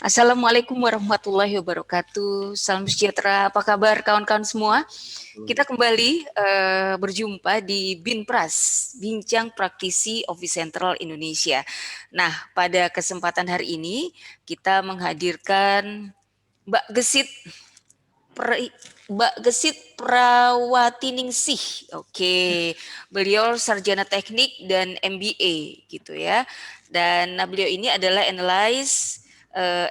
Assalamualaikum warahmatullahi wabarakatuh. Salam sejahtera. Apa kabar kawan-kawan semua? Kita kembali berjumpa di Binpras, Bincang Praktisi Office Central Indonesia. Nah, pada kesempatan hari ini kita menghadirkan Mbak Gesit Mbak Gesit Prawatiningsih. Oke, beliau sarjana teknik dan MBA gitu ya. Dan beliau ini adalah analyst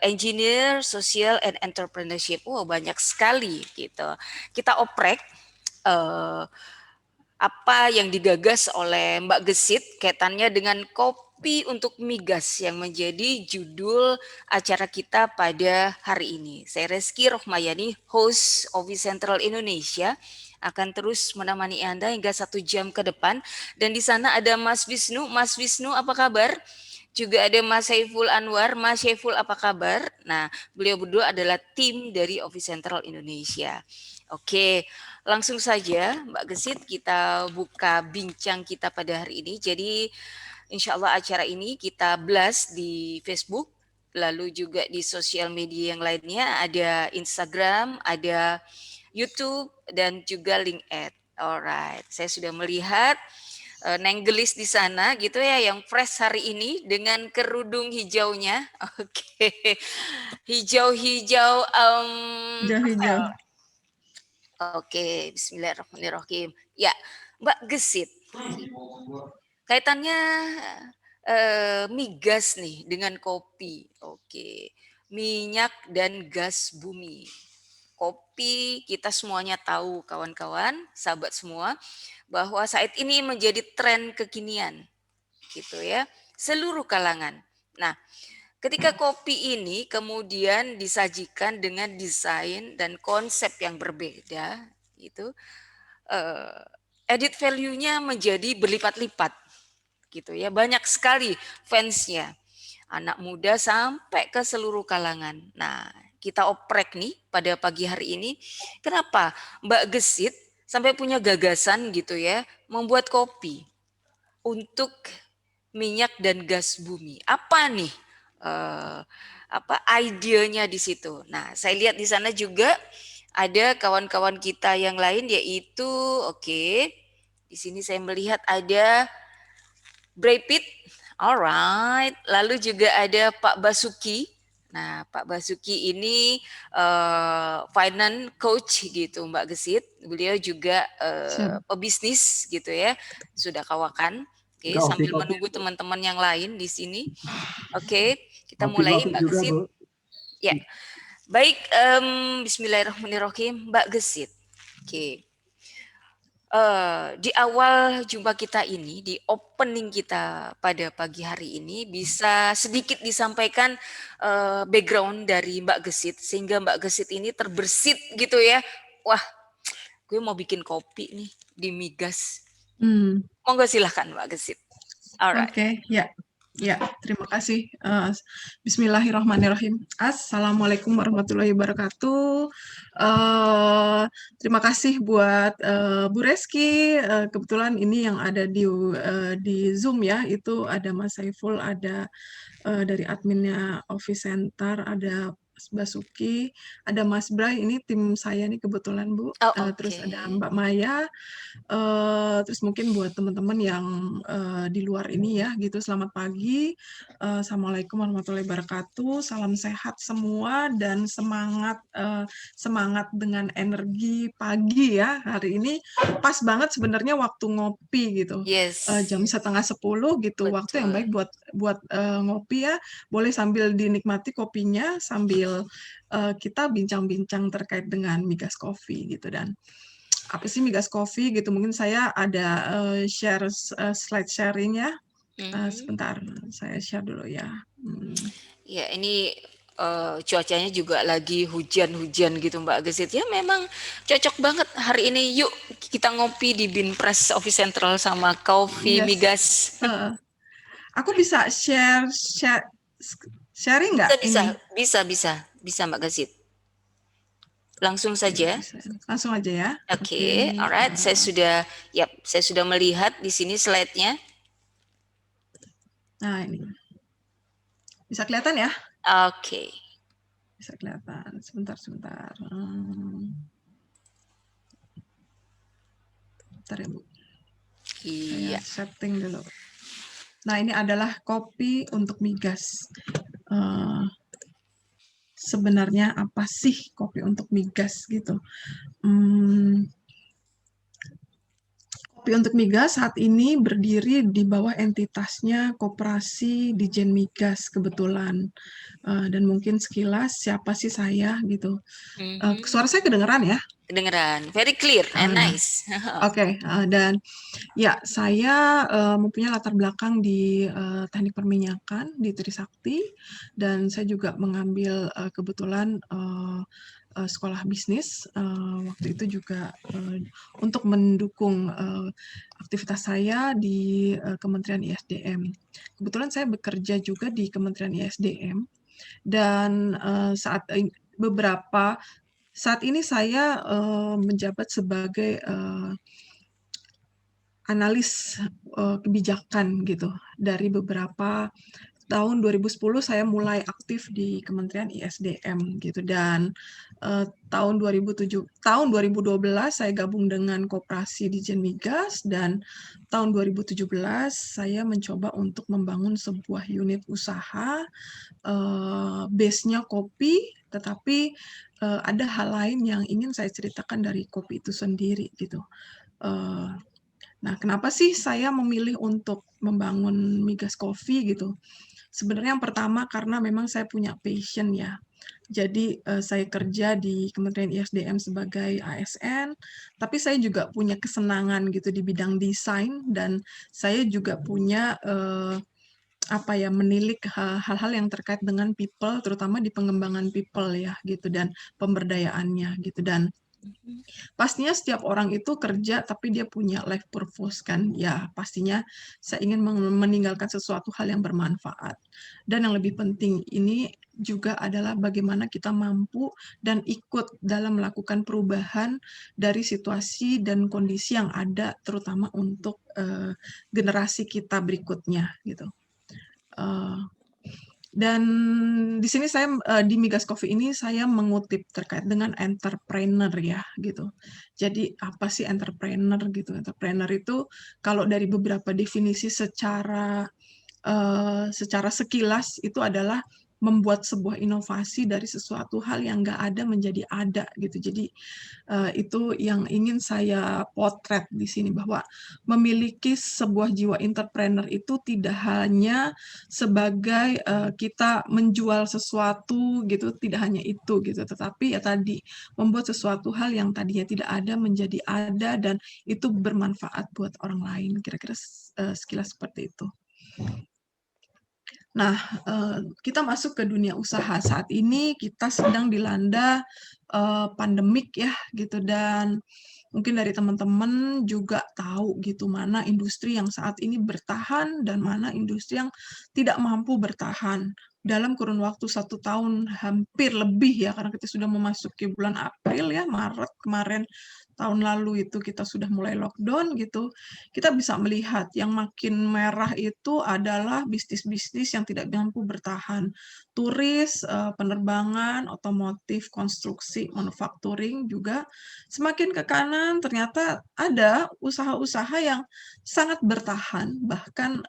engineer social and entrepreneurship. Wow, banyak sekali gitu. Kita oprek apa yang digagas oleh Mbak Gesit kaitannya dengan kopi untuk migas yang menjadi judul acara kita pada hari ini. Saya Reski Rohmayani, host Office Central Indonesia, akan terus menemani Anda hingga 1 jam ke depan. Dan di sana ada Mas Wisnu. Mas Wisnu, apa kabar? Juga ada Mas Saiful Anwar. Mas Saiful, apa kabar? Nah, beliau berdua adalah tim dari Office Central Indonesia. Oke, langsung saja Mbak Gesit, kita buka bincang kita pada hari ini. Jadi insya Allah acara ini kita blast di Facebook, lalu juga di sosial media yang lainnya, ada Instagram, ada YouTube, dan juga LinkedIn. Alright, saya sudah melihat Neng Gelis di sana gitu ya, yang fresh hari ini dengan kerudung hijaunya. Oke, hijau-hijau Hijau-hijau. Oke, bismillahirrahmanirrahim. Ya, Mbak Gesit, kaitannya migas nih dengan kopi. Oke, minyak dan gas bumi. Kopi kita semuanya tahu kawan-kawan, sahabat semua, bahwa saat ini menjadi tren kekinian gitu ya, seluruh kalangan. Nah, ketika kopi ini kemudian disajikan dengan desain dan konsep yang berbeda, itu edit value-nya menjadi berlipat-lipat gitu ya. Banyak sekali fansnya, anak muda sampai ke seluruh kalangan. Nah, kita oprek nih pada pagi hari ini. Kenapa Mbak Gesit sampai punya gagasan gitu ya, membuat kopi untuk minyak dan gas bumi? Apa nih apa idenya di situ? Nah, saya lihat di sana juga ada kawan-kawan kita yang lain, yaitu di sini saya melihat ada Brad Pitt, alright. Lalu juga ada Pak Basuki. Nah, Pak Basuki ini finance coach gitu, Mbak Gesit. Beliau juga Siap. pebisnis gitu ya, sudah kawakan. Oke, sambil menunggu teman-teman yang lain di sini. Oke, kita mulai, Mbak juga, Gesit. Bu. Ya, baik. Bismillahirrahmanirrahim, Mbak Gesit. Oke. Di awal jumpa kita ini, di opening kita pada pagi hari ini, bisa sedikit disampaikan background dari Mbak Gesit, sehingga Mbak Gesit ini terbersit gitu ya. Wah, gue mau bikin kopi nih di migas. Monggo silahkan Mbak Gesit. Alright. Oke, ya. Ya, terima kasih. Bismillahirrahmanirrahim. Assalamualaikum warahmatullahi wabarakatuh. Terima kasih buat Bu Reski. Kebetulan ini yang ada di Zoom ya, itu ada Mas Saiful, ada dari adminnya Office Center, ada Mas Basuki, ada Mas Bray, ini tim saya nih kebetulan Bu. Terus ada Mbak Maya, terus mungkin buat teman-teman yang di luar ini ya gitu, selamat pagi. Assalamualaikum warahmatullahi wabarakatuh. Salam sehat semua dan semangat dengan energi pagi ya. Hari ini pas banget sebenarnya waktu ngopi gitu. Yes. Jam 9:30 gitu. Betul. Waktu yang baik buat ngopi ya. Boleh sambil dinikmati kopinya sambil kita bincang-bincang terkait dengan migas kopi gitu. Dan apa sih migas coffee gitu, mungkin saya ada share slide sharing ya. Sebentar, saya share dulu ya. Ya, ini cuacanya juga lagi hujan-hujan gitu Mbak Gesit. Ya memang cocok banget hari ini. Yuk kita ngopi di Binpras Office Central sama Coffee Yes. Migas. Aku bisa sharing nggak ini? Bisa Mbak Gesit. Langsung saja. Langsung aja ya. Oke, alright. Saya sudah melihat di sini slide-nya. Nah, ini. Bisa kelihatan ya? Oke. bisa kelihatan. Sebentar. Bentar ya, Bu. Saya Iya. setting dulu. Nah, ini adalah kopi untuk migas. Uh, Sebenarnya apa sih kopi untuk migas gitu? Kopi untuk Migas saat ini berdiri di bawah entitasnya Koperasi Dijen Migas kebetulan. Dan mungkin sekilas siapa sih saya gitu. Suara saya kedengeran ya? Kedengeran. Very clear and Nah, nice. oke. Dan ya, saya mempunyai latar belakang di teknik perminyakan di Trisakti, dan saya juga mengambil kebetulan sekolah bisnis waktu itu juga untuk mendukung aktivitas saya di Kementerian ISDM. Kebetulan saya bekerja juga di Kementerian ISDM, dan saat ini saya menjabat sebagai analis kebijakan gitu. Dari beberapa tahun 2010 saya mulai aktif di Kementerian ISDM gitu, dan tahun 2012 saya gabung dengan Koperasi Dijen Migas, dan tahun 2017 saya mencoba untuk membangun sebuah unit usaha base-nya kopi, tetapi ada hal lain yang ingin saya ceritakan dari kopi itu sendiri gitu. Nah, kenapa sih saya memilih untuk membangun Migas Coffee gitu? Sebenarnya yang pertama karena memang saya punya passion ya. Jadi saya kerja di Kementerian ISDM sebagai ASN, tapi saya juga punya kesenangan gitu di bidang desain, dan saya juga punya menilik hal-hal yang terkait dengan people, terutama di pengembangan people ya gitu, dan pemberdayaannya gitu. Dan pastinya setiap orang itu kerja tapi dia punya life purpose kan. Ya, pastinya saya ingin meninggalkan sesuatu hal yang bermanfaat. Dan yang lebih penting ini juga adalah bagaimana kita mampu dan ikut dalam melakukan perubahan dari situasi dan kondisi yang ada, terutama untuk generasi kita berikutnya gitu. Uh, dan di sini saya di Migas Coffee ini saya mengutip terkait dengan entrepreneur ya gitu. Jadi apa sih entrepreneur gitu? Entrepreneur itu kalau dari beberapa definisi secara sekilas itu adalah membuat sebuah inovasi dari sesuatu hal yang nggak ada menjadi ada gitu. Jadi itu yang ingin saya potret di sini, bahwa memiliki sebuah jiwa entrepreneur itu tidak hanya sebagai kita menjual sesuatu gitu, tidak hanya itu gitu, tetapi ya tadi membuat sesuatu hal yang tadinya tidak ada menjadi ada, dan itu bermanfaat buat orang lain. Kira-kira sekilas seperti itu. Nah, kita masuk ke dunia usaha. Saat ini kita sedang dilanda pandemik ya gitu, dan mungkin dari teman-teman juga tahu gitu mana industri yang saat ini bertahan dan mana industri yang tidak mampu bertahan dalam kurun waktu 1 tahun hampir lebih ya, karena kita sudah memasuki bulan April ya, Maret kemarin tahun lalu itu kita sudah mulai lockdown gitu. Kita bisa melihat yang makin merah itu adalah bisnis-bisnis yang tidak mampu bertahan. Turis, penerbangan, otomotif, konstruksi, manufacturing juga. Semakin ke kanan ternyata ada usaha-usaha yang sangat bertahan, bahkan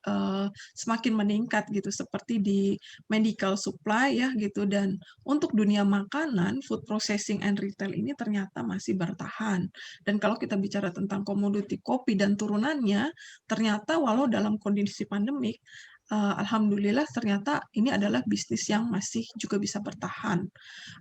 semakin meningkat gitu, seperti di medical supply ya gitu. Dan untuk dunia makanan, food processing and retail ini ternyata masih bertahan. Dan kalau kita bicara tentang komoditi kopi dan turunannya, ternyata walau dalam kondisi pandemik, alhamdulillah ternyata ini adalah bisnis yang masih juga bisa bertahan.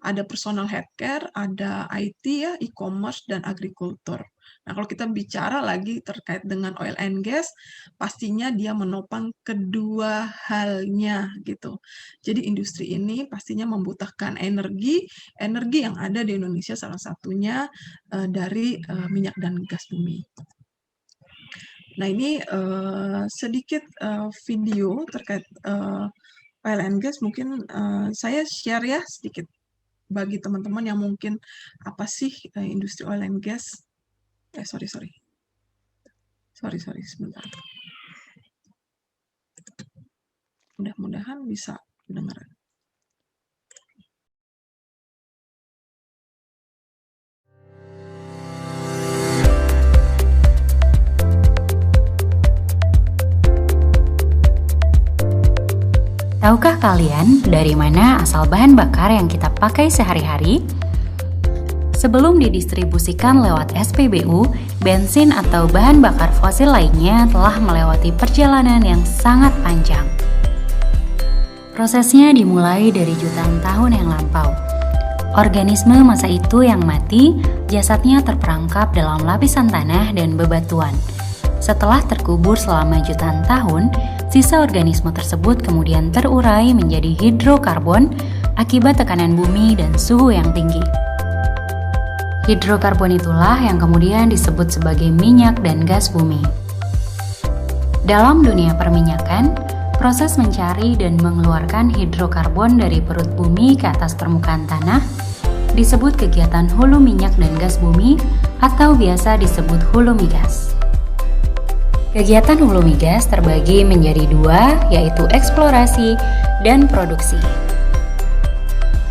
Ada personal healthcare, ada IT ya, e-commerce, dan agrikultur. Nah, kalau kita bicara lagi terkait dengan oil and gas, pastinya dia menopang kedua halnya gitu. Jadi industri ini pastinya membutuhkan energi, energi yang ada di Indonesia salah satunya dari minyak dan gas bumi. Nah, ini sedikit video terkait oil and gas, mungkin saya share ya sedikit bagi teman-teman yang mungkin apa sih industri oil and gas. Sorry sebentar. Mudah-mudahan bisa dengar. Tahukah kalian dari mana asal bahan bakar yang kita pakai sehari-hari? Sebelum didistribusikan lewat SPBU, bensin atau bahan bakar fosil lainnya telah melewati perjalanan yang sangat panjang. Prosesnya dimulai dari jutaan tahun yang lampau. Organisme masa itu yang mati, jasadnya terperangkap dalam lapisan tanah dan bebatuan. Setelah terkubur selama jutaan tahun, sisa organisme tersebut kemudian terurai menjadi hidrokarbon akibat tekanan bumi dan suhu yang tinggi. Hidrokarbon itulah yang kemudian disebut sebagai minyak dan gas bumi. Dalam dunia perminyakan, proses mencari dan mengeluarkan hidrokarbon dari perut bumi ke atas permukaan tanah disebut kegiatan hulu minyak dan gas bumi atau biasa disebut hulu migas. Kegiatan hulu migas terbagi menjadi dua, yaitu eksplorasi dan produksi.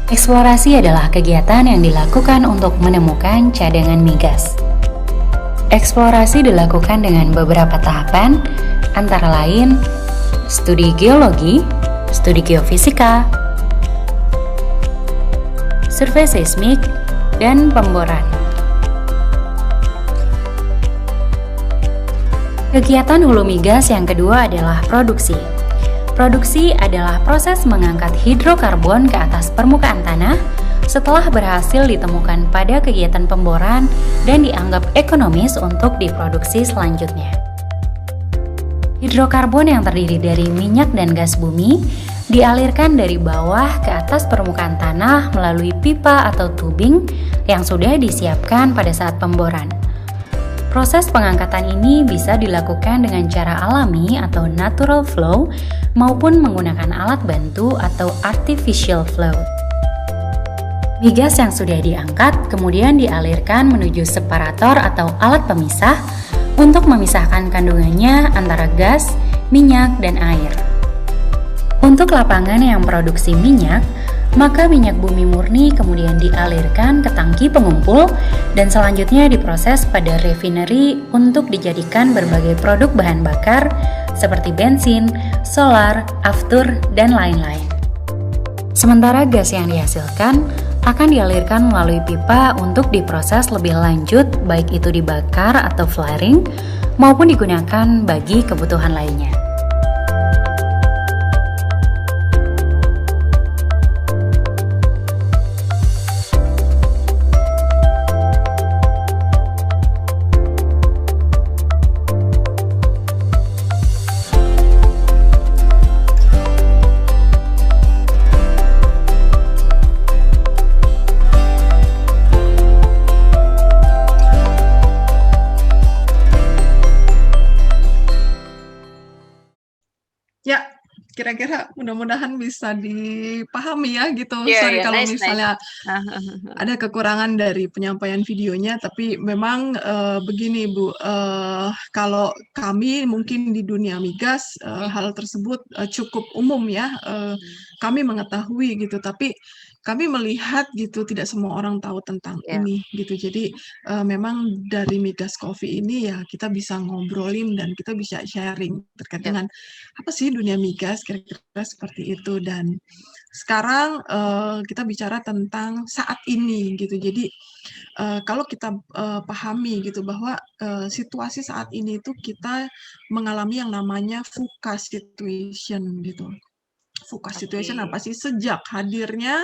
Eksplorasi adalah kegiatan yang dilakukan untuk menemukan cadangan migas. Eksplorasi dilakukan dengan beberapa tahapan, antara lain studi geologi, studi geofisika, survei seismik, dan pemboran. Kegiatan hulu migas yang kedua adalah produksi. Produksi adalah proses mengangkat hidrokarbon ke atas permukaan tanah setelah berhasil ditemukan pada kegiatan pemboran dan dianggap ekonomis untuk diproduksi selanjutnya. Hidrokarbon yang terdiri dari minyak dan gas bumi dialirkan dari bawah ke atas permukaan tanah melalui pipa atau tubing yang sudah disiapkan pada saat pemboran. Proses pengangkatan ini bisa dilakukan dengan cara alami atau natural flow maupun menggunakan alat bantu atau artificial flow. Migas yang sudah diangkat kemudian dialirkan menuju separator atau alat pemisah untuk memisahkan kandungannya antara gas, minyak, dan air. Untuk lapangan yang produksi minyak, maka minyak bumi murni kemudian dialirkan ke tangki pengumpul dan selanjutnya diproses pada refinery untuk dijadikan berbagai produk bahan bakar seperti bensin, solar, aftur, dan lain-lain. Sementara gas yang dihasilkan akan dialirkan melalui pipa untuk diproses lebih lanjut, baik itu dibakar atau flaring maupun digunakan bagi kebutuhan lainnya. Ya, kira-kira mudah-mudahan bisa dipahami ya gitu. Sorry Iya, kalau nice, nice. misalnya ada kekurangan dari penyampaian videonya, tapi memang begini Bu, kalau kami mungkin di dunia migas hal tersebut cukup umum ya, kami mengetahui gitu, tapi kami melihat gitu tidak semua orang tahu tentang Ya, ini gitu. Jadi memang dari Migas Coffee ini ya kita bisa ngobrolin dan kita bisa sharing terkait ya, dengan apa sih dunia migas kira-kira seperti itu. Dan sekarang kita bicara tentang saat ini gitu. Jadi kalau kita pahami gitu bahwa situasi saat ini itu kita mengalami yang namanya VUCA situation gitu. VUCA situation oke. apa sih? Sejak hadirnya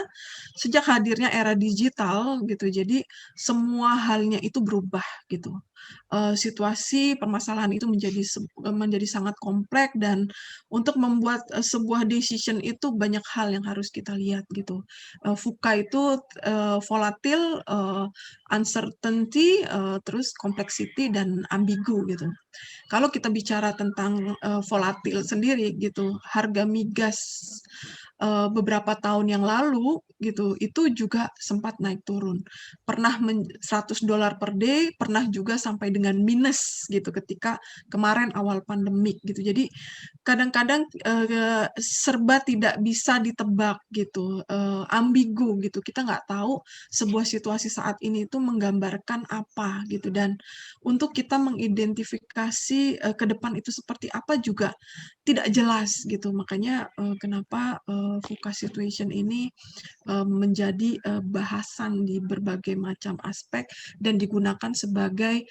era digital gitu. Jadi semua halnya itu berubah gitu. Situasi permasalahan itu menjadi sangat kompleks dan untuk membuat sebuah decision itu banyak hal yang harus kita lihat gitu. VUCA itu volatil, uncertainty, terus complexity dan ambigu gitu. Kalau kita bicara tentang volatil sendiri gitu, harga migas beberapa tahun yang lalu gitu, itu juga sempat naik turun. Pernah $100 per day, pernah juga sampai dengan minus gitu ketika kemarin awal pandemik gitu. Jadi kadang-kadang, serba tidak bisa ditebak gitu, ambigu gitu. Kita nggak tahu sebuah situasi saat ini itu menggambarkan apa gitu, dan untuk kita mengidentifikasi, ke depan itu seperti apa juga tidak jelas gitu. Makanya, kenapa, VUCA situation ini, menjadi, bahasan di berbagai macam aspek dan digunakan sebagai,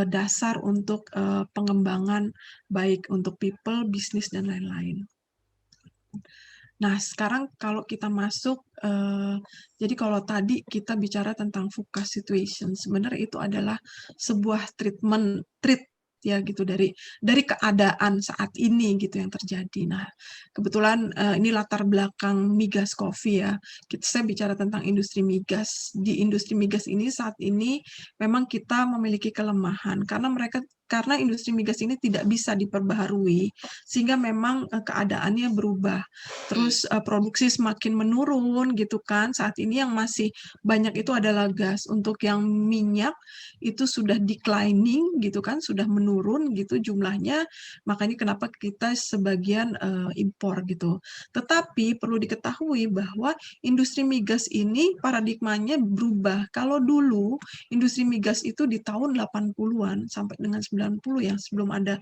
dasar untuk, pengembangan baik untuk people, bisnis, dan lain-lain. Nah, sekarang kalau kita masuk, jadi kalau tadi kita bicara tentang VUCA situation, sebenarnya itu adalah sebuah treat ya gitu dari keadaan saat ini gitu yang terjadi. Nah, kebetulan, ini latar belakang migas kopi ya. Saya bicara tentang industri migas. Di industri migas ini saat ini memang kita memiliki kelemahan karena industri migas ini tidak bisa diperbaharui, sehingga memang, keadaannya berubah. Terus, produksi semakin menurun gitu kan. Saat ini yang masih banyak itu adalah gas. Untuk yang minyak itu sudah declining gitu kan, sudah menurun gitu jumlahnya, makanya kenapa kita sebagian, impor gitu. Tetapi perlu diketahui bahwa industri migas ini paradigmanya berubah. Kalau dulu industri migas itu di tahun 80-an sampai dengan 90 ya, sebelum ada,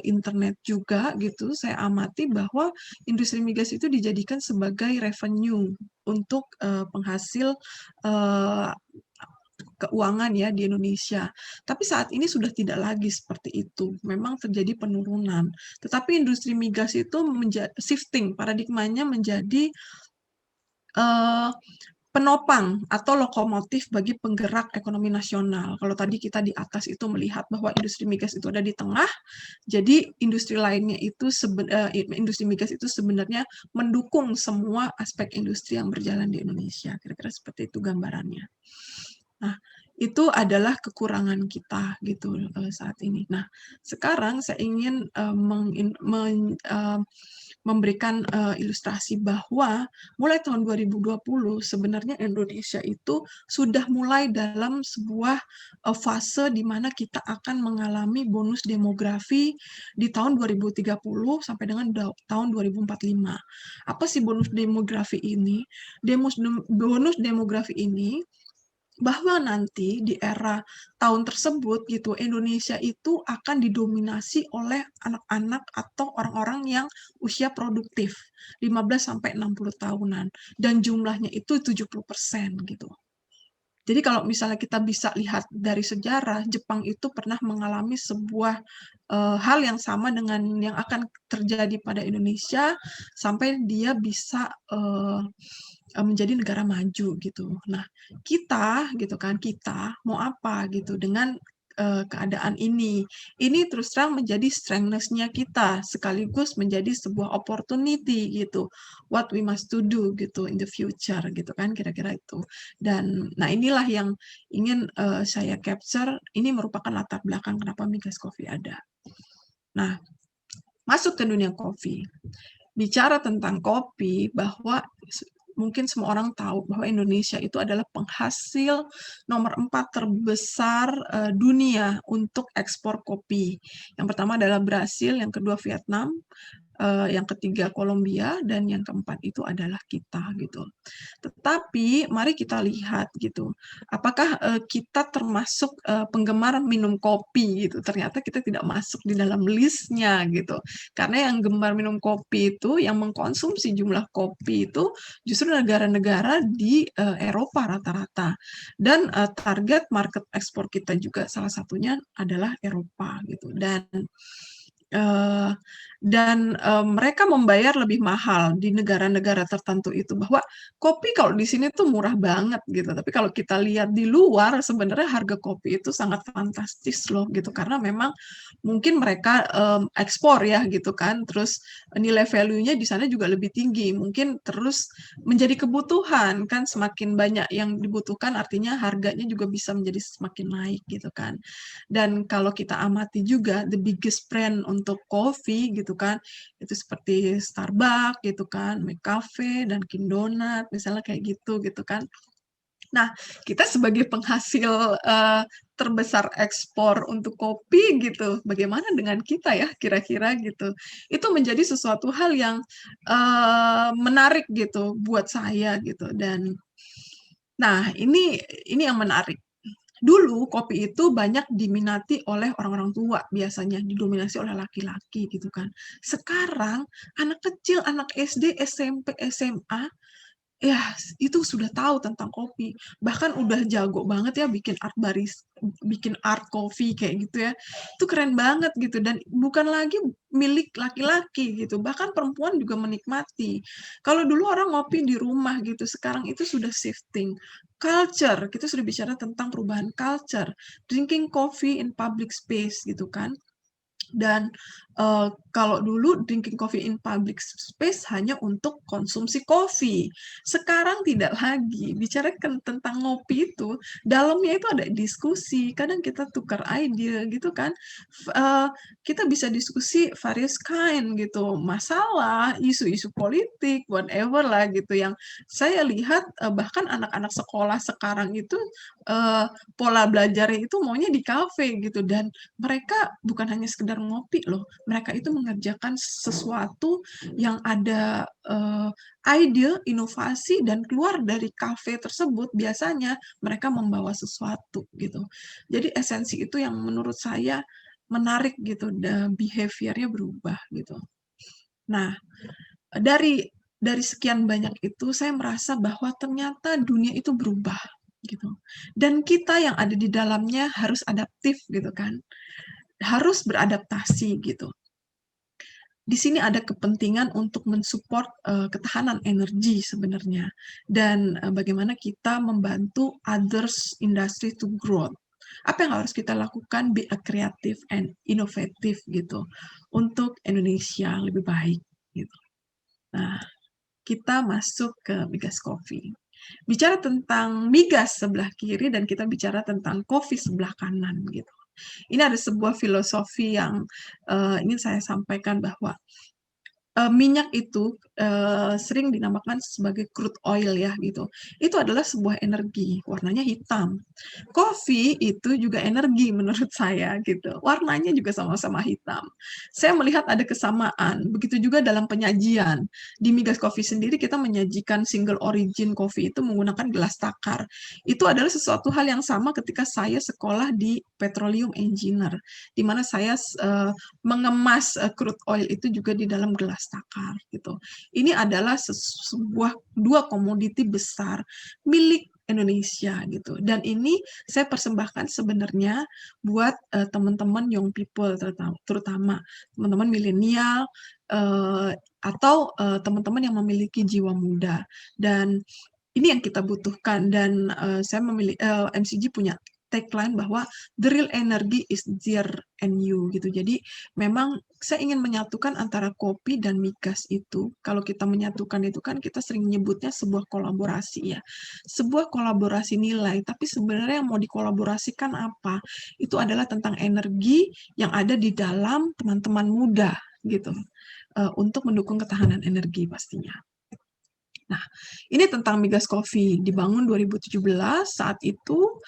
internet juga gitu, saya amati bahwa industri migas itu dijadikan sebagai revenue untuk, penghasil, eee, keuangan ya di Indonesia. Tapi saat ini sudah tidak lagi seperti itu, memang terjadi penurunan. Tetapi industri migas itu shifting, paradigmanya menjadi, eee, penopang atau lokomotif bagi penggerak ekonomi nasional. Kalau tadi kita di atas itu melihat bahwa industri migas itu ada di tengah, jadi industri lainnya itu industri migas itu sebenarnya mendukung semua aspek industri yang berjalan di Indonesia. Kira-kira seperti itu gambarannya. Nah, itu adalah kekurangan kita gitu, saat ini. Nah, sekarang saya ingin, memberikan, ilustrasi bahwa mulai tahun 2020 sebenarnya Indonesia itu sudah mulai dalam sebuah, fase di mana kita akan mengalami bonus demografi di tahun 2030 sampai dengan tahun 2045. Apa sih bonus demografi ini? Bonus demografi ini bahwa nanti di era tahun tersebut gitu, Indonesia itu akan didominasi oleh anak-anak atau orang-orang yang usia produktif, 15 sampai 60 tahunan, dan jumlahnya itu 70% gitu. Jadi kalau misalnya kita bisa lihat dari sejarah, Jepang itu pernah mengalami sebuah, hal yang sama dengan yang akan terjadi pada Indonesia, sampai dia bisa, menjadi negara maju gitu. Nah, kita gitu kan, kita mau apa gitu dengan, keadaan ini. Ini terus terang menjadi strength-nya kita, sekaligus menjadi sebuah opportunity gitu, what we must to do gitu in the future gitu kan, kira-kira itu. Dan nah inilah yang ingin, saya capture, ini merupakan latar belakang kenapa migas kopi ada. Nah, masuk ke dunia kopi. Bicara tentang kopi, bahwa mungkin semua orang tahu bahwa Indonesia itu adalah penghasil nomor 4 terbesar, dunia untuk ekspor kopi. Yang pertama adalah Brasil, yang kedua Vietnam, yang ketiga Kolombia, dan yang keempat itu adalah kita gitu. Tetapi mari kita lihat gitu, apakah, kita termasuk, penggemar minum kopi gitu. Ternyata kita tidak masuk di dalam list-nya gitu. Karena yang gemar minum kopi itu, yang mengkonsumsi jumlah kopi itu justru negara-negara di, Eropa rata-rata. Dan, target market ekspor kita juga salah satunya adalah Eropa gitu. Mereka membayar lebih mahal di negara-negara tertentu itu, bahwa kopi kalau di sini tuh murah banget gitu, tapi kalau kita lihat di luar sebenarnya harga kopi itu sangat fantastis loh gitu, karena memang mungkin mereka, ekspor ya gitu kan, terus nilai value-nya di sana juga lebih tinggi, mungkin terus menjadi kebutuhan kan, semakin banyak yang dibutuhkan artinya harganya juga bisa menjadi semakin naik gitu kan. Dan kalau kita amati juga the biggest brand untuk kopi gitu gitu kan. Itu seperti Starbucks gitu kan, McCafe, Dunkin Donut, misalnya kayak gitu kan. Nah, kita sebagai penghasil, terbesar ekspor untuk kopi gitu, bagaimana dengan kita ya kira-kira gitu. Itu menjadi sesuatu hal yang, menarik gitu buat saya gitu dan nah ini yang menarik. Dulu kopi itu banyak diminati oleh orang-orang tua biasanya, didominasi oleh laki-laki gitu kan. Sekarang anak kecil, anak SD, SMP, SMA, ya, itu sudah tahu tentang kopi, bahkan udah jago banget ya bikin art coffee kayak gitu ya. Itu keren banget gitu dan bukan lagi milik laki-laki gitu, bahkan perempuan juga menikmati. Kalau dulu orang ngopi di rumah gitu, sekarang itu sudah shifting. Culture, kita sudah bicara tentang perubahan culture, drinking coffee in public space gitu kan. Dan, kalau dulu drinking coffee in public space hanya untuk konsumsi kopi. Sekarang tidak lagi, bicarakan tentang ngopi itu, dalamnya itu ada diskusi, kadang kita tukar ide gitu kan, kita bisa diskusi various kind gitu, masalah, isu-isu politik, whatever lah gitu, yang saya lihat, bahkan anak-anak sekolah sekarang itu, eee, pola belajarnya itu maunya di kafe gitu dan mereka bukan hanya sekedar ngopi loh, mereka itu mengerjakan sesuatu yang ada, ide, inovasi, dan keluar dari kafe tersebut biasanya mereka membawa sesuatu gitu. Jadi esensi itu yang menurut saya menarik gitu, behavior-nya berubah gitu. Nah, dari sekian banyak itu saya merasa bahwa ternyata dunia itu berubah gitu, dan kita yang ada di dalamnya harus adaptif gitu kan. Harus beradaptasi gitu. Di sini ada kepentingan untuk mensupport, ketahanan energi sebenarnya dan, bagaimana kita membantu others industry to grow. Apa yang harus kita lakukan? Be a creative and innovative gitu, untuk Indonesia lebih baik gitu. Nah, kita masuk ke migas coffee. Bicara tentang migas sebelah kiri dan kita bicara tentang kopi sebelah kanan gitu. Ini ada sebuah filosofi yang, ingin saya sampaikan bahwa, minyak itu, sering dinamakan sebagai crude oil ya gitu. Itu adalah sebuah energi, warnanya hitam. Kopi itu juga energi menurut saya gitu, warnanya juga sama-sama hitam. Saya melihat ada kesamaan, begitu juga dalam penyajian. Di migas kopi sendiri kita menyajikan single origin kopi itu menggunakan gelas takar. Itu adalah sesuatu hal yang sama ketika saya sekolah di petroleum engineer, di mana saya mengemas, crude oil itu juga di dalam gelas takar gitu. Ini adalah sebuah 2 komoditi besar milik Indonesia gitu dan ini saya persembahkan sebenarnya buat, teman-teman young people terutama teman-teman milenial, atau, teman-teman yang memiliki jiwa muda dan ini yang kita butuhkan dan, MCG punya tagline bahwa the real energy is there and you gitu. Jadi memang saya ingin menyatukan antara kopi dan migas itu. Kalau kita menyatukan itu kan kita sering menyebutnya sebuah kolaborasi ya. Sebuah kolaborasi nilai, tapi sebenarnya yang mau dikolaborasikan apa? Itu adalah tentang energi yang ada di dalam teman-teman muda gitu, untuk mendukung ketahanan energi pastinya. Nah, ini tentang migas coffee, dibangun 2017, saat itu,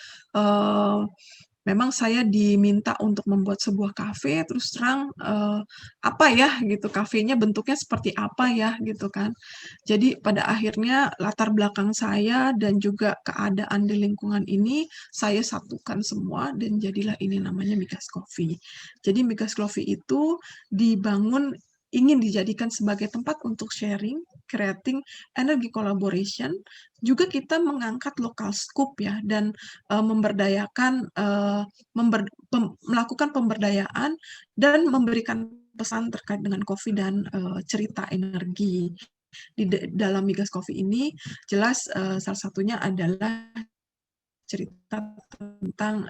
memang saya diminta untuk membuat sebuah kafe, terus terang, apa ya gitu, kafenya bentuknya seperti apa ya gitu kan. Jadi pada akhirnya latar belakang saya dan juga keadaan di lingkungan ini, saya satukan semua dan jadilah ini namanya migas coffee. Jadi migas coffee itu dibangun ingin dijadikan sebagai tempat untuk sharing, creating energy collaboration, juga kita mengangkat lokal scoop ya dan, memberdayakan, melakukan pemberdayaan dan memberikan pesan terkait dengan kopi dan, cerita energi. Di dalam migas coffee ini jelas, salah satunya adalah cerita tentang,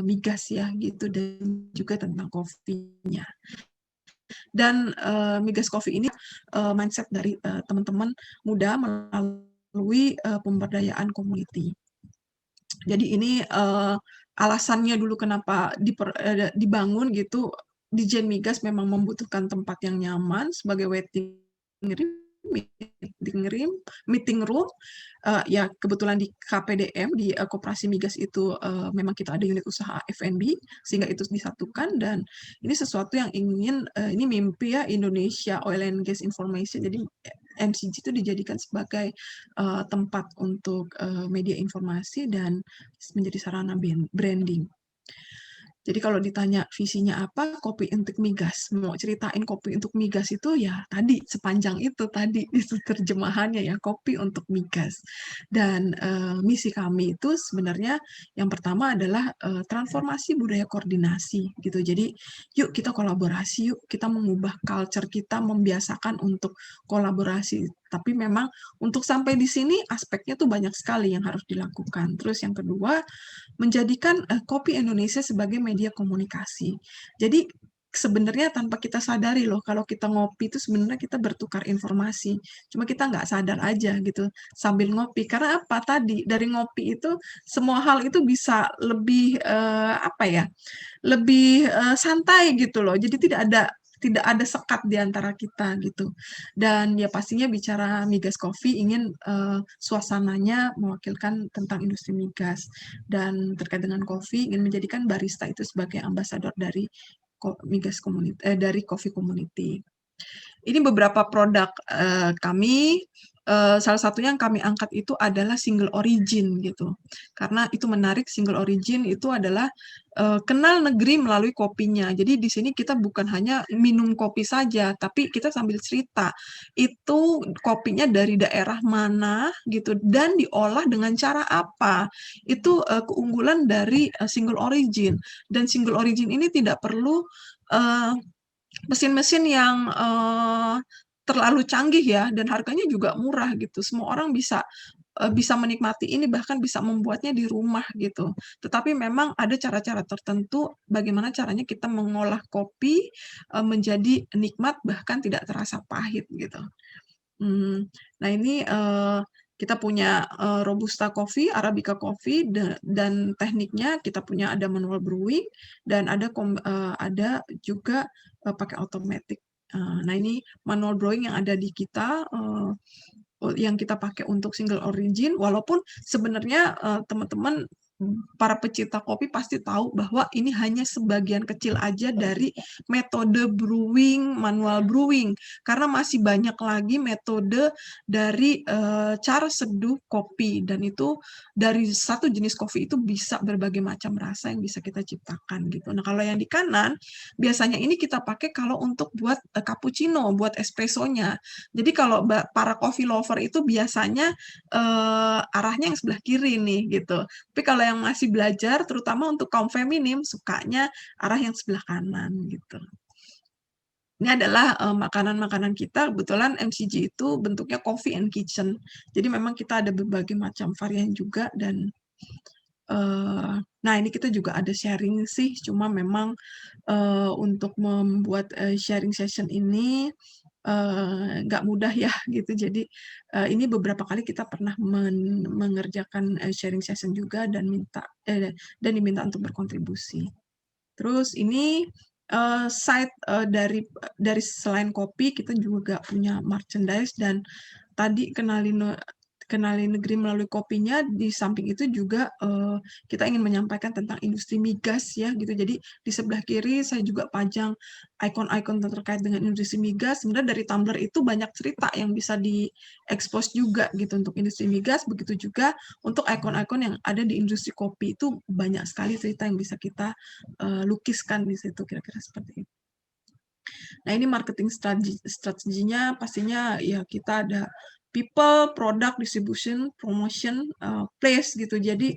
migas ya gitu dan juga tentang kopinya. Dan, migas coffee ini, mindset dari, teman-teman muda melalui, pemberdayaan community. Jadi ini, alasannya dulu kenapa dibangun gitu, Dijen Migas memang membutuhkan tempat yang nyaman sebagai waiting meeting room, ya kebetulan di KPDM, di Koperasi Migas itu memang kita ada unit usaha F&B, sehingga itu disatukan, dan ini sesuatu yang ingin, ini mimpi ya Indonesia Oil and Gas Information, jadi MCG itu dijadikan sebagai tempat untuk media informasi dan menjadi sarana branding. Jadi kalau ditanya visinya apa, kopi untuk migas. Mau ceritain kopi untuk migas itu ya tadi, sepanjang itu tadi, itu terjemahannya ya, kopi untuk migas. Dan misi kami itu sebenarnya yang pertama adalah transformasi budaya koordinasi gitu. Jadi yuk kita kolaborasi, yuk kita mengubah culture kita, membiasakan untuk kolaborasi. Tapi memang untuk sampai di sini aspeknya tuh banyak sekali yang harus dilakukan. Terus yang kedua, menjadikan Kopi Indonesia sebagai media komunikasi. Jadi sebenarnya tanpa kita sadari loh, kalau kita ngopi itu sebenarnya kita bertukar informasi. Cuma kita nggak sadar aja gitu sambil ngopi. Karena apa tadi dari ngopi itu semua hal itu bisa lebih apa ya? Lebih santai gitu loh. Jadi tidak ada sekat di antara kita gitu. Dan ya pastinya bicara migas coffee ingin suasananya mewakilkan tentang industri migas, dan terkait dengan kopi ingin menjadikan barista itu sebagai ambasador dari migas community, dari coffee community. Ini beberapa produk kami. Salah satunya yang kami angkat itu adalah single origin gitu. Karena itu menarik, single origin itu adalah kenal negeri melalui kopinya. Jadi di sini kita bukan hanya minum kopi saja, tapi kita sambil cerita. Itu kopinya dari daerah mana gitu dan diolah dengan cara apa. Itu keunggulan dari single origin. Dan single origin ini tidak perlu mesin-mesin yang terlalu canggih ya, dan harganya juga murah gitu. Semua orang bisa menikmati ini, bahkan bisa membuatnya di rumah gitu. Tetapi memang ada cara-cara tertentu bagaimana caranya kita mengolah kopi menjadi nikmat bahkan tidak terasa pahit gitu. Nah ini kita punya Robusta Coffee, Arabica Coffee, dan tekniknya kita punya ada manual brewing dan ada juga pakai automatic. Nah ini manual brewing yang ada di kita, yang kita pakai untuk single origin, walaupun sebenarnya teman-teman para pecinta kopi pasti tahu bahwa ini hanya sebagian kecil aja dari metode brewing, manual brewing, karena masih banyak lagi metode dari cara seduh kopi, dan itu dari satu jenis kopi itu bisa berbagai macam rasa yang bisa kita ciptakan gitu. Nah kalau yang di kanan biasanya ini kita pakai kalau untuk buat cappuccino, buat espressonya. Jadi kalau para coffee lover itu biasanya arahnya yang sebelah kiri nih gitu. Tapi kalau yang masih belajar, terutama untuk kaum feminim, sukanya arah yang sebelah kanan gitu. Ini adalah makanan-makanan kita. Kebetulan MCG itu bentuknya coffee and kitchen. Jadi memang kita ada berbagai macam varian juga, dan nah ini kita juga ada sharing sih. Cuma memang untuk membuat sharing session ini nggak mudah ya gitu. Jadi ini beberapa kali kita pernah mengerjakan sharing session juga dan diminta untuk berkontribusi. Terus ini side dari selain kopi kita juga punya merchandise, dan tadi kenali negeri melalui kopinya, di samping itu juga kita ingin menyampaikan tentang industri migas ya gitu. Jadi di sebelah kiri saya juga pajang ikon-ikon terkait dengan industri migas. Sebenarnya dari tumbler itu banyak cerita yang bisa diekspos juga gitu untuk industri migas. Begitu juga untuk ikon-ikon yang ada di industri kopi, itu banyak sekali cerita yang bisa kita lukiskan di situ, kira-kira seperti itu. Nah ini marketing strateginya pastinya ya kita ada people, product, distribution, promotion, place gitu. Jadi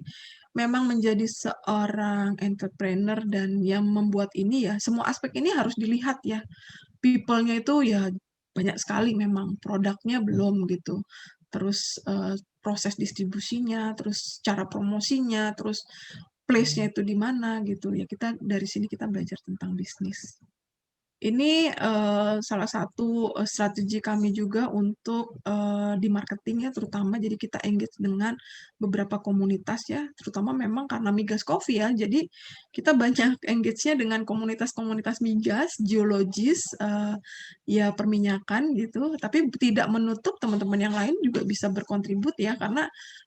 memang menjadi seorang entrepreneur dan yang membuat ini ya, semua aspek ini harus dilihat ya. People-nya itu ya banyak sekali memang, produknya belum gitu. Terus proses distribusinya, terus cara promosinya, terus place-nya itu di mana gitu. Ya kita dari sini kita belajar tentang bisnis. Ini, salah satu, strategi kami juga untuk, di marketing ya terutama, jadi kita engage dengan beberapa komunitas ya, terutama memang karena migas coffee ya, jadi kita banyak engage-nya dengan komunitas-komunitas migas, geologis, ya perminyakan gitu, tapi tidak menutup teman-teman yang lain juga bisa berkontribut ya, karena,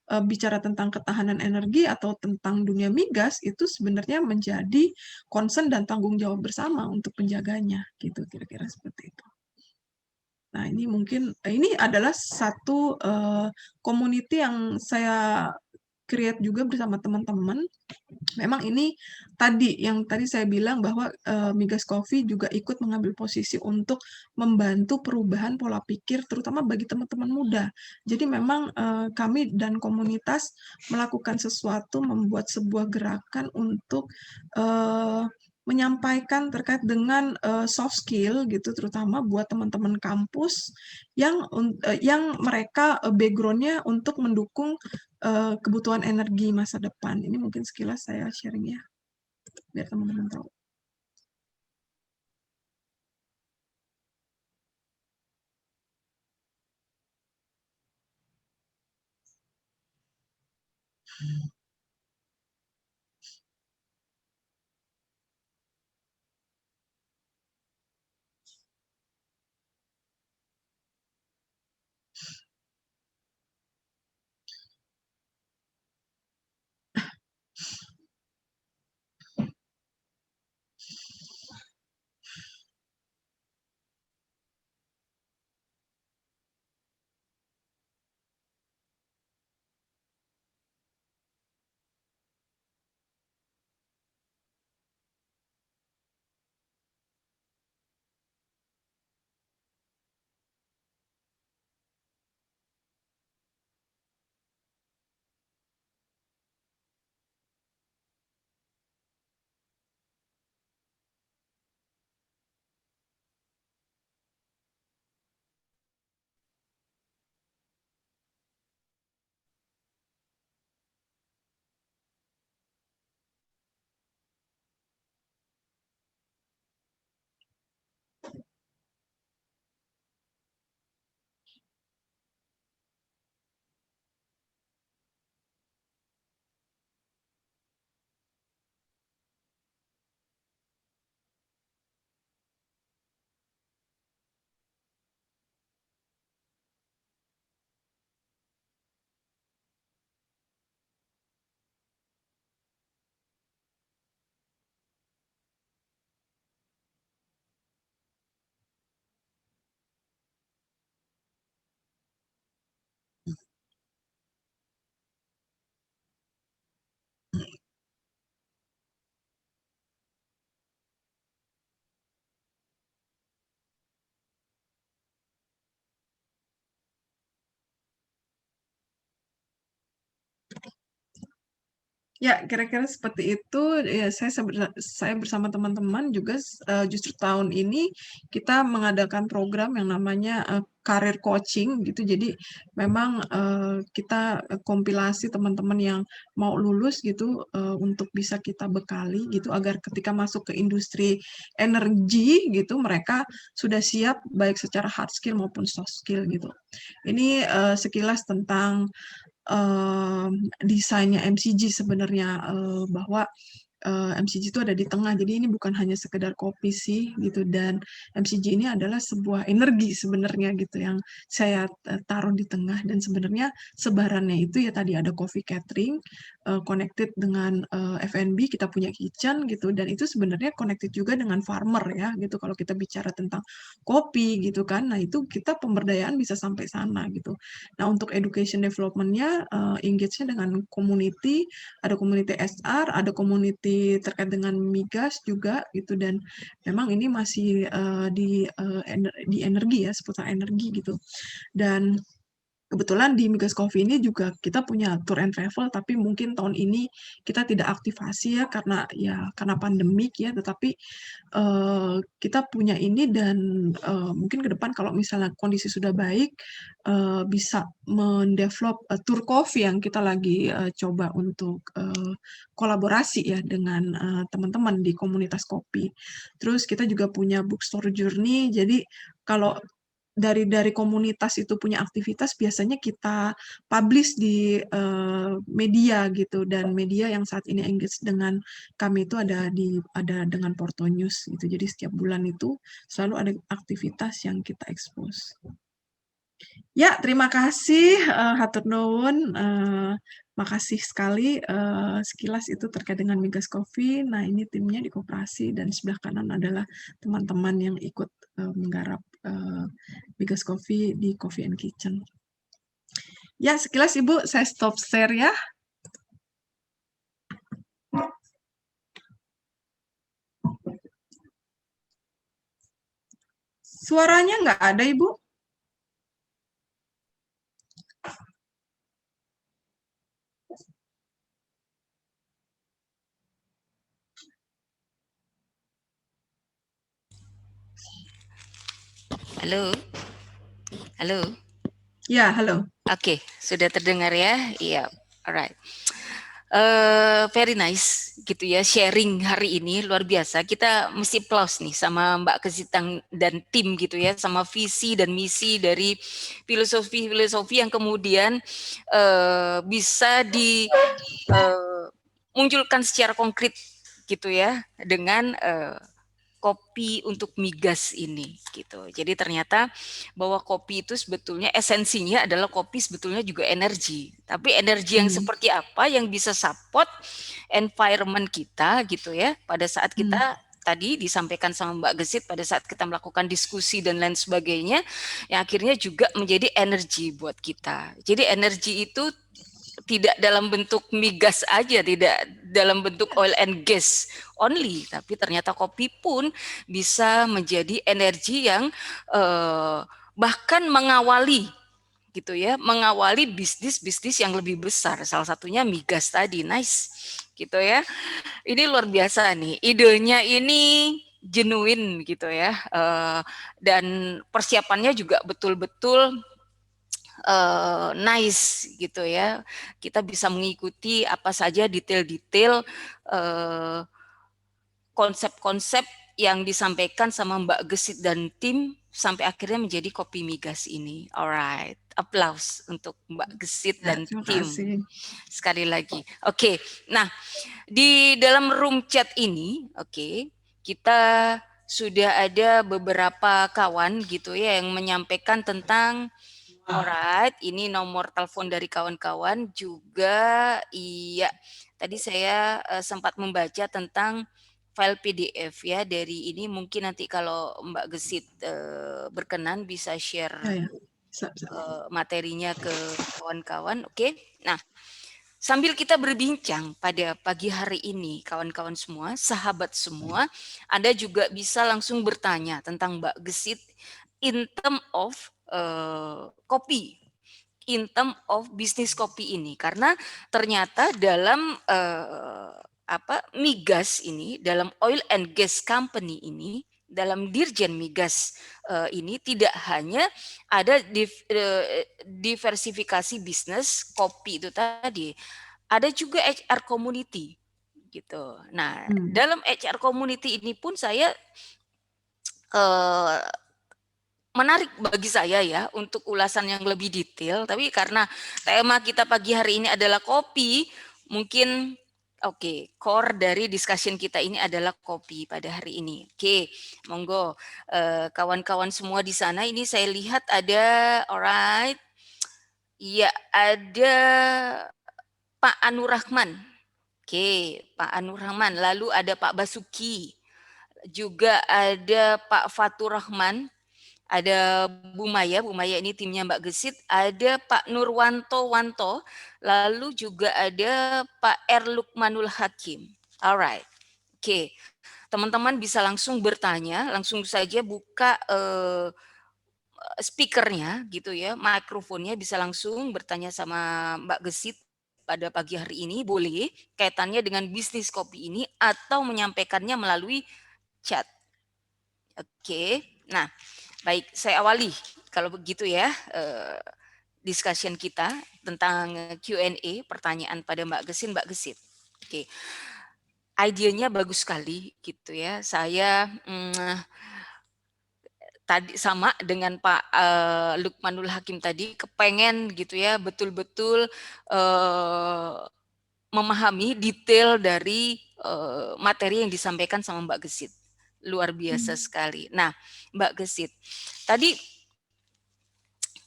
bicara tentang ketahanan energi atau tentang dunia migas, itu sebenarnya menjadi concern dan tanggung jawab bersama untuk penjaganya, gitu, kira-kira seperti itu. Nah, ini mungkin ini adalah satu, community yang saya create juga bersama teman-teman. Memang ini tadi, yang tadi saya bilang bahwa, Migas Coffee juga ikut mengambil posisi untuk membantu perubahan pola pikir, terutama bagi teman-teman muda. Jadi memang, kami dan komunitas melakukan sesuatu, membuat sebuah gerakan untuk, menyampaikan terkait dengan, soft skill gitu, terutama buat teman-teman kampus yang mereka, background-nya untuk mendukung, kebutuhan energi masa depan. Ini mungkin sekilas saya sharing ya, biar teman-teman tahu. Ya, kira-kira seperti itu, ya saya bersama teman-teman juga justru tahun ini kita mengadakan program yang namanya, career coaching gitu. Jadi memang, kita, kompilasi teman-teman yang mau lulus gitu, untuk bisa kita bekali gitu, agar ketika masuk ke industri energi gitu, mereka sudah siap baik secara hard skill maupun soft skill gitu. Ini, sekilas tentang desainnya MCG sebenarnya, bahwa, MCG itu ada di tengah, jadi ini bukan hanya sekedar kopi sih gitu, dan MCG ini adalah sebuah energi sebenarnya gitu yang saya, taruh di tengah, dan sebenarnya sebarannya itu ya tadi ada coffee catering, connected dengan, F&B, kita punya kitchen gitu, dan itu sebenarnya connected juga dengan farmer ya gitu, kalau kita bicara tentang kopi gitu kan. Nah, itu kita pemberdayaan bisa sampai sana gitu. Nah, untuk education development-nya, engage-nya dengan community, ada community SR, ada community terkait dengan migas juga gitu, dan memang ini masih, di energi ya, seputar energi gitu. Dan Kebetulan di Migas Coffee ini juga kita punya tour and travel, tapi mungkin tahun ini kita tidak aktivasi ya karena pandemik ya. Tetapi kita punya ini dan mungkin ke depan kalau misalnya kondisi sudah baik, bisa mendevelop tour coffee yang kita lagi coba untuk kolaborasi ya dengan teman-teman di komunitas kopi. Terus kita juga punya bookstore journey. Jadi kalau dari komunitas itu punya aktivitas biasanya kita publish di media gitu, dan media yang saat ini engage dengan kami itu ada dengan Porto News gitu. Jadi setiap bulan itu selalu ada aktivitas yang kita expose. Ya, terima kasih hatur nuwun. Makasih sekali sekilas itu terkait dengan Migas Coffee. Nah, ini timnya di koperasi dan sebelah kanan adalah teman-teman yang ikut menggarap Migas Coffee di Coffee and Kitchen. Ya, sekilas Ibu, saya stop share ya. Suaranya nggak ada, Ibu? Halo? Halo? Ya, halo. Oke, sudah terdengar ya? Iya, alright. Very nice gitu ya, sharing hari ini luar biasa. Kita mesti applause nih sama Mbak Kesitang dan tim gitu ya, sama visi dan misi dari filosofi-filosofi yang kemudian bisa dimunculkan secara konkret gitu ya dengan kopi untuk migas ini gitu. Jadi ternyata bahwa kopi itu sebetulnya esensinya adalah kopi sebetulnya juga energi. Tapi energi yang seperti apa yang bisa support environment kita gitu ya pada saat kita tadi disampaikan sama Mbak Gesit pada saat kita melakukan diskusi dan lain sebagainya yang akhirnya juga menjadi energi buat kita. Jadi energi itu tidak dalam bentuk migas aja, tidak dalam bentuk oil and gas only, tapi ternyata kopi pun bisa menjadi energi yang bahkan mengawali gitu ya, mengawali bisnis-bisnis yang lebih besar. Salah satunya migas tadi, nice gitu ya. Ini luar biasa nih, idenya ini genuine gitu ya, dan persiapannya juga betul-betul nice gitu ya. Kita bisa mengikuti apa saja detail-detail konsep-konsep yang disampaikan sama Mbak Gesit dan tim sampai akhirnya menjadi kopi migas ini. Alright, applause untuk Mbak Gesit Ya, dan terima tim. kasih. Sekali lagi. Oke, nah di dalam room chat ini, oke, kita sudah ada beberapa kawan gitu ya yang menyampaikan tentang alright, ini nomor telepon dari kawan-kawan juga. Iya, tadi saya sempat membaca tentang file PDF ya dari ini. Mungkin nanti kalau Mbak Gesit berkenan bisa share Ya. materinya ke kawan-kawan. Oke, nah sambil kita berbincang pada pagi hari ini, kawan-kawan semua, sahabat semua, Anda juga bisa langsung bertanya tentang Mbak Gesit in term of kopi, in term of bisnis kopi ini, karena ternyata dalam migas ini, dalam oil and gas company ini, dalam Dirjen Migas ini tidak hanya ada diversifikasi bisnis kopi itu tadi, ada juga HR community gitu. Nah, dalam HR community ini pun saya menarik bagi saya ya untuk ulasan yang lebih detail, tapi karena tema kita pagi hari ini adalah kopi, mungkin core dari discussion kita ini adalah kopi pada hari ini. Monggo kawan-kawan semua di sana, ini saya lihat ada alright. Iya, ada Pak Anur Rahman. Pak Anur Rahman, lalu ada Pak Basuki, juga ada Pak Fatur Rahman, ada Bu Maya ini timnya Mbak Gesit, ada Pak Nurwanto, lalu juga ada Pak Erlukmanul Hakim. Alright, teman-teman bisa langsung bertanya, langsung saja buka speakernya gitu ya, mikrofonnya bisa langsung bertanya sama Mbak Gesit pada pagi hari ini, boleh kaitannya dengan bisnis kopi ini atau menyampaikannya melalui chat. Oke, nah baik saya awali kalau begitu ya discussion kita tentang Q&A pertanyaan pada Mbak Gesit. Oke, idenya bagus sekali gitu ya. Saya tadi sama dengan Pak Lukmanul Hakim tadi, kepengen gitu ya betul-betul memahami detail dari materi yang disampaikan sama Mbak Gesit. Luar biasa sekali. Nah, Mbak Gesit, tadi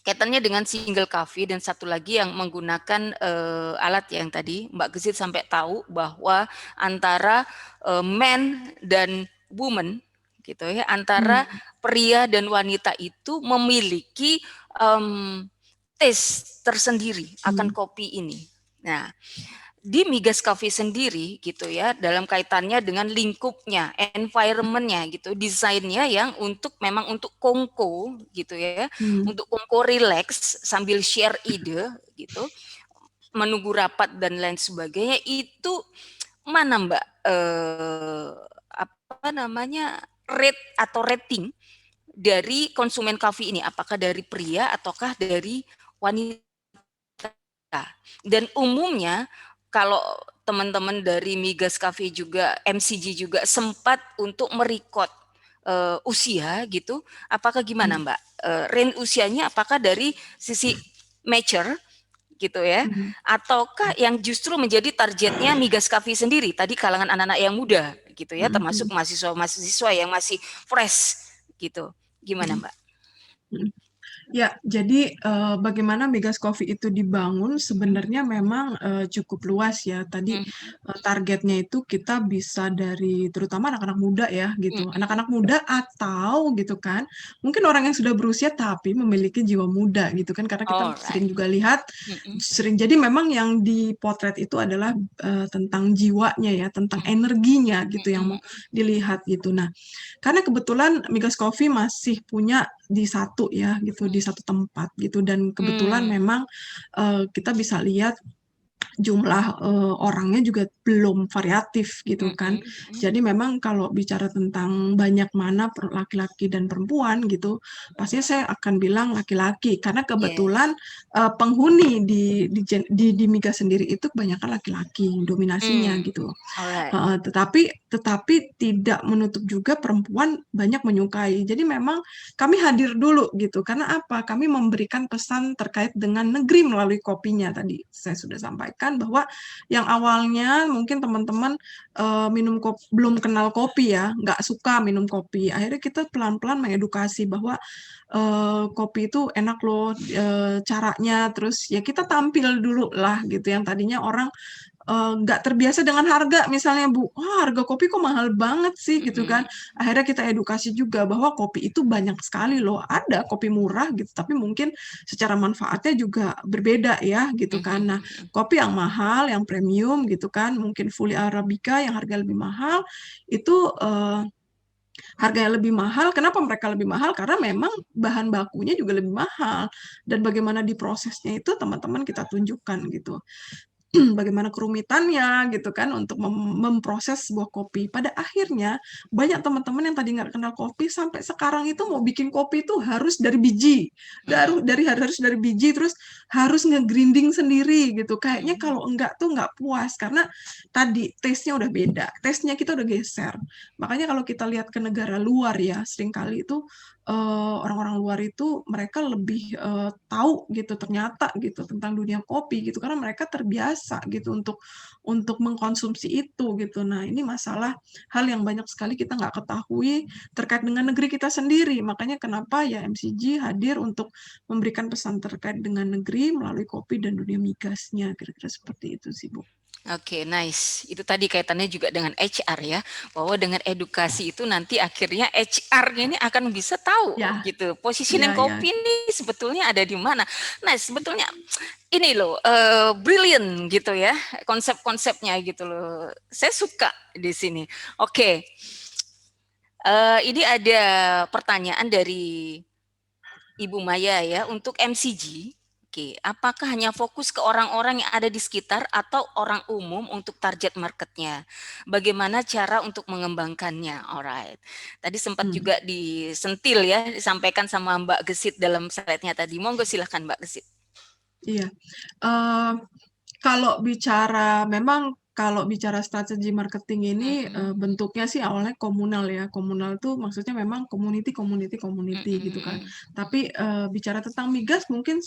kaitannya dengan single coffee dan satu lagi yang menggunakan alat yang tadi Mbak Gesit sampai tahu bahwa antara man dan woman gitu ya, antara pria dan wanita itu memiliki taste tersendiri akan kopi ini. Nah, di Migas Coffee sendiri gitu ya, dalam kaitannya dengan lingkupnya, environment-nya gitu, desainnya yang memang untuk kongko gitu ya, untuk kongko relax sambil share ide gitu, menunggu rapat dan lain sebagainya, itu mana Mbak rate atau rating dari konsumen coffee ini, apakah dari pria ataukah dari wanita? Dan umumnya kalau teman-teman dari Migas Cafe juga, MCG juga sempat untuk merecord usia gitu, apakah gimana Mbak? Range usianya apakah dari sisi mature gitu ya, ataukah yang justru menjadi targetnya Migas Cafe sendiri, tadi kalangan anak-anak yang muda gitu ya, termasuk mahasiswa-mahasiswa yang masih fresh gitu, gimana Mbak? Ya, jadi bagaimana Migas Coffee itu dibangun sebenarnya memang cukup luas ya. Tadi targetnya itu kita bisa dari terutama anak-anak muda ya gitu. Anak-anak muda atau gitu kan, mungkin orang yang sudah berusia tapi memiliki jiwa muda gitu kan, karena kita sering juga lihat jadi memang yang dipotret itu adalah tentang jiwanya ya, tentang energinya gitu yang mau dilihat gitu. Nah, karena kebetulan Migas Coffee masih punya di satu ya gitu, di satu tempat gitu, dan kebetulan memang kita bisa lihat jumlah orangnya juga belum variatif gitu kan. Jadi memang kalau bicara tentang banyak mana laki-laki dan perempuan gitu, pastinya saya akan bilang laki-laki karena kebetulan penghuni di Miga sendiri itu kebanyakan laki-laki dominasinya gitu. Tetapi tidak menutup juga perempuan banyak menyukai. Jadi memang kami hadir dulu gitu. Karena apa? Kami memberikan pesan terkait dengan negeri melalui kopinya tadi. Saya sudah sampaikan bahwa yang awalnya mungkin teman-teman belum kenal kopi ya, nggak suka minum kopi. Akhirnya kita pelan-pelan mengedukasi bahwa kopi itu enak loh caranya. Terus ya kita tampil dulu lah gitu. Yang tadinya orang nggak terbiasa dengan harga, misalnya Bu, harga kopi kok mahal banget sih gitu kan. Akhirnya kita edukasi juga bahwa kopi itu banyak sekali loh, ada kopi murah gitu, tapi mungkin secara manfaatnya juga berbeda ya gitu kan. Nah, kopi yang mahal, yang premium gitu kan, mungkin fully Arabica yang harga lebih mahal, itu harganya lebih mahal. Kenapa mereka lebih mahal? Karena memang bahan bakunya juga lebih mahal, dan bagaimana diprosesnya itu teman-teman kita tunjukkan gitu. Bagaimana kerumitannya gitu kan untuk memproses sebuah kopi. Pada akhirnya banyak teman-teman yang tadi nggak kenal kopi sampai sekarang itu mau bikin kopi itu harus dari biji, harus dari biji, terus harus nge-grinding sendiri gitu. Kayaknya kalau enggak tuh nggak puas karena tadi taste-nya udah beda, taste-nya kita udah geser. Makanya kalau kita lihat ke negara luar ya, seringkali itu orang-orang luar itu mereka lebih tahu gitu ternyata gitu tentang dunia kopi gitu, karena mereka terbiasa gitu untuk mengkonsumsi itu gitu. Nah, ini masalah hal yang banyak sekali kita nggak ketahui terkait dengan negeri kita sendiri. Makanya kenapa ya MCG hadir untuk memberikan pesan terkait dengan negeri melalui kopi dan dunia migasnya, kira-kira seperti itu sih Bu. Oke, nice. Itu tadi kaitannya juga dengan HR ya, bahwa dengan edukasi itu nanti akhirnya HR-nya ini akan bisa tahu gitu, positioning kopi ini sebetulnya ada di mana. Nah, sebetulnya ini loh, brilliant gitu ya, konsep-konsepnya gitu loh. Saya suka di sini. Oke, ini ada pertanyaan dari Ibu Maya ya, untuk MCG, oke, apakah hanya fokus ke orang-orang yang ada di sekitar atau orang umum untuk target marketnya? Bagaimana cara untuk mengembangkannya? Alright. Tadi sempat Hmm, juga disentil ya, disampaikan sama Mbak Gesit dalam slide-nya tadi. Monggo silahkan Mbak Gesit. iya. Eh, kalau bicara strategi marketing ini, Mm-mm. bentuknya sih awalnya komunal ya. Komunal tuh maksudnya memang community gitu kan. Mm-mm. Tapi, bicara tentang migas mungkin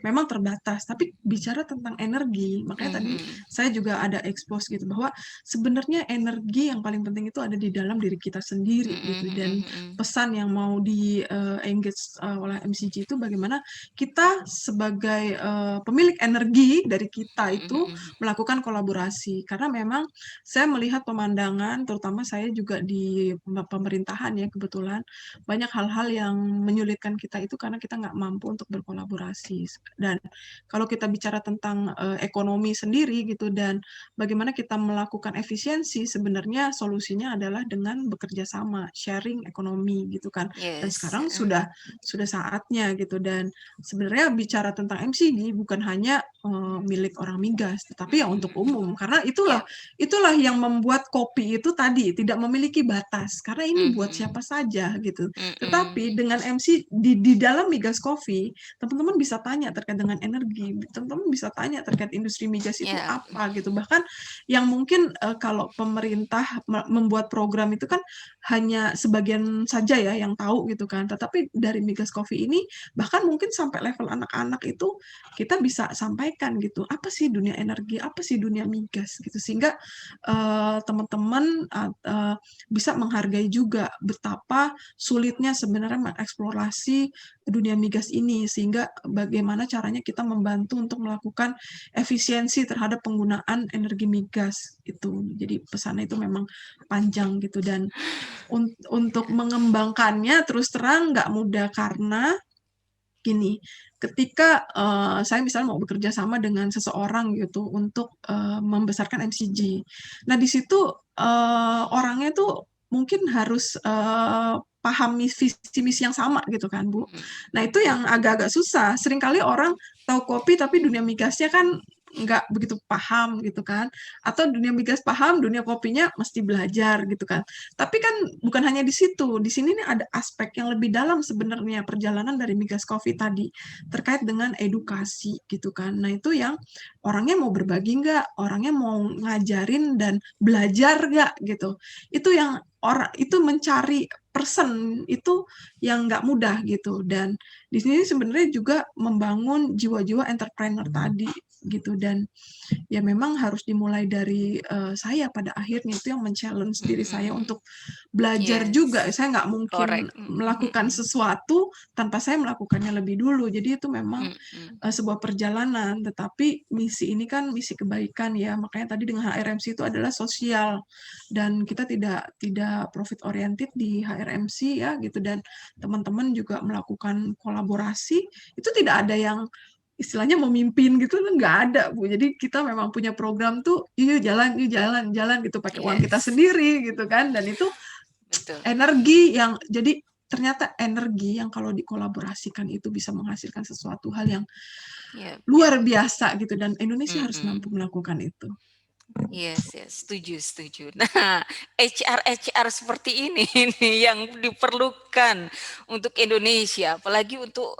memang terbatas, tapi bicara tentang energi, makanya tadi Mm-mm. saya juga ada expose gitu bahwa sebenarnya energi yang paling penting itu ada di dalam diri kita sendiri gitu. Dan Mm-mm. pesan yang mau di-engage, oleh MCG itu bagaimana kita sebagai pemilik energi dari kita itu Mm-mm. melakukan kolaborasi karena memang saya melihat pemandangan terutama saya juga di pemerintahan ya kebetulan banyak hal-hal yang menyulitkan kita itu karena kita nggak mampu untuk berkolaborasi dan kalau kita bicara tentang ekonomi sendiri gitu dan bagaimana kita melakukan efisiensi sebenarnya solusinya adalah dengan bekerja sama sharing ekonomi gitu kan dan Yes. sekarang sudah saatnya gitu dan sebenarnya bicara tentang MCG bukan hanya milik orang migas, tetapi ya untuk umum. Karena itulah Yep. itulah yang membuat kopi itu tadi tidak memiliki batas. Karena ini buat Mm-mm. siapa saja gitu. Mm-mm. Tetapi dengan MC di dalam migas coffee, teman-teman bisa tanya terkait dengan energi, teman-teman bisa tanya terkait industri migas itu Yeah. apa gitu. Bahkan yang mungkin kalau pemerintah membuat program itu kan hanya sebagian saja ya yang tahu gitu kan. Tetapi dari migas coffee ini bahkan mungkin sampai level anak-anak itu kita bisa sampaikan gitu apa sih dunia energi apa sih dunia migas gitu sehingga teman-teman bisa menghargai juga betapa sulitnya sebenarnya mengeksplorasi dunia migas ini sehingga bagaimana caranya kita membantu untuk melakukan efisiensi terhadap penggunaan energi migas itu jadi pesannya itu memang panjang gitu dan untuk mengembangkannya terus terang nggak mudah karena gini, ketika saya misalnya mau bekerja sama dengan seseorang gitu untuk membesarkan MCG. Nah di situ orangnya tuh mungkin harus paham visi misi yang sama gitu kan Bu. Nah itu yang agak-agak susah. Seringkali orang tahu kopi tapi dunia migasnya kan nggak begitu paham gitu kan. Atau dunia migas paham, dunia kopinya mesti belajar gitu kan. Tapi kan bukan hanya di situ, di sini nih ada aspek yang lebih dalam sebenarnya perjalanan dari migas coffee tadi terkait dengan edukasi gitu kan. Nah itu yang orangnya mau berbagi nggak, orangnya mau ngajarin dan belajar nggak gitu. Itu yang orang itu mencari person itu yang nggak mudah gitu dan di sini sebenarnya juga membangun jiwa-jiwa entrepreneur tadi gitu dan ya memang harus dimulai dari saya pada akhirnya itu yang men-challenge diri saya Mm-mm. untuk belajar juga. Yes. Saya nggak mungkin Correct. melakukan Mm-mm. sesuatu tanpa saya melakukannya lebih dulu. Jadi itu memang Mm-mm. sebuah perjalanan. Tetapi misi ini kan misi kebaikan ya. Makanya tadi dengan HRMC itu adalah sosial dan kita tidak profit oriented di HRMC ya gitu dan teman-teman juga melakukan kolaborasi itu tidak ada yang istilahnya memimpin gitu nggak ada Bu. Jadi kita memang punya program tuh yuk jalan gitu pakai uang kita Yes. sendiri gitu kan dan itu Betul. energi yang jadi ternyata energi yang kalau dikolaborasikan itu bisa menghasilkan sesuatu hal yang Yep. luar biasa gitu dan Indonesia harus Mm-mm. mampu melakukan itu. Yes, setuju. Nah, HR seperti ini yang diperlukan untuk Indonesia, apalagi untuk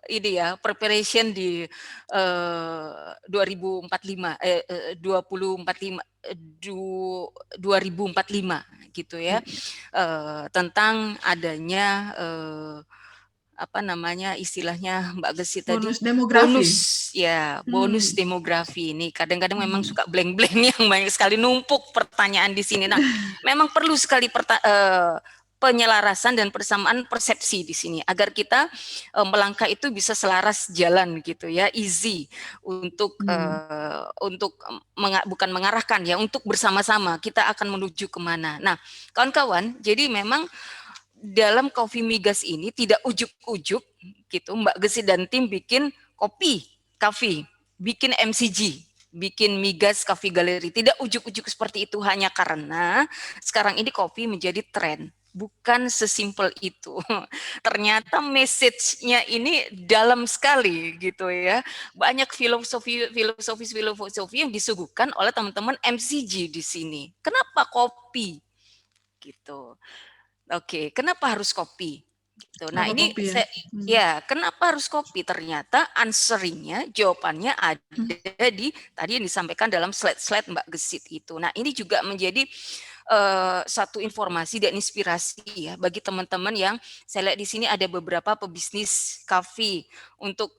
ini ya preparation di 2045 2045 gitu ya, tentang adanya apa namanya istilahnya Mbak Gesi tadi Bonus demografi. bonus ya bonus Hmm. demografi ini kadang-kadang memang Hmm. suka blank-blank yang banyak sekali numpuk pertanyaan di sini. Nah, memang perlu sekali penyelarasan dan persamaan persepsi di sini agar kita melangkah itu bisa selaras jalan gitu ya, easy untuk bukan mengarahkan ya, untuk bersama-sama kita akan menuju kemana. Nah, kawan-kawan, jadi memang dalam Coffee Migas ini tidak ujuk-ujuk gitu Mbak Gesi dan tim bikin kopi, kafe, bikin MCG, bikin Migas Coffee Gallery. Tidak ujuk-ujuk seperti itu hanya karena sekarang ini kopi menjadi tren. Bukan sesimpel itu. Ternyata message-nya ini dalam sekali gitu ya. Banyak filosofi yang disuguhkan oleh teman-teman MCG di sini. Kenapa kopi? Gitu. Oke, kenapa harus kopi? Gitu. Nah, Kenapa ini kopi ya? kenapa harus kopi? Ternyata answering-nya, jawabannya ada di tadi yang disampaikan dalam slide-slide Mbak Gesit itu. Nah, ini juga menjadi satu informasi dan inspirasi ya bagi teman-teman yang saya lihat di sini ada beberapa pebisnis kafe untuk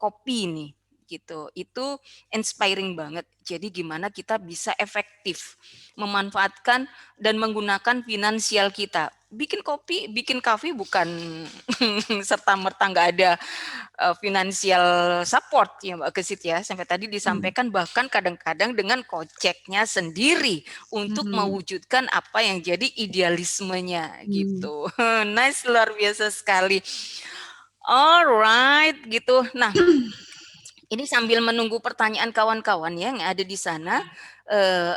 kopi nih gitu. Itu inspiring banget. Jadi gimana kita bisa efektif memanfaatkan dan menggunakan finansial kita. Bikin kopi, bikin kafe bukan serta merta nggak ada finansial support ya Mbak Gesit ya. Sampai tadi disampaikan bahkan kadang-kadang dengan koceknya sendiri untuk mewujudkan apa yang jadi idealismenya gitu. Nice, luar biasa sekali. Alright gitu. Nah, ini sambil menunggu pertanyaan kawan-kawan ya yang ada di sana,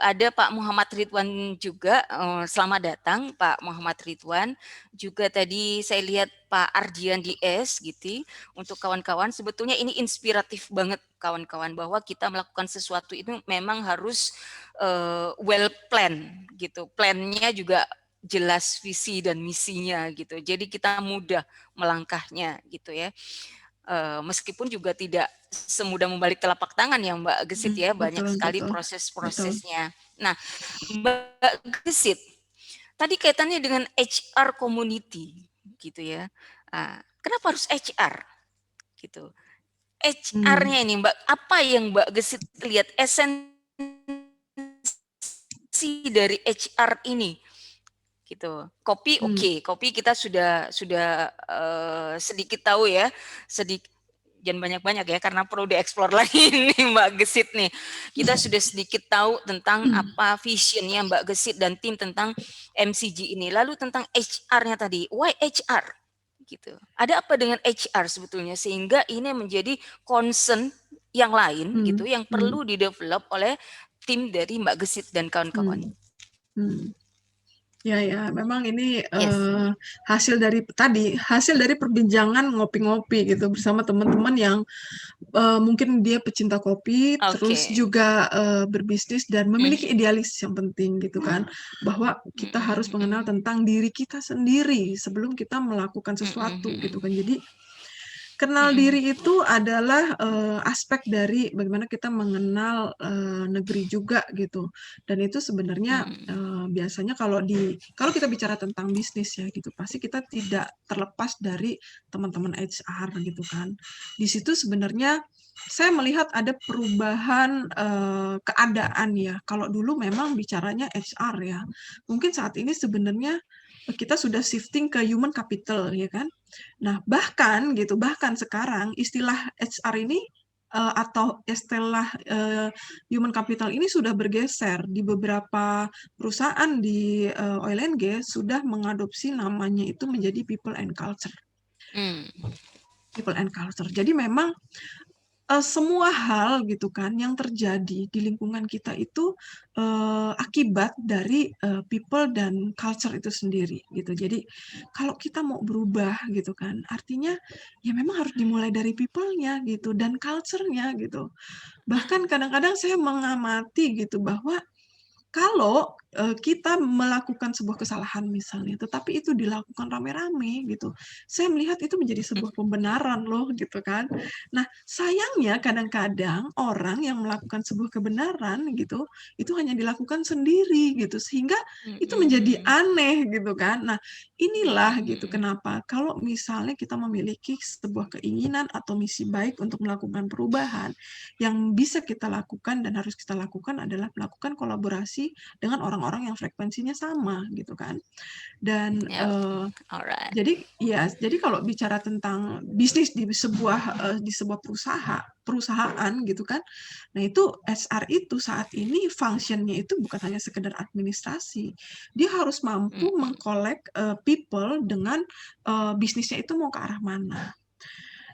ada Pak Muhammad Ridwan juga. Selamat datang Pak Muhammad Ridwan. Juga tadi saya lihat Pak Ardian DS gitu. Untuk kawan-kawan, sebetulnya ini inspiratif banget kawan-kawan bahwa kita melakukan sesuatu itu memang harus well plan gitu. Plannya juga jelas visi dan misinya gitu. Jadi kita mudah melangkahnya gitu ya. Meskipun juga tidak semudah membalik telapak tangan ya Mbak Gesit ya, banyak Betul, sekali betul, betul. proses-prosesnya. Nah, Mbak Gesit, tadi kaitannya dengan HR community gitu ya. Kenapa harus HR gitu? HR-nya ini Mbak, apa yang Mbak Gesit lihat esensi dari HR ini? Gitu. Kopi kopi kita sudah sedikit tahu ya, jangan banyak-banyak ya karena perlu dieksplor lagi nih Mbak Gesit nih. Kita sudah sedikit tahu tentang apa visionnya Mbak Gesit dan tim tentang MCG ini. Lalu tentang HR-nya tadi, why HR? Gitu. Ada apa dengan HR sebetulnya sehingga ini menjadi concern yang lain gitu yang perlu didevelop oleh tim dari Mbak Gesit dan kawan-kawan. Ya, memang ini hasil dari perbincangan ngopi-ngopi gitu bersama teman-teman yang mungkin dia pecinta kopi, terus juga berbisnis dan memiliki idealis yang penting gitu kan, bahwa kita harus mengenal tentang diri kita sendiri sebelum kita melakukan sesuatu gitu kan. Jadi kenal diri itu adalah aspek dari bagaimana kita mengenal negeri juga gitu. Dan itu sebenarnya biasanya kalau kita bicara tentang bisnis ya gitu, pasti kita tidak terlepas dari teman-teman HR gitu kan. Di situ sebenarnya saya melihat ada perubahan keadaan ya. Kalau dulu memang bicaranya HR ya. Mungkin saat ini sebenarnya kita sudah shifting ke human capital ya kan. Nah, bahkan sekarang istilah HR ini atau istilah human capital ini sudah bergeser di beberapa perusahaan di oil and gas sudah mengadopsi namanya itu menjadi people and culture. People and culture. Jadi memang semua hal gitu kan yang terjadi di lingkungan kita itu akibat dari people dan culture itu sendiri gitu. Jadi kalau kita mau berubah gitu kan, artinya ya memang harus dimulai dari people-nya gitu dan culture-nya gitu. Bahkan kadang-kadang saya mengamati gitu bahwa kalau kita melakukan sebuah kesalahan misalnya, tetapi itu dilakukan rame-rame gitu, saya melihat itu menjadi sebuah pembenaran loh gitu kan. Nah, sayangnya kadang-kadang orang yang melakukan sebuah kebenaran gitu, itu hanya dilakukan sendiri gitu, sehingga itu menjadi aneh gitu kan. Nah, inilah gitu kenapa kalau misalnya kita memiliki sebuah keinginan atau misi baik untuk melakukan perubahan, yang bisa kita lakukan dan harus kita lakukan adalah melakukan kolaborasi dengan orang-orang yang frekuensinya sama gitu kan. Dan jadi kalau bicara tentang bisnis di sebuah perusahaan gitu kan. Nah, itu HR itu saat ini function-nya itu bukan hanya sekedar administrasi. Dia harus mampu mengkolek people dengan bisnisnya itu mau ke arah mana.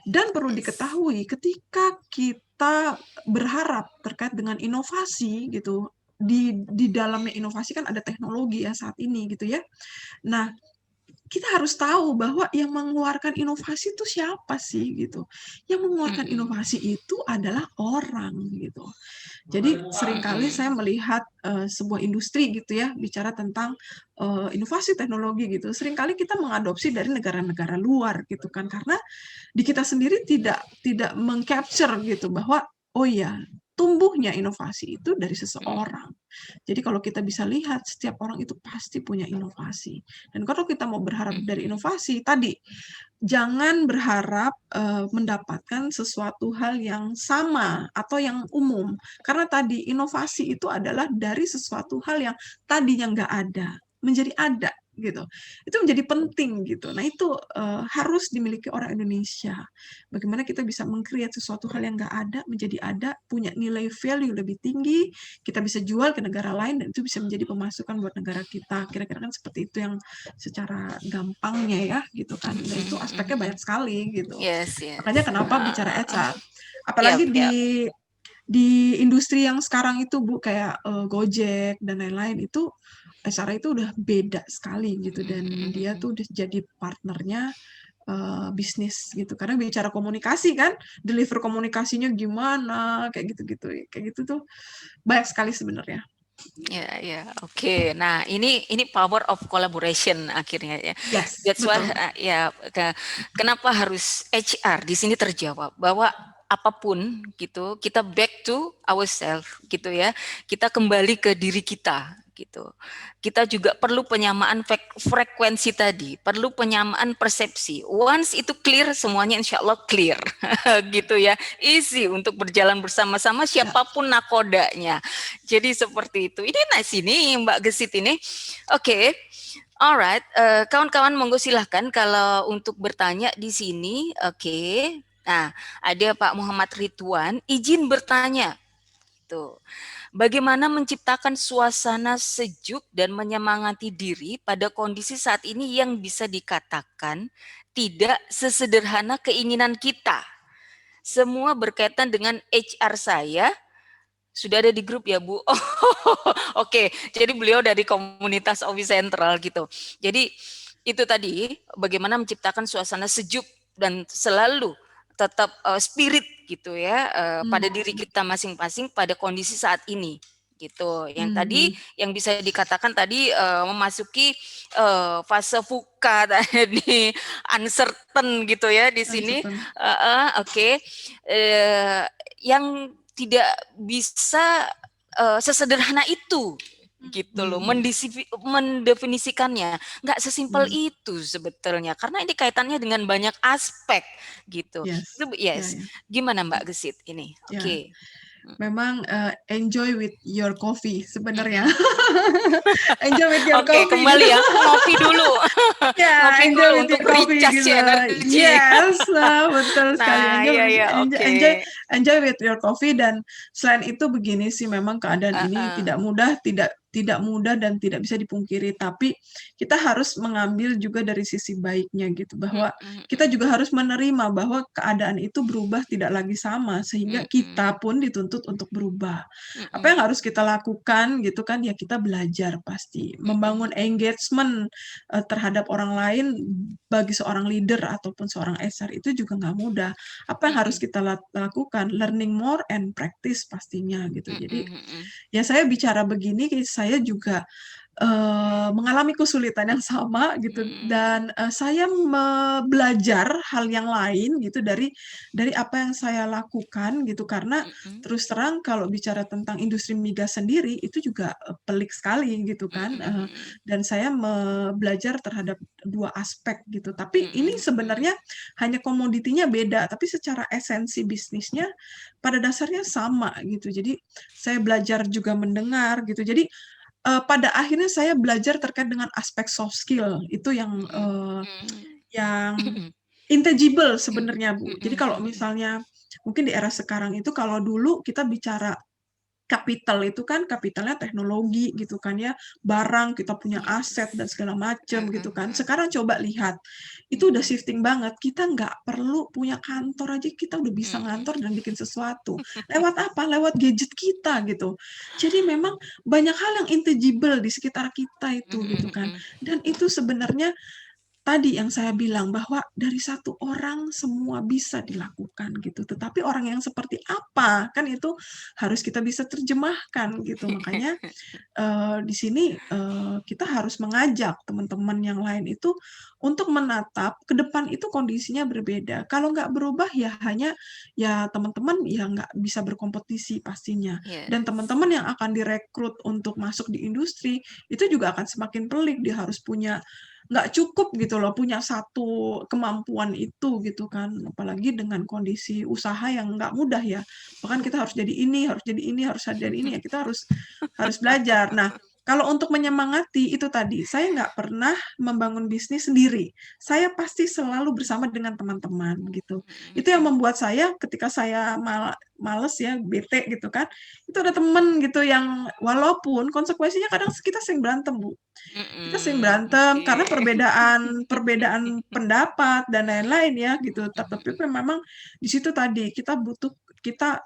Dan perlu diketahui ketika kita berharap terkait dengan inovasi gitu, di dalamnya inovasi kan ada teknologi ya saat ini gitu ya. Nah, kita harus tahu bahwa yang mengeluarkan inovasi itu siapa sih gitu. Yang mengeluarkan inovasi itu adalah orang gitu. Jadi seringkali saya melihat sebuah industri gitu ya bicara tentang inovasi teknologi gitu. Seringkali kita mengadopsi dari negara-negara luar gitu kan karena di kita sendiri tidak mengcapture gitu bahwa oh ya tumbuhnya inovasi itu dari seseorang. Jadi kalau kita bisa lihat setiap orang itu pasti punya inovasi. Dan kalau kita mau berharap dari inovasi tadi jangan berharap mendapatkan sesuatu hal yang sama atau yang umum. Karena tadi inovasi itu adalah dari sesuatu hal yang tadinya nggak ada menjadi ada gitu. Itu menjadi penting gitu. Nah itu harus dimiliki orang Indonesia. Bagaimana kita bisa meng-create sesuatu hal yang nggak ada menjadi ada, punya nilai value lebih tinggi, kita bisa jual ke negara lain dan itu bisa menjadi pemasukan buat negara kita. Kira-kira kan seperti itu yang secara gampangnya ya gitu kan. Dan itu aspeknya banyak sekali gitu. Yes. Makanya kenapa bicara HR. Apalagi di industri yang sekarang itu Bu kayak Gojek dan lain-lain itu HR itu udah beda sekali gitu dan dia tuh udah jadi partnernya bisnis gitu karena bicara komunikasi kan deliver komunikasinya gimana kayak gitu tuh banyak sekali sebenarnya. Ya, oke. Nah, ini power of collaboration akhirnya ya. Yes, That's why betul. kenapa harus HR di sini terjawab bahwa apapun gitu, kita back to ourselves gitu ya. Kita kembali ke diri kita gitu. Kita juga perlu penyamaan frekuensi tadi, perlu penyamaan persepsi. Once itu clear, semuanya insya Allah clear gitu ya. Easy untuk berjalan bersama-sama siapapun nakodanya. Jadi seperti itu. Ini nice ini Mbak Gesit ini. Oke. Alright, kawan-kawan monggo silahkan kalau untuk bertanya di sini. Oke. Nah, ada Pak Muhammad Ridwan, izin bertanya. Tuh. Bagaimana menciptakan suasana sejuk dan menyemangati diri pada kondisi saat ini yang bisa dikatakan tidak sesederhana keinginan kita. Semua berkaitan dengan HR saya. Sudah ada di grup ya Bu? Oh, oke. Jadi beliau dari komunitas Office Central gitu. Jadi itu tadi bagaimana menciptakan suasana sejuk dan selalu tetap spirit gitu ya pada diri kita masing-masing pada kondisi saat ini gitu. Yang tadi yang bisa dikatakan tadi memasuki fase VUCA tadi uncertain gitu ya di sini. Oke. Yang tidak bisa sesederhana itu gitu loh mendefinisikannya nggak sesimpel itu sebetulnya karena ini kaitannya dengan banyak aspek gitu. Yes. Gimana Mbak Gesit ini? Oke. Memang enjoy with your coffee sebenarnya. Enjoy with your coffee. Oke, kembali ya, ngopi dulu. Ya, ngopi dulu untuk recharge gitu. energi. Yes, betul sekali. Enjoy with your coffee dan selain itu begini sih memang keadaan ini tidak mudah dan tidak bisa dipungkiri, tapi kita harus mengambil juga dari sisi baiknya gitu bahwa kita juga harus menerima bahwa keadaan itu berubah tidak lagi sama sehingga kita pun dituntut untuk berubah. Apa yang harus kita lakukan gitu kan ya kita belajar pasti membangun engagement terhadap orang lain bagi seorang leader ataupun seorang HR itu juga nggak mudah. Apa yang harus kita lakukan? Learning more and practice pastinya gitu. Jadi ya saya bicara begini saya juga mengalami kesulitan yang sama gitu dan saya belajar hal yang lain gitu dari apa yang saya lakukan gitu karena terus terang kalau bicara tentang industri migas sendiri itu juga pelik sekali gitu kan dan saya belajar terhadap dua aspek gitu tapi ini sebenarnya hanya komoditinya beda tapi secara esensi bisnisnya pada dasarnya sama gitu jadi saya belajar juga mendengar gitu jadi pada akhirnya saya belajar terkait dengan aspek soft skill itu yang intangible sebenarnya Bu. Jadi kalau misalnya mungkin di era sekarang itu kalau dulu kita bicara Kapital itu kan kapitalnya teknologi gitu kan ya, barang, kita punya aset dan segala macam gitu kan. Sekarang coba lihat, itu udah shifting banget, kita nggak perlu punya kantor aja kita udah bisa ngantor dan bikin sesuatu. Lewat apa? Lewat gadget kita gitu. Jadi memang banyak hal yang intangible di sekitar kita itu gitu kan. Dan itu sebenarnya tadi yang saya bilang bahwa dari satu orang semua bisa dilakukan gitu, tetapi orang yang seperti apa, kan itu harus kita bisa terjemahkan gitu. Makanya, di sini, kita harus mengajak teman-teman yang lain itu untuk menatap ke depan itu kondisinya berbeda. Kalau nggak berubah ya hanya ya teman-teman ya nggak bisa berkompetisi pastinya. Iya. Dan teman-teman yang akan direkrut untuk masuk di industri, itu juga akan semakin pelik, dia harus punya nggak cukup gitu loh punya satu kemampuan itu gitu kan, apalagi dengan kondisi usaha yang nggak mudah ya. Bahkan kita harus jadi ini, harus jadi ini, harus jadi ini, ya kita harus belajar. Nah, kalau untuk menyemangati itu tadi, saya nggak pernah membangun bisnis sendiri. Saya pasti selalu bersama dengan teman-teman gitu. Itu yang membuat saya ketika saya males ya, bete gitu kan, itu ada temen gitu yang walaupun konsekuensinya kadang kita sering berantem, Bu. Kita sering berantem karena Oke. perbedaan pendapat dan lain-lain ya gitu. Tapi memang di situ tadi kita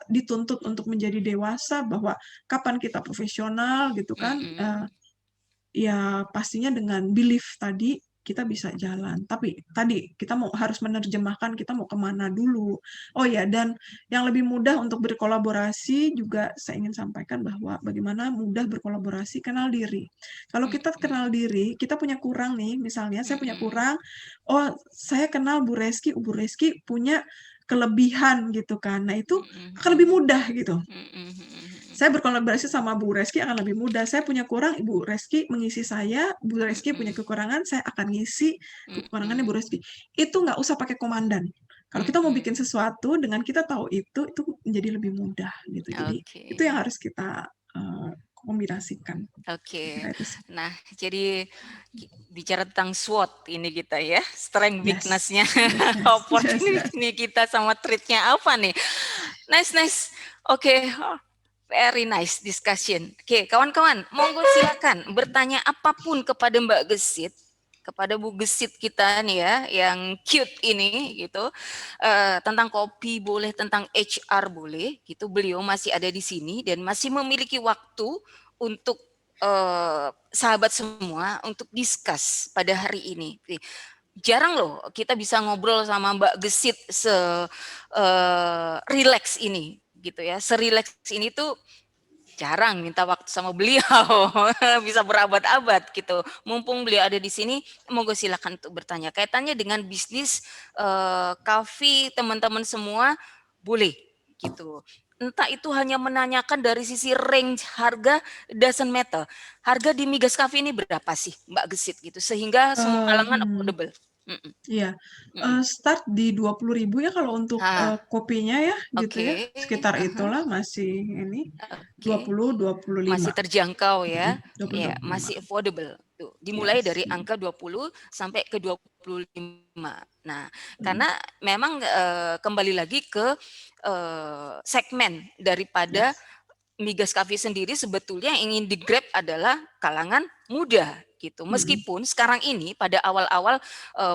dituntut untuk menjadi dewasa bahwa kapan kita profesional gitu kan, ya pastinya dengan belief tadi kita bisa jalan. Tapi tadi kita harus menerjemahkan kita mau kemana dulu. Oh ya, dan yang lebih mudah untuk berkolaborasi juga saya ingin sampaikan bahwa bagaimana mudah berkolaborasi, kenal diri. Kalau kita kenal diri, kita punya kurang nih, misalnya saya punya kurang, oh saya kenal Bu Reski punya kelebihan gitu kan. Nah itu akan lebih mudah gitu. Saya berkolaborasi sama Bu Reski akan lebih mudah. Saya punya kurang, Ibu Reski mengisi saya, Bu Reski punya kekurangan, saya akan ngisi kekurangannya Bu Reski. Itu nggak usah pakai komandan. Kalau kita mau bikin sesuatu dengan kita tahu itu menjadi lebih mudah gitu. Jadi itu Oke. yang harus kita kombinasikan. Oke. Kira itu sih. Nah, jadi bicara tentang SWOT ini kita ya, strength, Yes. weakness-nya, Yes. opportunity kita sama threat-nya apa nih? Nice. Oke. Very nice discussion. Oke, kawan-kawan, monggo silakan bertanya apapun kepada Mbak Gesit, kepada Bu Gesit kita nih ya, yang cute ini gitu, tentang kopi boleh, tentang HR boleh, gitu. Beliau masih ada di sini dan masih memiliki waktu untuk sahabat semua untuk discuss pada hari ini. Jarang loh kita bisa ngobrol sama Mbak Gesit relax ini gitu ya. Serileks ini tuh jarang minta waktu sama beliau. Bisa berabad-abad gitu. Mumpung beliau ada di sini, monggo silakan untuk bertanya. Kaitannya dengan bisnis kafe teman-teman semua boleh gitu. Entah itu hanya menanyakan dari sisi range harga, doesn't matter. Harga di Migas Cafe ini berapa sih Mbak Gesit gitu sehingga semua kalangan affordable. Iya, start di 20.000 ya kalau untuk, kopinya ya gitu ya, Oke. sekitar itulah masih ini, 20, 25. Masih terjangkau ya. 20, Ya, 25. masih affordable. Tuh, dimulai dari angka 20 sampai ke 25. Nah, karena memang kembali lagi ke segmen daripada Migas Cafe sendiri sebetulnya yang ingin di-grab adalah kalangan muda gitu. Meskipun sekarang ini pada awal-awal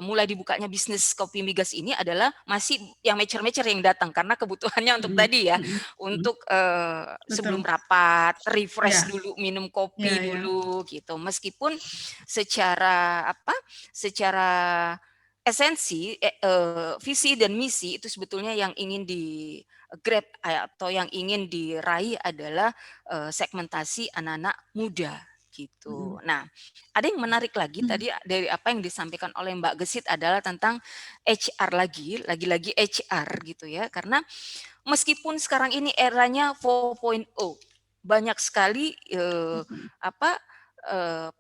mulai dibukanya bisnis kopi migas ini adalah masih yang mature-mature yang datang karena kebutuhannya untuk tadi ya, untuk sebelum rapat, refresh dulu, minum kopi dulu gitu. Meskipun secara esensi, visi dan misi itu sebetulnya yang ingin di-grab atau yang ingin diraih adalah segmentasi anak-anak muda gitu. Nah, ada yang menarik lagi tadi dari apa yang disampaikan oleh Mbak Gesit adalah tentang HR lagi-lagi HR gitu ya. Karena meskipun sekarang ini eranya 4.0, banyak sekali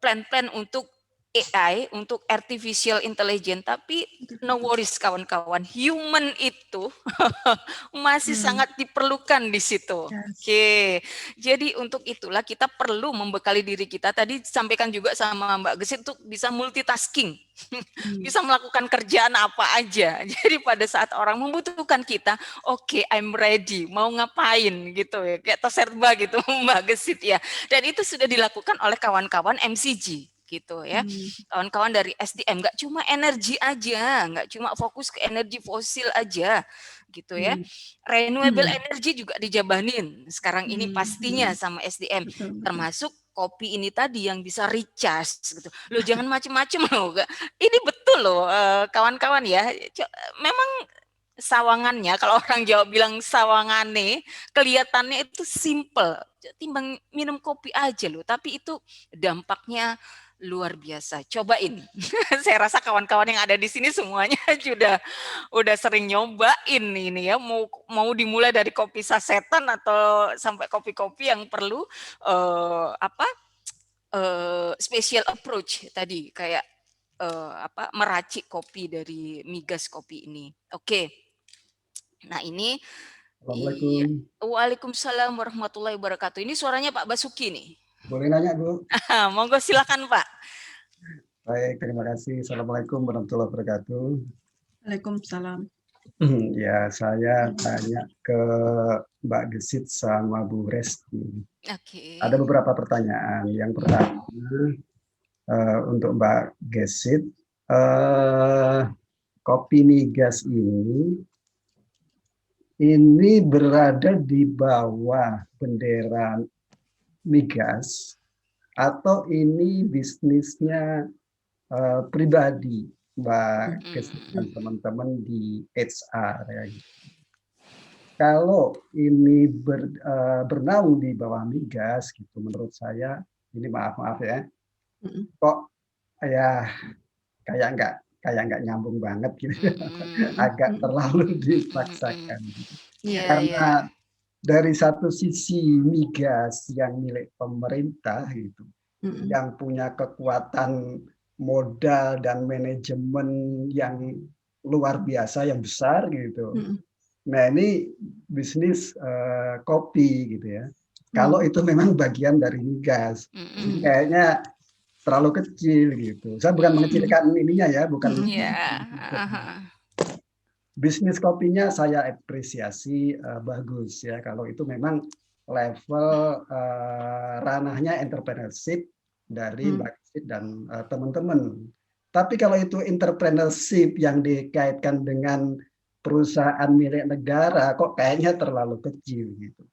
plan-plan untuk AI, untuk artificial intelligence, tapi no worries kawan-kawan, human itu masih sangat diperlukan di situ. Yes. Oke, jadi untuk itulah kita perlu membekali diri kita. Tadi disampaikan juga sama Mbak Gesit untuk bisa multitasking, bisa melakukan kerjaan apa aja. Jadi pada saat orang membutuhkan kita, oke, I'm ready, mau ngapain gitu ya, kayak terserba gitu Mbak Gesit ya. Dan itu sudah dilakukan oleh kawan-kawan MCG gitu ya, kawan-kawan dari SDM, nggak cuma energi aja, nggak cuma fokus ke energi fosil aja gitu ya, renewable energy juga dijabanin sekarang ini pastinya sama SDM, Betul, betul. termasuk kopi ini tadi yang bisa recharge gitu. Loh jangan macem-macem loh, ini betul loh kawan-kawan ya, memang sawangannya, kalau orang Jawa bilang sawangane, kelihatannya itu simple, timbang minum kopi aja loh, tapi itu dampaknya luar biasa. Cobain. Saya rasa kawan-kawan yang ada di sini semuanya udah sering nyobain ini ya. Mau dimulai dari kopi sasetan atau sampai kopi-kopi yang perlu special approach tadi, kayak meracik kopi dari migas kopi ini. Oke. Nah ini, Assalamualaikum. Waalaikumsalam warahmatullahi wabarakatuh. Ini suaranya Pak Basuki nih. Boleh nanya, Bu? Monggo silakan Pak. Baik, terima kasih. Assalamualaikum warahmatullahi wabarakatuh. Waalaikumsalam. Ya, saya tanya ke Mbak Gesit sama Bu Reski. Oke. Ada beberapa pertanyaan. Yang pertama, untuk Mbak Gesit, kopi migas ini berada di bawah bendera migas atau ini bisnisnya pribadi Mbak Gesit dan teman-teman di HR ya. Kalau ini bernaung di bawah migas gitu, menurut saya ini maaf ya, kok ya kayak nggak nyambung banget gitu, agak terlalu dipaksakan. Karena dari satu sisi migas yang milik pemerintah gitu, yang punya kekuatan modal dan manajemen yang luar biasa, yang besar gitu. Nah ini bisnis kopi gitu ya. Kalau itu memang bagian dari migas, kayaknya terlalu kecil gitu. Saya bukan mengecilkan ininya ya, bukan. Bisnis kopinya saya apresiasi bagus ya. Kalau itu memang level ranahnya entrepreneurship dari Mbak Gesit dan teman-teman. Tapi kalau itu entrepreneurship yang dikaitkan dengan perusahaan milik negara, kok kayaknya terlalu kecil gitu.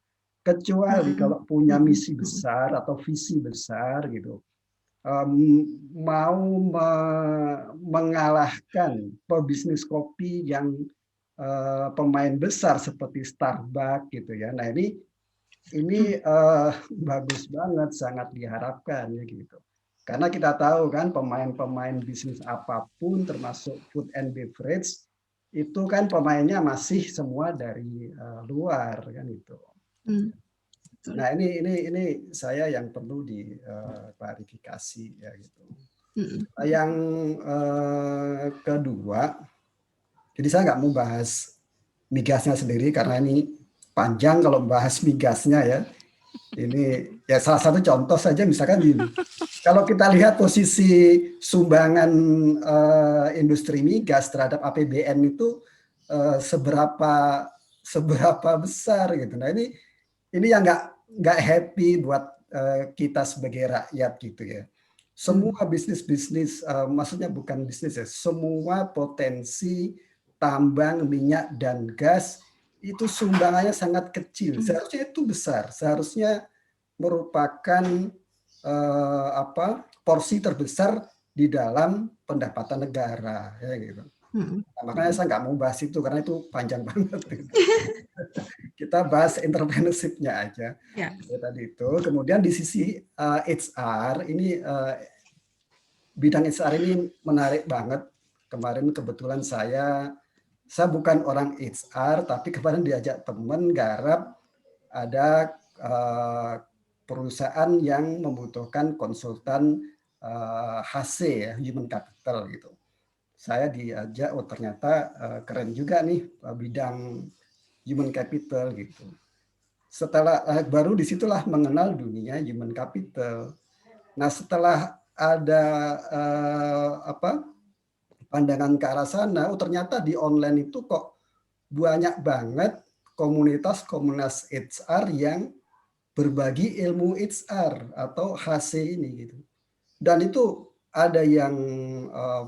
Kecuali kalau punya misi besar atau visi besar gitu, mau mengalahkan pebisnis kopi yang pemain besar seperti Starbucks gitu ya. Nah ini bagus banget, sangat diharapkan ya gitu. Karena kita tahu kan pemain-pemain bisnis apapun termasuk food and beverage itu kan pemainnya masih semua dari luar kan itu. Nah ini saya yang perlu diklarifikasi ya gitu. Yang kedua, jadi saya nggak mau bahas migasnya sendiri karena ini panjang kalau bahas migasnya ya. Ini ya salah satu contoh saja misalkan ini. Kalau kita lihat posisi sumbangan industri migas terhadap APBN itu seberapa besar gitu. Nah ini yang nggak happy buat kita sebagai rakyat gitu ya. Semua bisnis, maksudnya bukan bisnis ya, semua potensi tambang minyak dan gas itu sumbangannya sangat kecil. Seharusnya itu besar, seharusnya merupakan porsi terbesar di dalam pendapatan negara ya gitu. Nah, makanya saya nggak mau bahas itu karena itu panjang banget. Kita bahas entrepreneurship-nya aja. Ya, tadi itu. Kemudian di sisi HR ini bidang HR ini menarik banget. Kemarin kebetulan saya bukan orang HR, tapi kemarin diajak teman garap ada perusahaan yang membutuhkan konsultan HC ya, human capital gitu. Saya diajak, oh ternyata keren juga nih bidang human capital gitu. Setelah baru disitulah mengenal dunia human capital. Nah setelah ada pandangan ke arah sana, oh ternyata di online itu kok banyak banget komunitas-komunitas HR yang berbagi ilmu HR atau HC ini gitu. Dan itu ada yang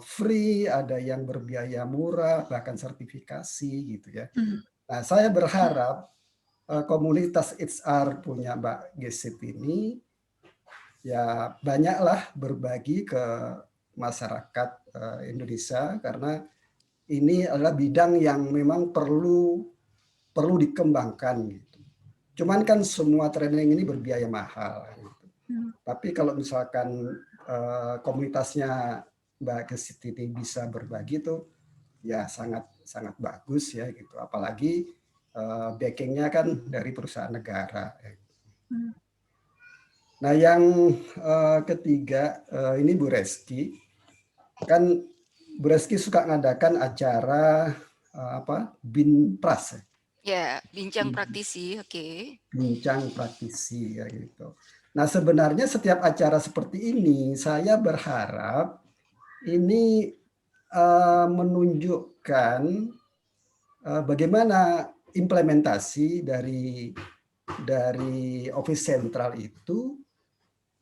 free, ada yang berbiaya murah, bahkan sertifikasi gitu ya. Nah, saya berharap komunitas HR punya Mbak Gesit ini ya banyaklah berbagi ke masyarakat Indonesia karena ini adalah bidang yang memang perlu dikembangkan gitu. Cuman kan semua training ini berbiaya mahal. Gitu. Tapi kalau misalkan komunitasnya Mbak Gesit ini bisa berbagi itu ya sangat sangat bagus ya gitu. Apalagi backingnya kan dari perusahaan negara. Nah yang ketiga ini Bu Reski kan Bu Reski suka ngadakan acara BINPRAS. Ya, bincang praktisi, oke. Bincang praktisi ya gitu. Nah sebenarnya setiap acara seperti ini saya berharap ini menunjukkan bagaimana implementasi dari Office Central itu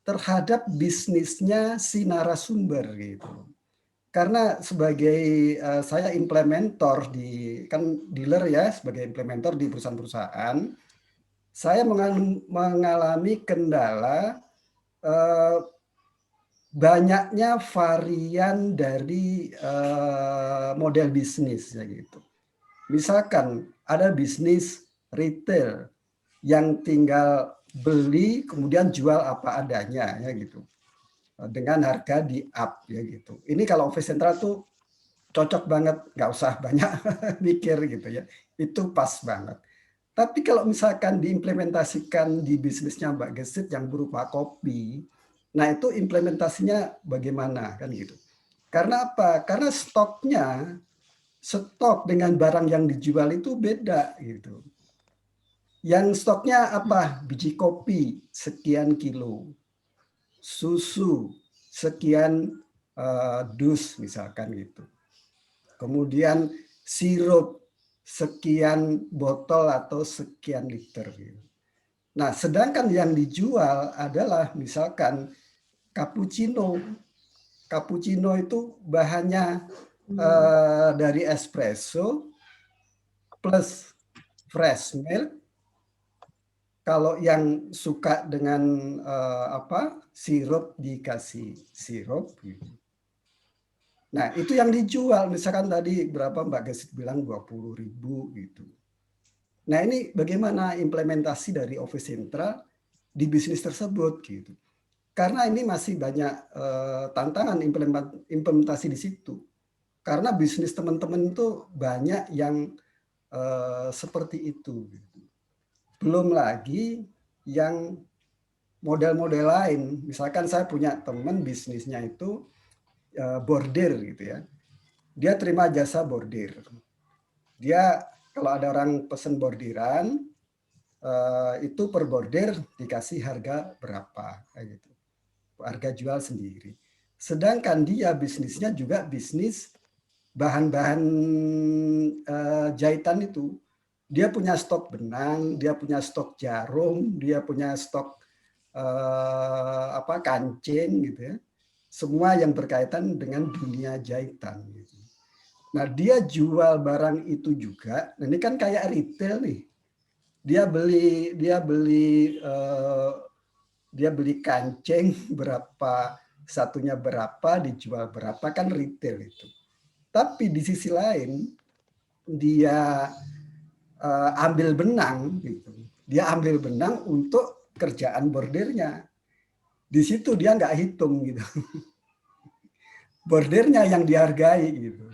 terhadap bisnisnya si narasumber gitu. Karena sebagai saya implementor kan dealer ya, sebagai implementor di perusahaan-perusahaan, saya mengalami kendala banyaknya varian dari model bisnis ya gitu. Misalkan ada bisnis retail yang tinggal beli kemudian jual apa adanya ya gitu. Dengan harga di up ya gitu. Ini kalau Office Central tuh cocok banget, nggak usah banyak mikir gitu ya. Itu pas banget. Tapi kalau misalkan diimplementasikan di bisnisnya Mbak Gesit yang berupa kopi, nah itu implementasinya bagaimana kan gitu. Karena apa? Karena stok dengan barang yang dijual itu beda gitu. Yang stoknya apa? Biji kopi sekian kilo, susu sekian dus misalkan gitu. Kemudian sirup sekian botol atau sekian liter gitu. Nah, sedangkan yang dijual adalah misalkan cappuccino. Cappuccino itu bahannya dari espresso plus fresh milk. Kalau yang suka dengan sirup dikasih sirup gitu. Nah, itu yang dijual misalkan tadi berapa Mbak Gesit bilang 20.000 gitu. Nah, ini bagaimana implementasi dari Office Central di bisnis tersebut gitu. Karena ini masih banyak tantangan implementasi di situ. Karena bisnis teman-teman itu banyak yang seperti itu gitu. Belum lagi yang model-model lain. Misalkan saya punya teman bisnisnya itu bordir gitu ya. Dia terima jasa bordir. Dia kalau ada orang pesen bordiran itu per bordir dikasih harga berapa kayak gitu. Harga jual sendiri. Sedangkan dia bisnisnya juga bisnis bahan-bahan jahitan itu. Dia punya stok benang, dia punya stok jarum, dia punya stok kancing gitu ya. Semua yang berkaitan dengan dunia jahitan gitu. Nah, dia jual barang itu juga. Ini kan kayak retail nih. Dia beli kancing berapa, satunya berapa, dijual berapa, kan retail itu. Tapi di sisi lain dia ambil benang gitu. Dia ambil benang untuk kerjaan bordirnya. Di situ dia nggak hitung gitu. Bordirnya yang dihargai gitu.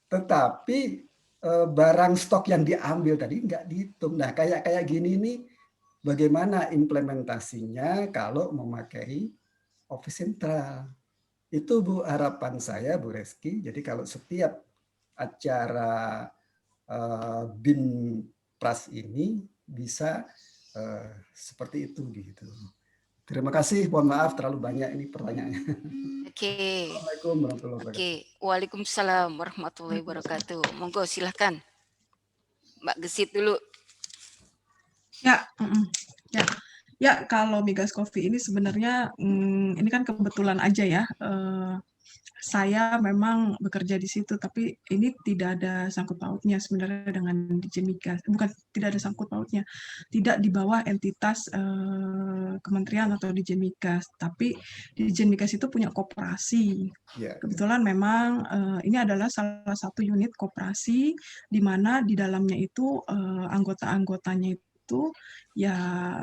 Tetapi barang stok yang diambil tadi nggak dihitung. Nah, kayak gini nih bagaimana implementasinya kalau memakai Office Central. Itu Bu harapan saya Bu Reski. Jadi kalau setiap acara BINPRAS ini bisa seperti itu gitu. Terima kasih, mohon maaf terlalu banyak ini pertanyaannya. Oke. Assalamualaikum warahmatullahi wabarakatuh. Oke, waalaikumsalam warahmatullahi wabarakatuh. Monggo silahkan, Mbak Gesit dulu. Ya, ya. Ya, kalau Migas Coffee ini sebenarnya ini kan kebetulan aja ya. Saya memang bekerja di situ, tapi ini tidak ada sangkut pautnya sebenarnya dengan Ditjen Migas. Bukan tidak ada sangkut pautnya, tidak di bawah entitas kementerian atau Ditjen Migas, tapi Ditjen Migas itu punya koperasi. Ya. Kebetulan memang ini adalah salah satu unit koperasi di mana di dalamnya itu anggota-anggotanya itu ya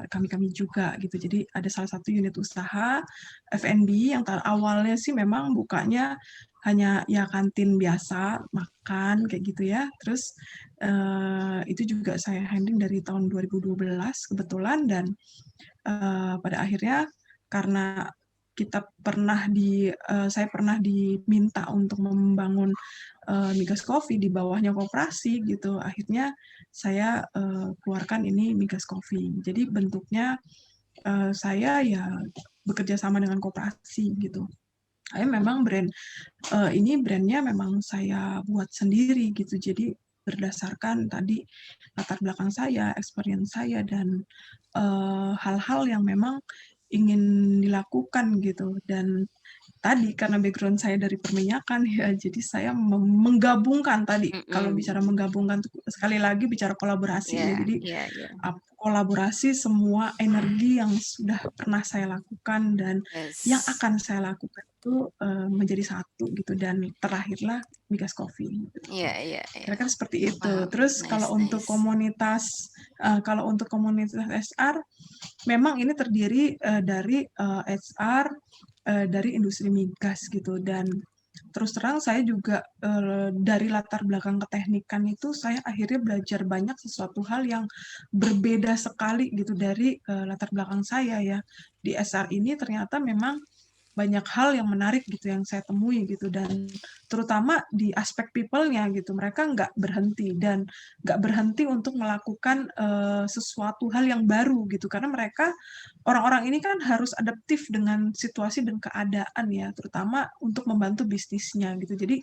kami-kami juga gitu. Jadi ada salah satu unit usaha F&B yang awalnya sih memang bukanya hanya ya kantin biasa, makan kayak gitu ya. Terus itu juga saya handling dari tahun 2012 kebetulan, dan pada akhirnya karena saya pernah diminta untuk membangun Migas Coffee di bawahnya koperasi gitu. Akhirnya saya keluarkan ini Migas Coffee. Jadi bentuknya saya ya bekerja sama dengan koperasi gitu. Saya memang ini brandnya memang saya buat sendiri gitu. Jadi berdasarkan tadi latar belakang saya, experience saya, dan hal-hal yang memang ingin dilakukan gitu. Dan tadi karena background saya dari perminyakan ya, jadi saya menggabungkan tadi. Kalau bicara menggabungkan, sekali lagi bicara kolaborasi ya. Jadi kolaborasi semua energi yang sudah pernah saya lakukan dan yang akan saya lakukan itu menjadi satu gitu, dan terlahirlah Migas Coffee. Iya. Kira-kira seperti itu. Terus kalau untuk komunitas SR, memang ini terdiri dari HR dari industri migas gitu, dan terus terang saya juga dari latar belakang keteknikan itu saya akhirnya belajar banyak sesuatu hal yang berbeda sekali gitu dari latar belakang saya ya. Di SR ini ternyata memang banyak hal yang menarik gitu yang saya temui gitu, dan terutama di aspek people-nya gitu, mereka nggak berhenti untuk melakukan sesuatu hal yang baru gitu, karena mereka orang-orang ini kan harus adaptif dengan situasi dan keadaan ya, terutama untuk membantu bisnisnya gitu. Jadi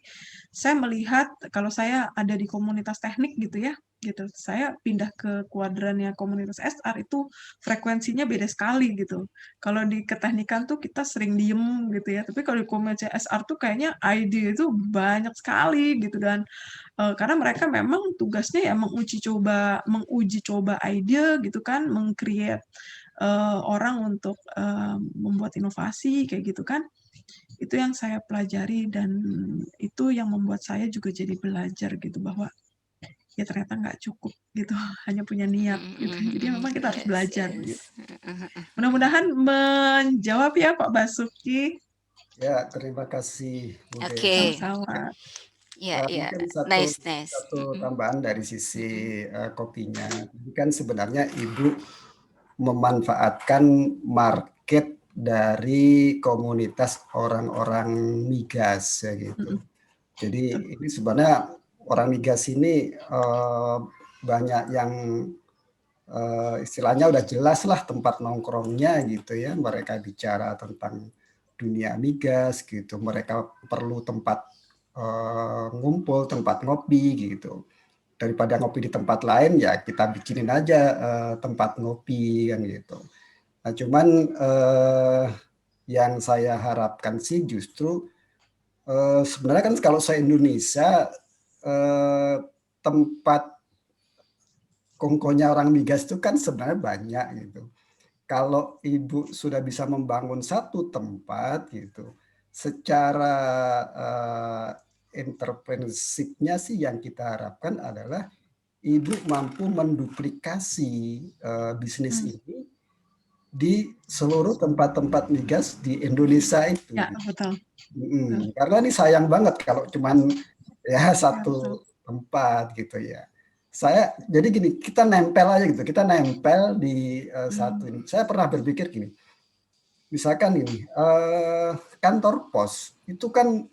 saya melihat kalau saya ada di komunitas teknik gitu ya, gitu, saya pindah ke kuadrannya komunitas SR itu frekuensinya beda sekali gitu. Kalau di keteknikan tuh kita sering diem gitu ya, tapi kalau di komunitas SR tuh kayaknya ide itu banyak sekali gitu, dan karena mereka memang tugasnya ya menguji coba ide gitu kan, meng-create orang untuk membuat inovasi kayak gitu kan. Itu yang saya pelajari, dan itu yang membuat saya juga jadi belajar gitu, bahwa ya ternyata nggak cukup gitu, hanya punya niat gitu. Jadi memang kita harus belajar gitu. Mudah-mudahan menjawab ya Pak Basuki. Ya, terima kasih Bu Desi. Oke. Sama-sama. Ya. Mungkin Nice. satu tambahan dari sisi kopinya. Ini kan sebenarnya Ibu memanfaatkan market dari komunitas orang-orang migas ya gitu. Jadi ini sebenarnya orang migas ini banyak yang istilahnya udah jelas lah tempat nongkrongnya gitu ya. Mereka bicara tentang dunia migas gitu. Mereka perlu tempat ngumpul, tempat ngopi gitu. Daripada ngopi di tempat lain ya kita bikinin aja tempat ngopi kan gitu. Nah cuman yang saya harapkan sih justru sebenarnya kan kalau saya Indonesia tempat kongkonya orang migas itu kan sebenarnya banyak gitu. Kalau Ibu sudah bisa membangun satu tempat gitu, secara entrepreneurship-nya sih yang kita harapkan adalah Ibu mampu menduplikasi bisnis ini di seluruh tempat-tempat migas di Indonesia itu. Ya, betul. Karena ini sayang banget kalau cuman ya satu tempat gitu ya. Saya jadi gini, kita nempel aja gitu, kita nempel di satu ini. Saya pernah berpikir gini, misalkan ini kantor pos itu kan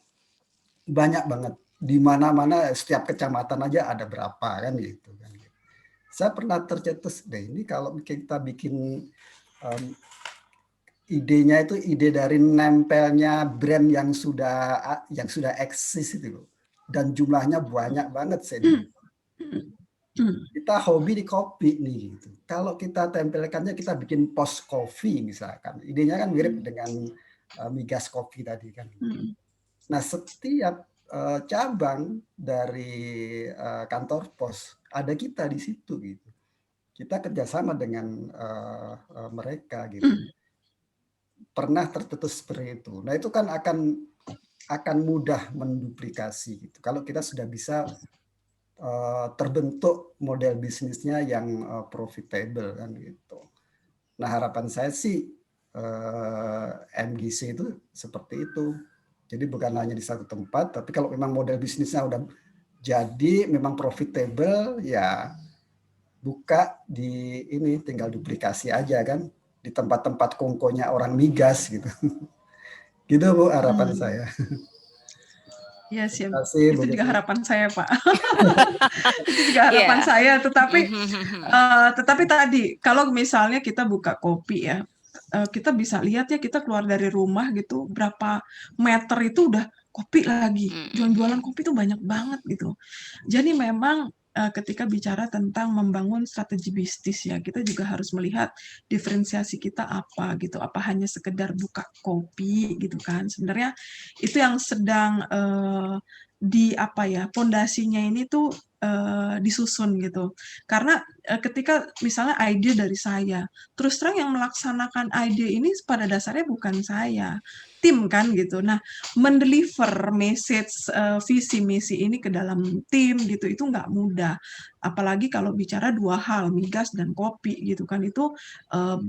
banyak banget, di mana-mana setiap kecamatan aja ada berapa kan gitu kan. Saya pernah tercetus deh, ini kalau kita bikin idenya itu ide dari nempelnya brand yang sudah eksis itu loh. Dan jumlahnya banyak banget saya bilang. Kita hobi di kopi nih gitu. Kalau kita tempelkannya, kita bikin pos kopi misalkan. Idenya kan mirip dengan migas kopi tadi kan. Nah, setiap cabang dari kantor pos ada kita di situ gitu. Kita kerjasama dengan mereka gitu. Pernah tercetus seperti itu. Nah, itu kan akan mudah menduplikasi gitu. Kalau kita sudah bisa terbentuk model bisnisnya yang profitable kan gitu. Nah, harapan saya sih MGC itu seperti itu. Jadi bukan hanya di satu tempat, tapi kalau memang model bisnisnya udah jadi, memang profitable, ya buka di ini, tinggal duplikasi aja kan di tempat-tempat kongkonya orang migas gitu. Gitu Bu harapan saya. Ya siap. Kasih, Itu juga begitu. harapan saya, Pak. Itu juga harapan saya. Tetapi tadi kalau misalnya kita buka kopi ya, kita bisa lihat ya, kita keluar dari rumah gitu berapa meter itu udah kopi lagi. Jualan kopi itu banyak banget gitu. Jadi memang ketika bicara tentang membangun strategi bisnis ya, kita juga harus melihat diferensiasi kita apa gitu. Apa hanya sekedar buka kopi gitu kan. Sebenarnya itu yang sedang pondasinya ini tuh disusun gitu. Karena ketika misalnya ide dari saya, terus terang yang melaksanakan ide ini pada dasarnya bukan saya, tim kan gitu. Nah, mendeliver message visi misi ini ke dalam tim gitu itu nggak mudah. Apalagi kalau bicara dua hal, migas dan kopi gitu kan, itu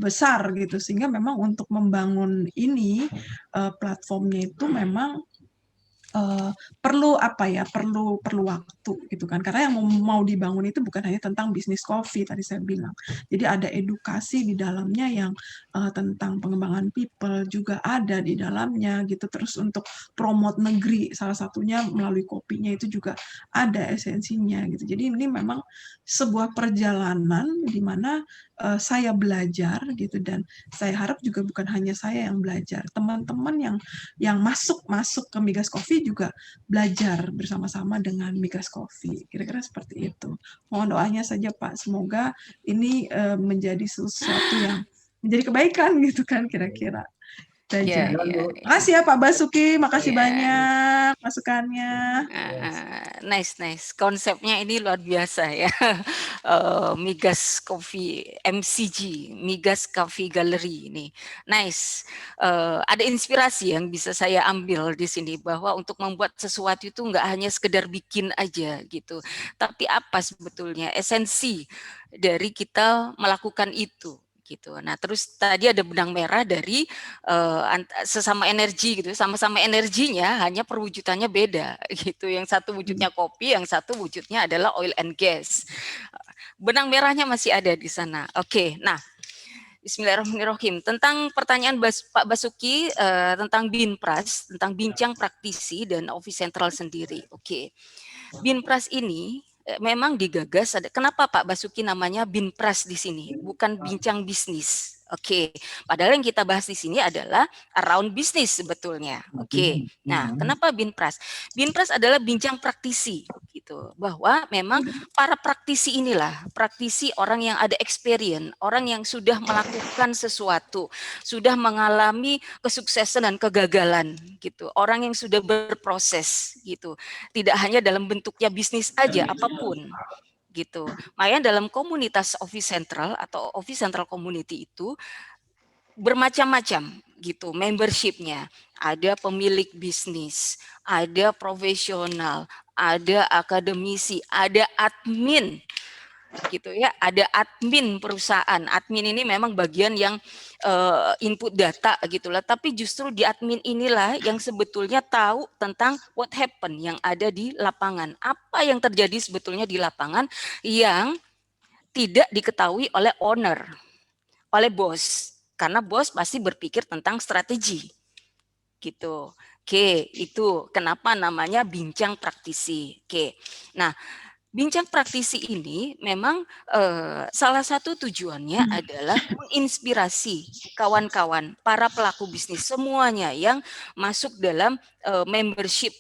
besar gitu. Sehingga memang untuk membangun ini platformnya itu memang perlu waktu gitu kan, karena yang mau dibangun itu bukan hanya tentang bisnis kopi tadi saya bilang, jadi ada edukasi di dalamnya yang tentang pengembangan people juga ada di dalamnya gitu, terus untuk promote negeri salah satunya melalui kopinya itu juga ada esensinya gitu. Jadi ini memang sebuah perjalanan di mana saya belajar gitu, dan saya harap juga bukan hanya saya yang belajar, teman-teman yang masuk ke Migas Coffee juga belajar bersama-sama dengan Migas Coffee. Kira-kira seperti itu. Mohon doanya saja Pak, semoga ini menjadi sesuatu yang menjadi kebaikan gitu kan kira-kira. Ya, Makasih ya Pak Basuki, makasih banyak masukannya. Nice. Konsepnya ini luar biasa ya. Migas Coffee MCG, Migas Coffee Gallery ini. Nice. Ada inspirasi yang bisa saya ambil di sini, bahwa untuk membuat sesuatu itu nggak hanya sekedar bikin aja gitu, tapi apa sebetulnya esensi dari kita melakukan itu gitu. Nah, terus tadi ada benang merah dari sesama energi gitu, sama-sama energinya, hanya perwujudannya beda gitu. Yang satu wujudnya kopi, yang satu wujudnya adalah oil and gas. Benang merahnya masih ada di sana. Oke, nah Bismillahirrahmanirrahim. Tentang pertanyaan Pak Basuki tentang Binpras, tentang bincang praktisi dan office central sendiri. Oke. Binpras ini memang digagas. Kenapa Pak Basuki namanya Binpras di sini, bukan bincang bisnis? Oke, padahal yang kita bahas di sini adalah around bisnis sebetulnya. Oke, nah kenapa Binpras? Binpras adalah bincang praktisi, gitu. Bahwa memang para praktisi inilah, praktisi orang yang ada experience, orang yang sudah melakukan sesuatu, sudah mengalami kesuksesan dan kegagalan, gitu. Orang yang sudah berproses, gitu. Tidak hanya dalam bentuknya bisnis aja, apapun gitu. Makanya dalam komunitas Office Central atau Office Central Community itu bermacam-macam gitu membershipnya. Ada pemilik bisnis, ada profesional, ada akademisi, ada admin gitu ya, ada admin perusahaan. Admin ini memang bagian yang input data gitulah, tapi justru di admin inilah yang sebetulnya tahu tentang what happen yang ada di lapangan, apa yang terjadi sebetulnya di lapangan yang tidak diketahui oleh owner, oleh bos karena bos pasti berpikir tentang strategi gitu. Oke, itu kenapa namanya bincang praktisi. Oke, nah bincang praktisi ini memang salah satu tujuannya adalah menginspirasi kawan-kawan, para pelaku bisnis semuanya yang masuk dalam membership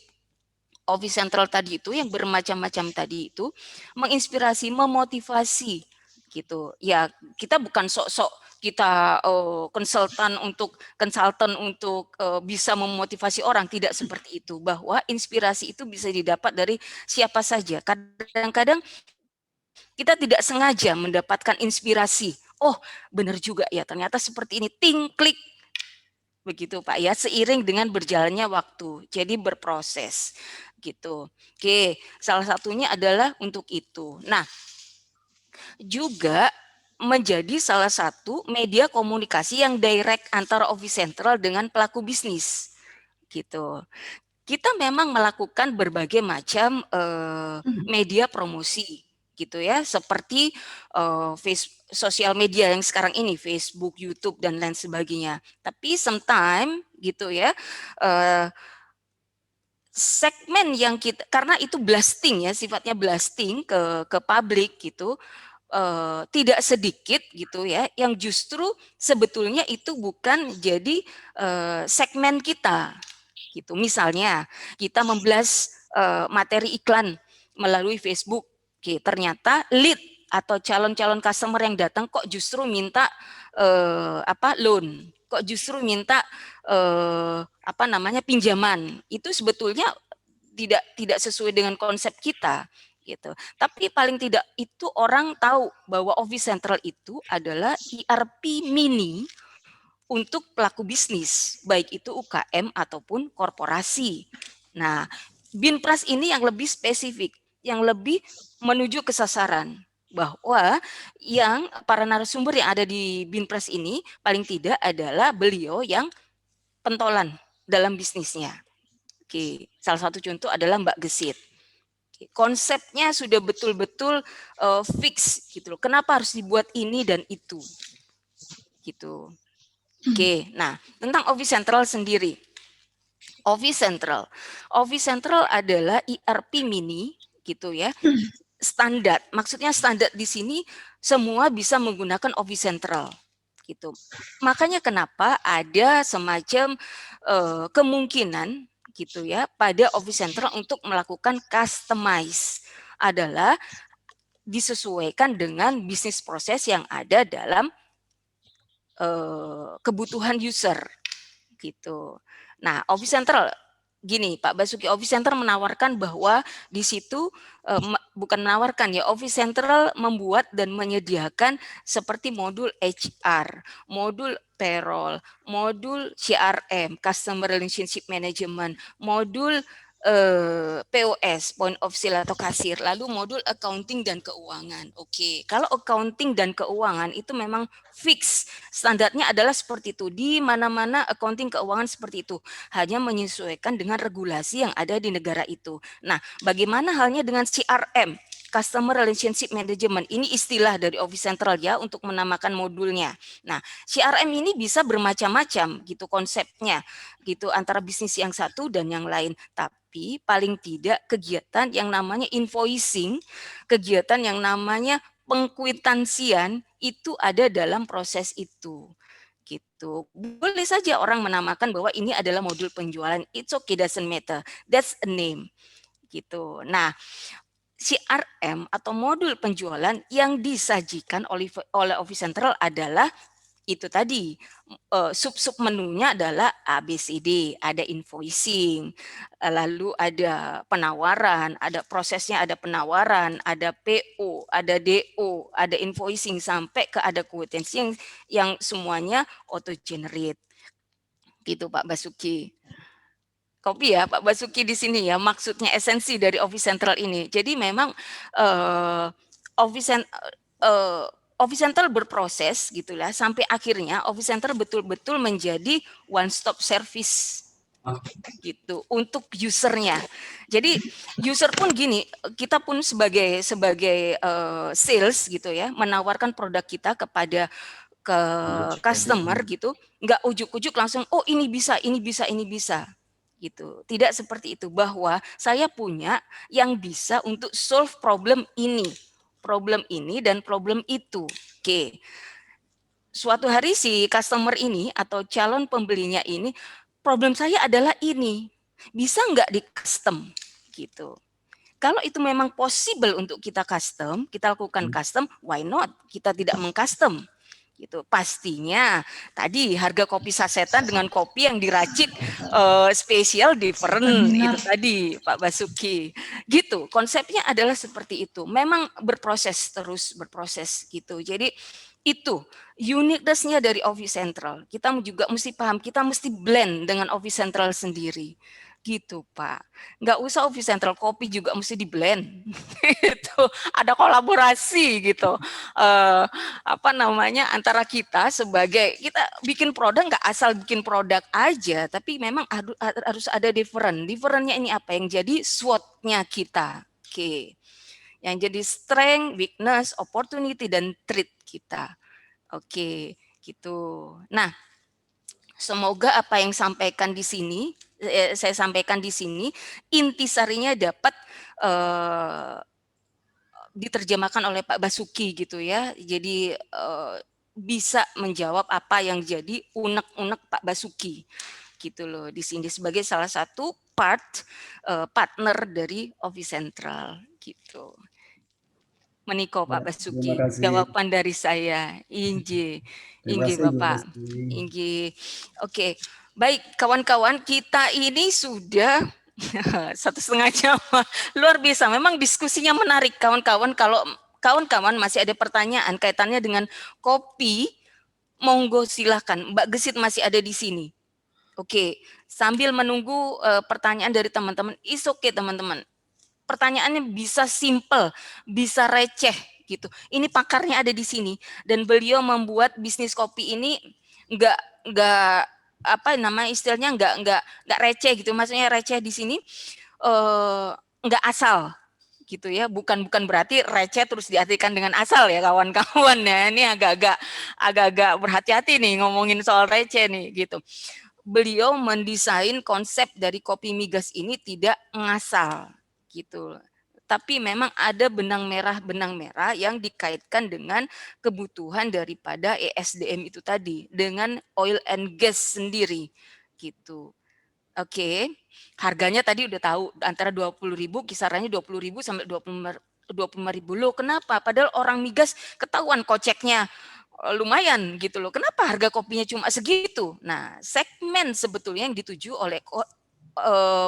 Office Central tadi itu yang bermacam-macam tadi itu, menginspirasi, memotivasi gitu. Ya, kita bukan sok-sok kita konsultan untuk bisa memotivasi orang, tidak seperti itu. Bahwa inspirasi itu bisa didapat dari siapa saja. Kadang-kadang kita tidak sengaja mendapatkan inspirasi. Oh, benar juga ya, ternyata seperti ini. Ting, klik. Begitu Pak ya, seiring dengan berjalannya waktu. Jadi berproses gitu. Oke, salah satunya adalah untuk itu. Nah, juga menjadi salah satu media komunikasi yang direct antara Office Central dengan pelaku bisnis gitu. Kita memang melakukan berbagai macam media promosi gitu ya, seperti sosial media yang sekarang ini, Facebook, YouTube dan lain sebagainya. Tapi sometimes gitu ya, segmen yang kita, karena itu blasting ya, sifatnya blasting ke publik gitu, tidak sedikit gitu ya, yang justru sebetulnya itu bukan jadi segmen kita gitu. Misalnya kita memblas materi iklan melalui Facebook, oke, ternyata lead atau calon-calon customer yang datang kok justru minta loan, kok justru minta pinjaman. Itu sebetulnya tidak sesuai dengan konsep kita gitu. Tapi paling tidak itu orang tahu bahwa Office Central itu adalah ERP mini untuk pelaku bisnis, baik itu UKM ataupun korporasi. Nah, Binpras ini yang lebih spesifik, yang lebih menuju ke sasaran, bahwa yang para narasumber yang ada di Binpras ini paling tidak adalah beliau yang pentolan dalam bisnisnya. Oke, salah satu contoh adalah Mbak Gesit. Konsepnya sudah betul-betul fix gitu loh. Kenapa harus dibuat ini dan itu? Gitu. Oke, nah tentang Office Central sendiri. Office Central adalah ERP mini gitu ya. Standar, maksudnya standar di sini semua bisa menggunakan Office Central gitu. Makanya kenapa ada semacam kemungkinan gitu ya pada Office Central untuk melakukan customize, adalah disesuaikan dengan bisnis proses yang ada dalam kebutuhan user gitu. Nah, Office Central gini, Pak Basuki, Office Central menawarkan bahwa di situ bukan menawarkan ya, Office Central membuat dan menyediakan seperti modul HR, modul payroll, modul CRM, Customer Relationship Management, modul POS, point of sale atau kasir, lalu modul accounting dan keuangan. Oke, kalau accounting dan keuangan itu memang fix, standarnya adalah seperti itu. Di mana-mana accounting keuangan seperti itu, hanya menyesuaikan dengan regulasi yang ada di negara itu. Nah, bagaimana halnya dengan CRM? Customer Relationship Management, ini istilah dari Office Central ya untuk menamakan modulnya. Nah, CRM ini bisa bermacam-macam gitu konsepnya, gitu antara bisnis yang satu dan yang lain. Tapi paling tidak kegiatan yang namanya invoicing, kegiatan yang namanya pengkwitansian itu ada dalam proses itu. Gitu. Boleh saja orang menamakan bahwa ini adalah modul penjualan. It's okay, doesn't matter. That's a name. Gitu. Nah, CRM atau modul penjualan yang disajikan oleh Office Central adalah itu tadi, sub-sub menunya adalah ABCD, ada invoicing, lalu ada penawaran, ada prosesnya, ada penawaran, ada PO, ada DO, ada invoicing, sampai ke ada quotation yang semuanya auto generate. Gitu Pak Basuki. Kopi ya Pak Basuki di sini ya, maksudnya esensi dari Office Central ini. Jadi memang Office Central berproses gitulah sampai akhirnya Office Central betul-betul menjadi one stop service gitu untuk usernya. Jadi user pun gini, kita pun sebagai sales gitu ya, menawarkan produk kita kepada ke customer gitu, nggak ujuk-ujuk langsung, oh ini bisa, gitu. Tidak seperti itu, bahwa saya punya yang bisa untuk solve problem ini dan problem itu. Oke. Suatu hari si customer ini atau calon pembelinya ini, problem saya adalah ini, bisa nggak di custom gitu. Kalau itu memang possible untuk kita custom, kita lakukan custom, why not? Kita tidak mengcustom. Gitu. Pastinya tadi harga kopi sasetan dengan kopi yang diracik spesial different itu tadi Pak Basuki. Gitu. Konsepnya adalah seperti itu. Memang berproses gitu. Jadi itu uniqueness-nya dari Office Central. Kita juga mesti paham, kita mesti blend dengan Office Central sendiri. Gitu Pak, nggak usah Office Central, kopi juga mesti di blend gitu, ada kolaborasi gitu, antara kita sebagai, kita bikin produk nggak asal bikin produk aja, tapi memang harus ada differentnya ini apa yang jadi SWOT-nya kita. Oke. Yang jadi strength, weakness, opportunity, dan threat kita. Oke, gitu. Nah, semoga apa yang saya sampaikan di sini intisarinya dapat diterjemahkan oleh Pak Basuki gitu ya. Jadi bisa menjawab apa yang jadi unek-unek Pak Basuki gitu loh di sini sebagai salah satu partner dari Office Central gitu. Meniko Pak Basuki, jawaban dari saya. Inji Bapak. Inji. Oke. Baik, kawan-kawan, kita ini sudah 1,5 jam. Luar biasa, memang diskusinya menarik kawan-kawan. Kalau kawan-kawan masih ada pertanyaan kaitannya dengan kopi, monggo silahkan. Mbak Gesit masih ada di sini. Oke, sambil menunggu pertanyaan dari teman-teman, is okay teman-teman. Pertanyaannya bisa simple, bisa receh gitu. Ini pakarnya ada di sini dan beliau membuat bisnis kopi ini enggak istilahnya enggak receh gitu. Maksudnya receh di sini enggak asal gitu ya. Bukan berarti receh terus diartikan dengan asal ya kawan-kawan ya. Ini agak berhati-hati nih ngomongin soal receh nih gitu. Beliau mendesain konsep dari kopi migas ini tidak ngasal gitu. Tapi memang ada benang merah yang dikaitkan dengan kebutuhan daripada ESDM itu tadi, dengan oil and gas sendiri gitu. Oke. Harganya tadi udah tahu antara 20.000, kisarannya 20.000 sampai 25.000. Loh, kenapa? Padahal orang migas ketahuan koceknya lumayan gitu loh. Kenapa harga kopinya cuma segitu? Nah, segmen sebetulnya yang dituju oleh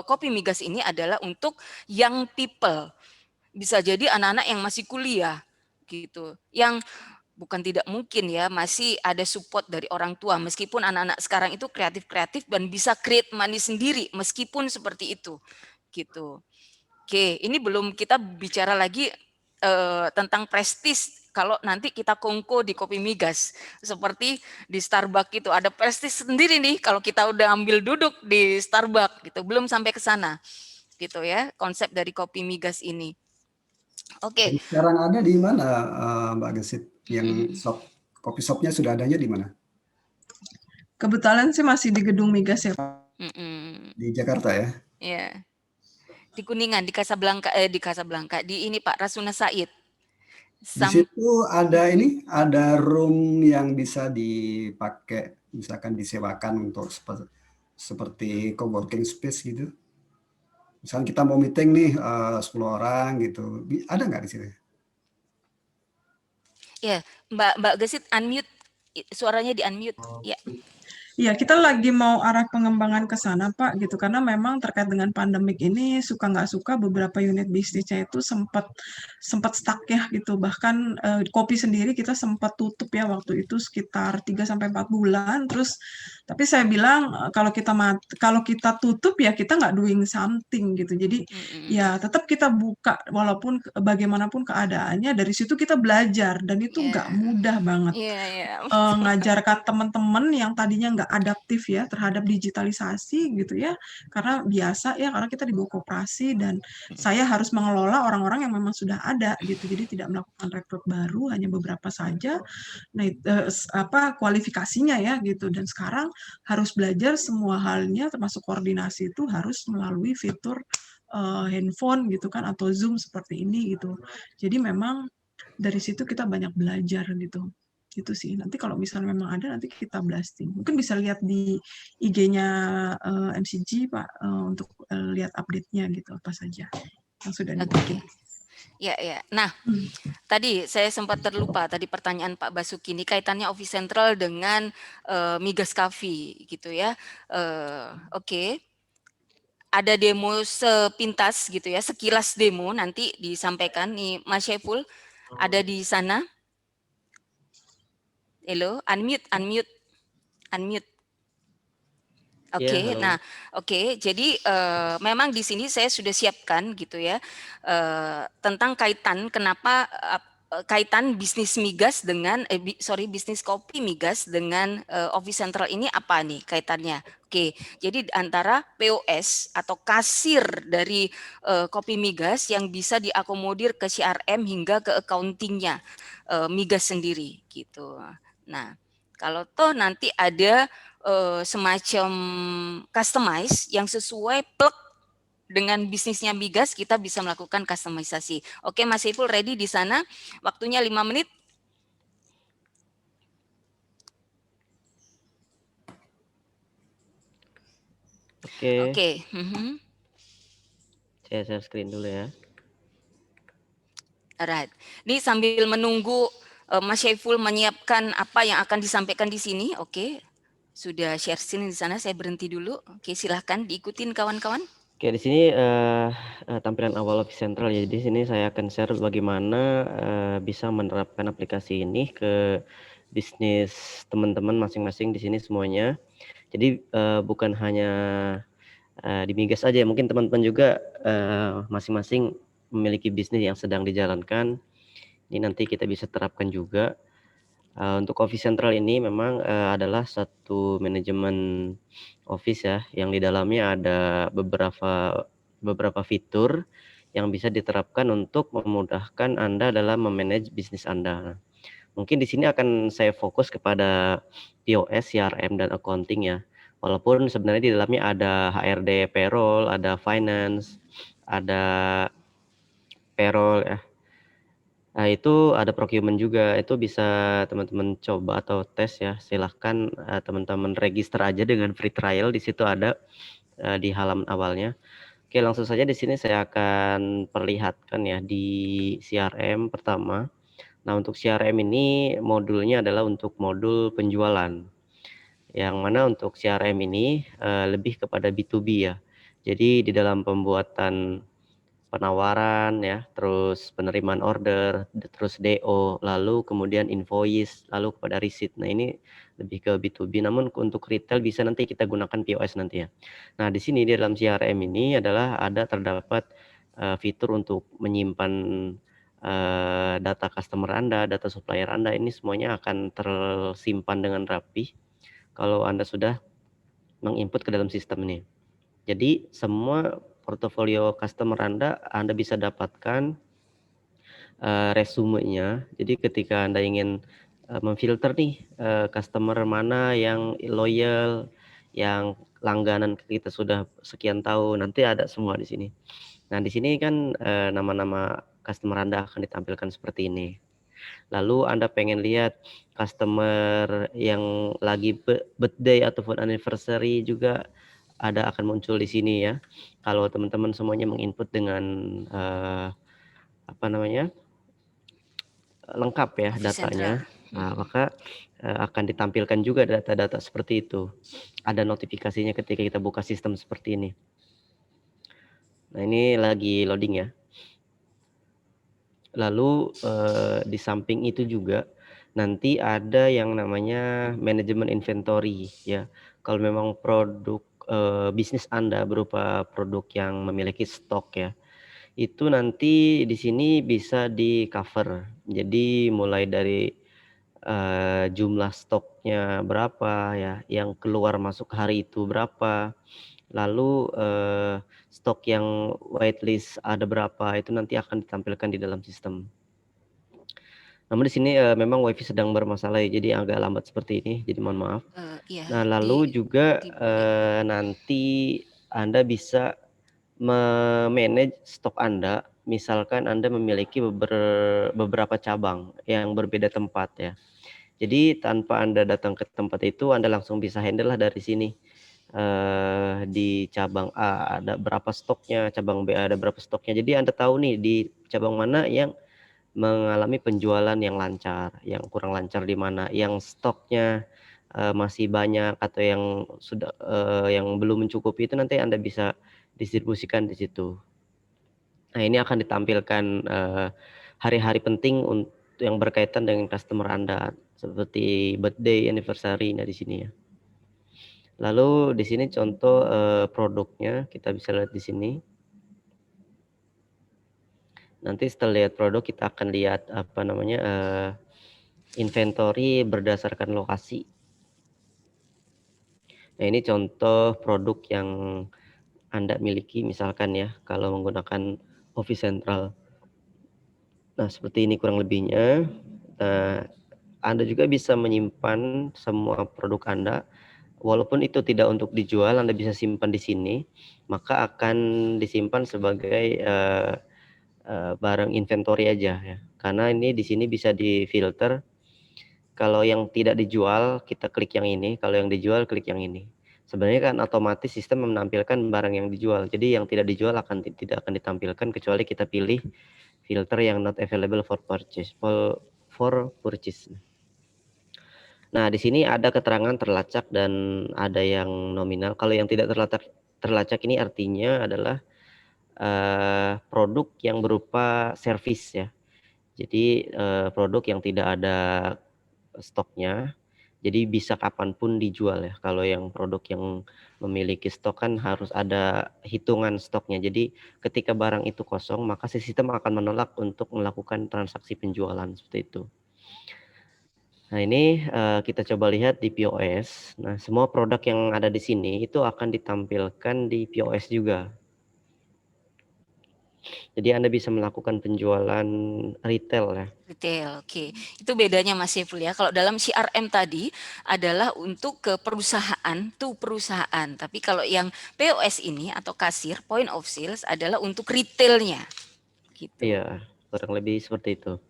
kopi migas ini adalah untuk young people. Bisa jadi anak-anak yang masih kuliah gitu. Yang bukan tidak mungkin ya, masih ada support dari orang tua meskipun anak-anak sekarang itu kreatif dan bisa create money sendiri meskipun seperti itu gitu. Oke, ini belum kita bicara lagi tentang prestis. Kalau nanti kita kongko di kopi migas, seperti di Starbucks itu ada prestis sendiri nih. Kalau kita udah ambil duduk di Starbucks, gitu, belum sampai ke sana, gitu ya. Konsep dari kopi migas ini. Oke. Sekarang ada di mana, Mbak Gesit? Yang kopi shopnya sudah adanya di mana? Kebetulan sih masih di gedung migas ya Pak. Di Jakarta ya? Iya. Di Kuningan, di Casablanca, di ini Pak Rasuna Said. Di situ ada room yang bisa dipakai, misalkan disewakan untuk seperti coworking space gitu. Misalkan kita mau meeting nih 10 orang gitu, ada nggak di sini? Ya, Mbak Gesit unmute, suaranya di unmute. Ya. Iya, kita lagi mau arah pengembangan ke sana, Pak, gitu. Karena memang terkait dengan pandemik ini, suka nggak suka beberapa unit bisnisnya itu sempat stuck ya, gitu. Bahkan kopi sendiri kita sempat tutup ya waktu itu sekitar 3-4 bulan. Terus Tapi saya bilang kalau kita tutup ya kita nggak doing something gitu. Jadi ya tetap kita buka walaupun bagaimanapun keadaannya, dari situ kita belajar dan itu nggak Ya, mudah banget. ya, Ngajarkan teman-teman yang tadinya nggak adaptif ya terhadap digitalisasi gitu ya, karena biasa ya, karena kita di bawah koperasi dan saya harus mengelola orang-orang yang memang sudah ada gitu, jadi tidak melakukan rekrut baru, hanya beberapa saja. Nah, kualifikasinya ya gitu, dan sekarang harus belajar semua halnya termasuk koordinasi itu harus melalui fitur handphone gitu kan, atau Zoom seperti ini gitu. Jadi memang dari situ kita banyak belajar gitu. Gitu sih. Nanti kalau misalnya memang ada, nanti kita blasting. Mungkin bisa lihat di IG-nya MCG Pak, untuk lihat update-nya gitu apa saja yang sudah dibikin. Ya. Nah, tadi saya sempat terlupa tadi pertanyaan Pak Basuki ini kaitannya Office Central dengan Migas Cafe gitu ya. Oke. Ada demo sepintas gitu ya, sekilas demo nanti disampaikan nih Mas Syaiful ada di sana. Halo, unmute. Oke, nah, jadi memang di sini saya sudah siapkan gitu ya tentang kaitan kenapa kaitan bisnis migas dengan bisnis kopi migas dengan Office Central ini apa nih kaitannya? Oke, jadi antara POS atau kasir dari kopi migas yang bisa diakomodir ke CRM hingga ke accountingnya migas sendiri gitu. Nah, kalau toh nanti ada semacam customize yang sesuai plug dengan bisnisnya migas, kita bisa melakukan customisasi. Oke, Mas Saiful ready di sana? Waktunya 5 menit. Oke. Saya share screen dulu ya. Alright. Ini sambil menunggu Mas Saiful menyiapkan apa yang akan disampaikan di sini. Oke. Sudah share screen di sana, saya berhenti dulu. Oke, silahkan diikutin kawan-kawan. Oke, di sini tampilan awal Office Central ya. Di sini saya akan share bagaimana bisa menerapkan aplikasi ini ke bisnis teman-teman masing-masing di sini semuanya. Jadi bukan hanya di migas aja, mungkin teman-teman juga masing-masing memiliki bisnis yang sedang dijalankan. Ini nanti kita bisa terapkan juga. Untuk Office Central ini memang adalah satu manajemen Office ya, yang di dalamnya ada beberapa fitur yang bisa diterapkan untuk memudahkan Anda dalam memanage bisnis Anda. Mungkin di sini akan saya fokus kepada POS, CRM, dan accounting ya. Walaupun sebenarnya di dalamnya ada HRD, payroll, ada finance, ada payroll ya. Nah, itu ada procurement juga, itu bisa teman-teman coba atau tes ya. Silahkan teman-teman register aja dengan free trial, di situ ada di halaman awalnya. Oke, langsung saja di sini saya akan perlihatkan ya di CRM pertama. Nah, untuk CRM ini modulnya adalah untuk modul penjualan. Yang mana untuk CRM ini lebih kepada B2B ya. Jadi di dalam pembuatan penawaran ya, terus penerimaan order, terus DO, lalu kemudian invoice, lalu kepada receipt. Nah, ini lebih ke B2B, namun untuk retail bisa nanti kita gunakan POS nanti ya. Nah, di sini di dalam CRM ini adalah terdapat fitur untuk menyimpan data customer Anda, data supplier Anda, ini semuanya akan tersimpan dengan rapi kalau Anda sudah menginput ke dalam sistem ini. Jadi semua portofolio customer Anda bisa dapatkan resumenya. Jadi ketika Anda ingin memfilter nih customer mana yang loyal, yang langganan kita sudah sekian tahun, nanti ada semua di sini. Nah, di sini kan nama-nama customer Anda akan ditampilkan seperti ini. Lalu Anda pengen lihat customer yang lagi birthday ataupun anniversary juga akan muncul di sini ya. Kalau teman-teman semuanya menginput dengan lengkap ya datanya, maka akan ditampilkan juga data-data seperti itu. Ada notifikasinya ketika kita buka sistem seperti ini. Nah, ini lagi loading ya. Lalu di samping itu juga nanti ada yang namanya manajemen inventory ya. Kalau memang produk bisnis Anda berupa produk yang memiliki stok ya, itu nanti di sini bisa di-cover. Jadi mulai dari jumlah stoknya berapa ya, yang keluar masuk hari itu berapa, lalu stok yang whitelist ada berapa, itu nanti akan ditampilkan di dalam sistem. Namun di sini memang WiFi sedang bermasalah ya, jadi agak lambat seperti ini, jadi mohon maaf. Iya, Nah, lalu juga nanti Anda bisa me-manage stok Anda, misalkan Anda memiliki beberapa cabang yang berbeda tempat ya. Jadi tanpa Anda datang ke tempat itu, Anda langsung bisa handle lah dari sini. Di cabang A ada berapa stoknya, cabang B ada berapa stoknya. Jadi Anda tahu nih di cabang mana yang mengalami penjualan yang lancar, yang kurang lancar di mana, yang stoknya masih banyak atau yang sudah yang belum mencukupi, itu nanti Anda bisa distribusikan di situ. Nah, ini akan ditampilkan hari-hari penting yang berkaitan dengan customer Anda, seperti birthday, anniversary, nah di sini ya. Lalu di sini contoh produknya kita bisa lihat di sini. Nanti setelah lihat produk kita akan lihat apa namanya inventory berdasarkan lokasi. Nah, ini contoh produk yang Anda miliki misalkan ya, kalau menggunakan Office Central. Nah, seperti ini kurang lebihnya. Nah, Anda juga bisa menyimpan semua produk Anda, walaupun itu tidak untuk dijual, Anda bisa simpan di sini, maka akan disimpan sebagai barang inventory aja ya. Karena ini di sini bisa difilter. Kalau yang tidak dijual, kita klik yang ini, kalau yang dijual klik yang ini. Sebenarnya kan otomatis sistem menampilkan barang yang dijual. Jadi yang tidak dijual tidak akan ditampilkan kecuali kita pilih filter yang not available for purchase. Nah, di sini ada keterangan terlacak dan ada yang nominal. Kalau yang tidak terlacak ini artinya adalah produk yang berupa servis ya. Jadi produk yang tidak ada stoknya, jadi bisa kapanpun dijual ya. Kalau yang produk yang memiliki stok kan harus ada hitungan stoknya. Jadi ketika barang itu kosong, maka sistem akan menolak untuk melakukan transaksi penjualan seperti itu. Nah, ini kita coba lihat di POS. Nah, semua produk yang ada di sini itu akan ditampilkan di POS juga. Jadi Anda bisa melakukan penjualan retail ya. Retail, oke. Itu bedanya Mas Saiful ya. Kalau dalam CRM tadi adalah untuk ke perusahaan, to perusahaan. Tapi kalau yang POS ini atau kasir, point of sales adalah untuk retailnya. Gitu. Iya, kurang lebih seperti itu.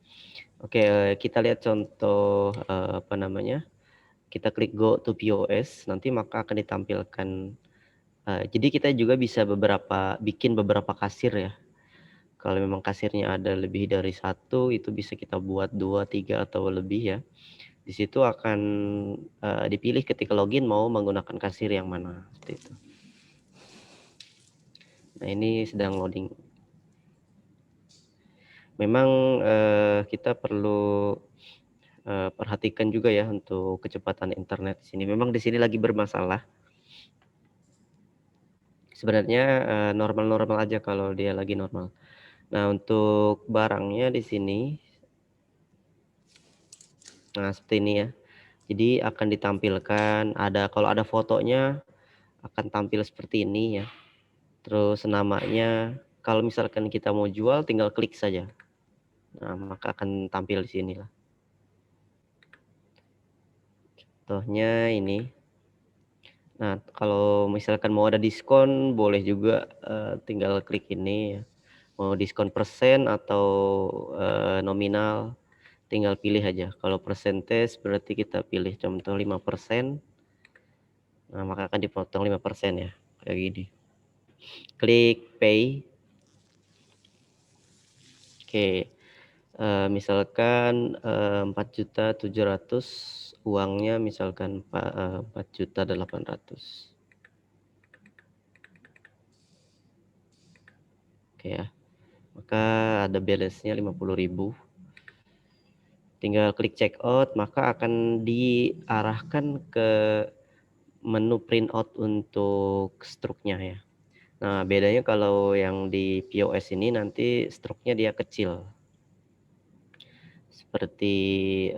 Oke, kita lihat contoh apa namanya? Kita klik go to POS, nanti maka akan ditampilkan. Jadi kita juga bisa bikin beberapa kasir ya. Kalau memang kasirnya ada lebih dari satu, itu bisa kita buat 2, 3 atau lebih ya. Di situ akan dipilih ketika login mau menggunakan kasir yang mana, seperti itu. Nah, ini sedang loading. Memang kita perlu perhatikan juga ya untuk kecepatan internet di sini. Memang di sini lagi bermasalah. Sebenarnya normal-normal aja kalau dia lagi normal. Nah, untuk barangnya di sini, nah seperti ini ya. Jadi akan ditampilkan kalau ada fotonya akan tampil seperti ini ya. Terus namanya, kalau misalkan kita mau jual tinggal klik saja. Nah, maka akan tampil di sini lah. Contohnya ini. Nah, kalau misalkan mau ada diskon boleh juga tinggal klik ini ya. Mau diskon persen atau nominal, tinggal pilih aja. Kalau persentase berarti kita pilih contoh 5%. Nah, maka akan dipotong 5% ya, kayak gini. Klik pay. Oke. Misalkan 4.700.000, uangnya misalkan 4.800.000. Oke ya. Maka ada balance-nya 50.000. Tinggal klik check out, maka akan diarahkan ke menu printout untuk struknya ya. Nah, bedanya kalau yang di POS ini nanti struknya dia kecil. Seperti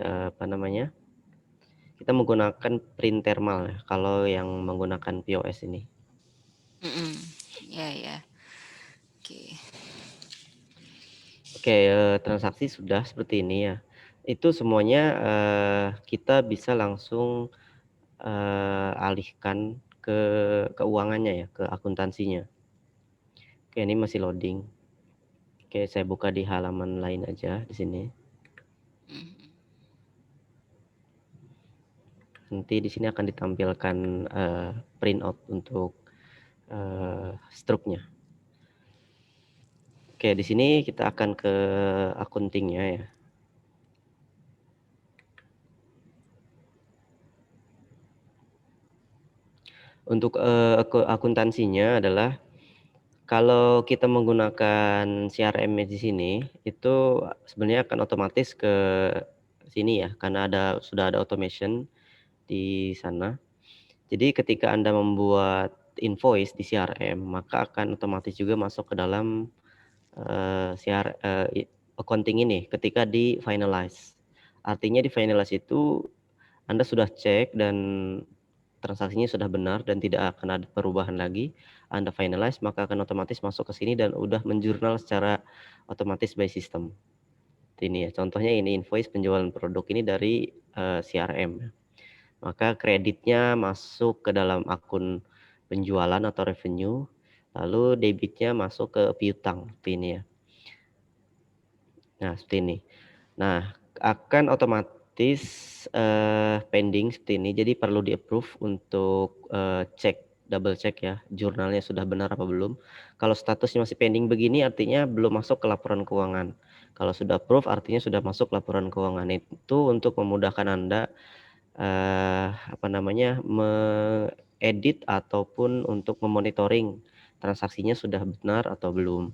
apa namanya? Kita menggunakan print thermal ya kalau yang menggunakan POS ini. Ya. Oke. Oke, transaksi sudah seperti ini ya. Itu semuanya kita bisa langsung alihkan ke keuangannya ya, ke akuntansinya. Oke, ini masih loading. Oke, saya buka di halaman lain aja di sini. Nanti di sini akan ditampilkan printout untuk struknya. Oke, di sini kita akan ke accounting-nya ya. Untuk akuntansinya adalah kalau kita menggunakan CRM di sini itu sebenarnya akan otomatis ke sini ya, karena sudah ada automation di sana. Jadi ketika Anda membuat invoice di CRM, maka akan otomatis juga masuk ke dalam accounting ini ketika di finalize. Artinya di finalize itu Anda sudah cek dan transaksinya sudah benar dan tidak akan ada perubahan lagi, Anda finalize maka akan otomatis masuk ke sini dan udah menjurnal secara otomatis by system. Ini ya, contohnya ini invoice penjualan produk ini dari CRM. Maka kreditnya masuk ke dalam akun penjualan atau revenue, lalu debitnya masuk ke piutang, seperti ini ya. Nah, seperti ini. Nah, akan otomatis pending seperti ini, jadi perlu di-approve untuk double check ya, jurnalnya sudah benar apa belum. Kalau statusnya masih pending begini artinya belum masuk ke laporan keuangan. Kalau sudah approve artinya sudah masuk laporan keuangan. Itu untuk memudahkan Anda mengedit ataupun untuk memonitoring transaksinya sudah benar atau belum.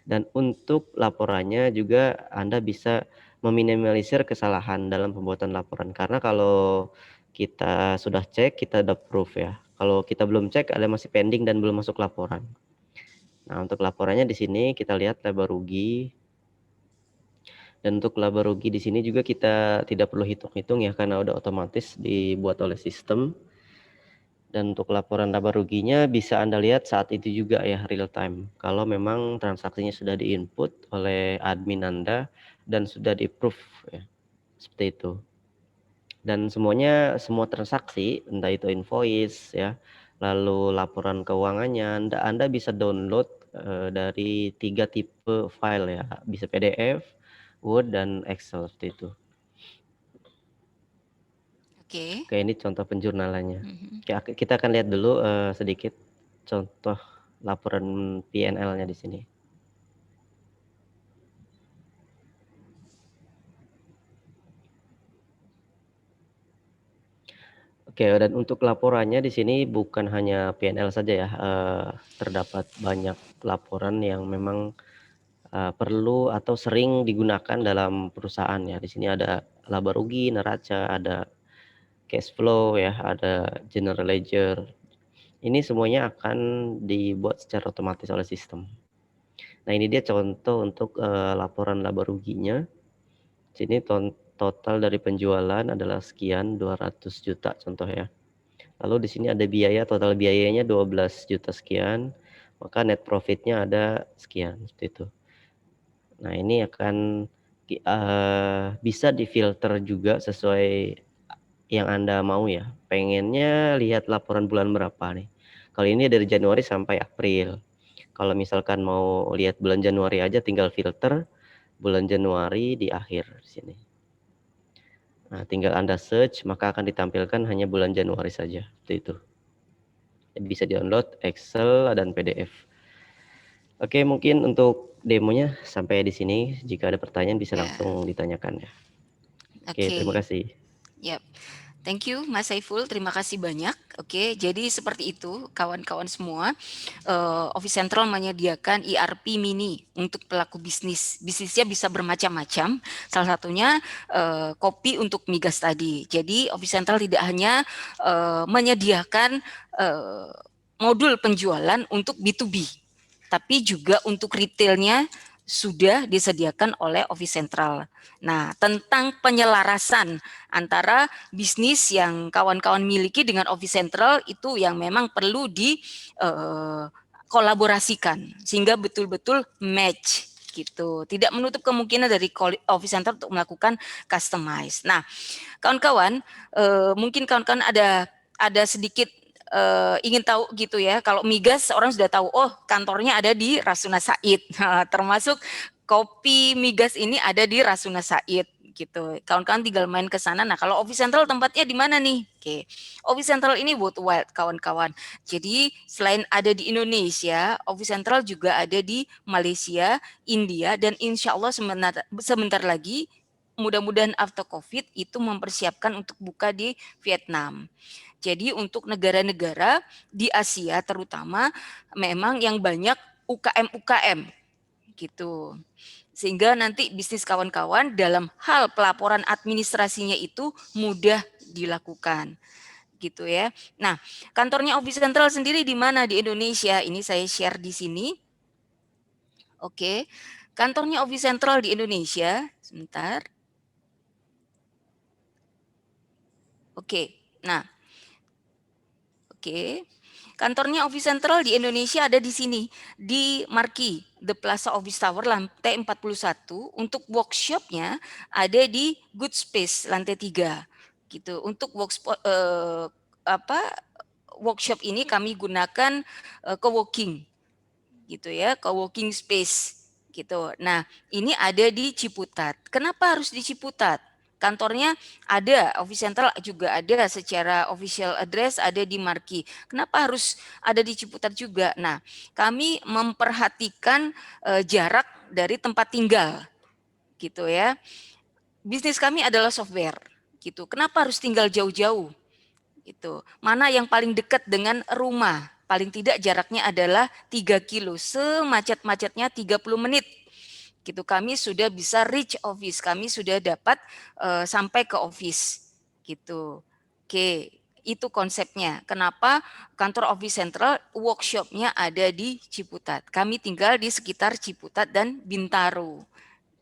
Dan untuk laporannya juga Anda bisa meminimalisir kesalahan dalam pembuatan laporan, karena kalau kita sudah cek, kita udah approve ya. Kalau kita belum cek, ada masih pending dan belum masuk laporan. Nah, untuk laporannya di sini kita lihat laba rugi. Dan untuk laba rugi di sini juga kita tidak perlu hitung-hitung ya, karena udah otomatis dibuat oleh sistem. Dan untuk laporan laba ruginya bisa Anda lihat saat itu juga ya, real time. Kalau memang transaksinya sudah di-input oleh admin Anda dan sudah di-approve ya. Seperti itu. Dan semua transaksi, entah itu invoice ya, lalu laporan keuangannya, Anda bisa download dari 3 tipe file ya, bisa PDF, Word, dan Excel seperti itu. Oke, ini contoh penjurnalannya. Oke, kita akan lihat dulu sedikit contoh laporan P&L-nya di sini. Oke, dan untuk laporannya di sini bukan hanya P&L saja ya, terdapat banyak laporan yang memang perlu atau sering digunakan dalam perusahaan ya. Di sini ada laba rugi, neraca, ada cash flow ya, ada general ledger. Ini semuanya akan dibuat secara otomatis oleh sistem. Nah, ini dia contoh untuk laporan laba ruginya. Sini total dari penjualan adalah sekian, 200 juta contoh ya. Lalu di sini ada biaya, total biayanya 12 juta sekian, maka net profitnya ada sekian, seperti itu. Nah, ini akan bisa difilter juga sesuai yang Anda mau ya. Pengennya lihat laporan bulan berapa nih. Kalau ini dari Januari sampai April. Kalau misalkan mau lihat bulan Januari aja, tinggal filter bulan Januari di akhir di sini. Nah, tinggal Anda search, maka akan ditampilkan hanya bulan Januari saja, seperti itu. Bisa download Excel dan PDF. Oke, mungkin untuk demonya sampai di sini. Jika ada pertanyaan bisa langsung ditanyakan ya. Oke, terima kasih. Yap. Thank you Mas Saiful, terima kasih banyak. Oke, jadi seperti itu kawan-kawan semua. Office Central menyediakan ERP mini untuk pelaku bisnis. Bisnisnya bisa bermacam-macam. Salah satunya kopi untuk migas tadi. Jadi Office Central tidak hanya menyediakan modul penjualan untuk B2B, tapi juga untuk retailnya sudah disediakan oleh Office Central. Nah, tentang penyelarasan antara bisnis yang kawan-kawan miliki dengan Office Central itu yang memang perlu kolaborasikan sehingga betul-betul match gitu. Tidak menutup kemungkinan dari Office Central untuk melakukan customize. Nah, kawan-kawan, mungkin kawan-kawan ada sedikit ingin tahu gitu ya, kalau migas orang sudah tahu, oh kantornya ada di Rasuna Said, termasuk kopi migas ini ada di Rasuna Said gitu. Kawan-kawan tinggal main ke sana. Nah, kalau Office Central tempatnya di mana nih? Oke. Office Central ini worldwide kawan-kawan. Jadi selain ada di Indonesia, Office Central juga ada di Malaysia, India, dan insya Allah sebentar lagi mudah-mudahan after COVID itu mempersiapkan untuk buka di Vietnam. Jadi untuk negara-negara di Asia terutama memang yang banyak UKM-UKM gitu. Sehingga nanti bisnis kawan-kawan dalam hal pelaporan administrasinya itu mudah dilakukan gitu ya. Nah, kantornya Office Central sendiri di mana di Indonesia? Ini saya share di sini. Oke. Kantornya Office Central di Indonesia, sebentar. Oke. Nah, oke. Kantornya Office Central di Indonesia ada di sini, di Marquee, The Plaza Office Tower, lantai 41. Untuk workshopnya ada di Good Space, lantai 3. Gitu. Untuk workshop ini kami gunakan co-working, gitu ya, co-working space, gitu. Nah, ini ada di Ciputat. Kenapa harus di Ciputat? Kantornya ada, Office Central juga ada secara official address ada di Marquee. Kenapa harus ada di Ciputat juga? Nah, kami memperhatikan jarak dari tempat tinggal, gitu ya. Bisnis kami adalah software, gitu. Kenapa harus tinggal jauh-jauh? Gitu. Mana yang paling dekat dengan rumah? Paling tidak jaraknya adalah 3 kilo, semacet-macetnya 30 menit. Gitu, kami sudah bisa reach office, kami sudah dapat sampai ke office gitu. Oke, itu konsepnya. Kenapa kantor Office Central workshopnya ada di Ciputat? Kami tinggal di sekitar Ciputat dan Bintaro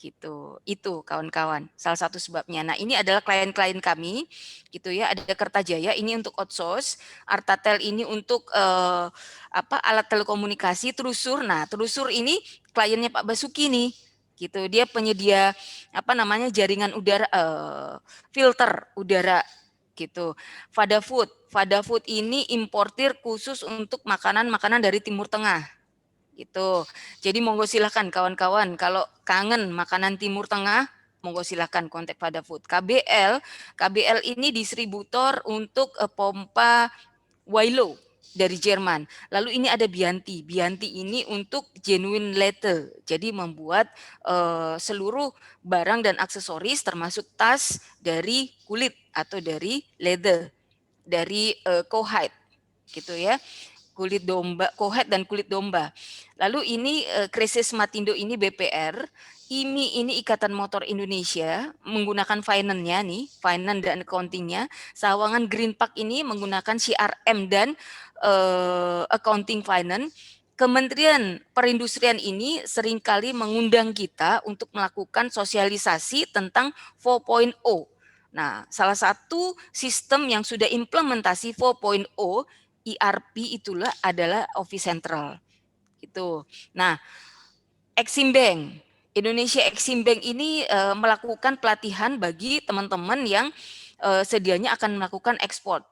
gitu. Itu kawan-kawan salah satu sebabnya. Nah, ini adalah klien-klien kami gitu ya. Ada Kertajaya ini untuk outsource, Artatel ini untuk alat telekomunikasi, Trusur. Nah, Trusur ini kliennya Pak Basuki nih gitu. Dia penyedia jaringan udara, filter udara gitu. Fada Food ini importir khusus untuk makanan-makanan dari Timur Tengah gitu. Jadi monggo silahkan kawan-kawan kalau kangen makanan Timur Tengah, monggo silahkan kontak Fada Food. KBL ini distributor untuk pompa Wailo dari Jerman. Lalu ini ada Bianti ini untuk genuine leather, jadi membuat seluruh barang dan aksesoris termasuk tas dari kulit atau dari leather, dari cowhide gitu ya, kulit domba, cowhide dan kulit domba. Lalu ini Krisis Matindo ini BPR, IMI ini Ikatan Motor Indonesia menggunakan finance-nya nih, finance dan accounting-nya. Sawangan Green Park ini menggunakan CRM dan accounting finance. Kementerian Perindustrian ini seringkali mengundang kita untuk melakukan sosialisasi tentang 4.0. Nah, salah satu sistem yang sudah implementasi 4.0 ERP itulah adalah Office Central. Gitu. Nah, Exim Bank, Indonesia Exim Bank ini melakukan pelatihan bagi teman-teman yang sedianya akan melakukan ekspor.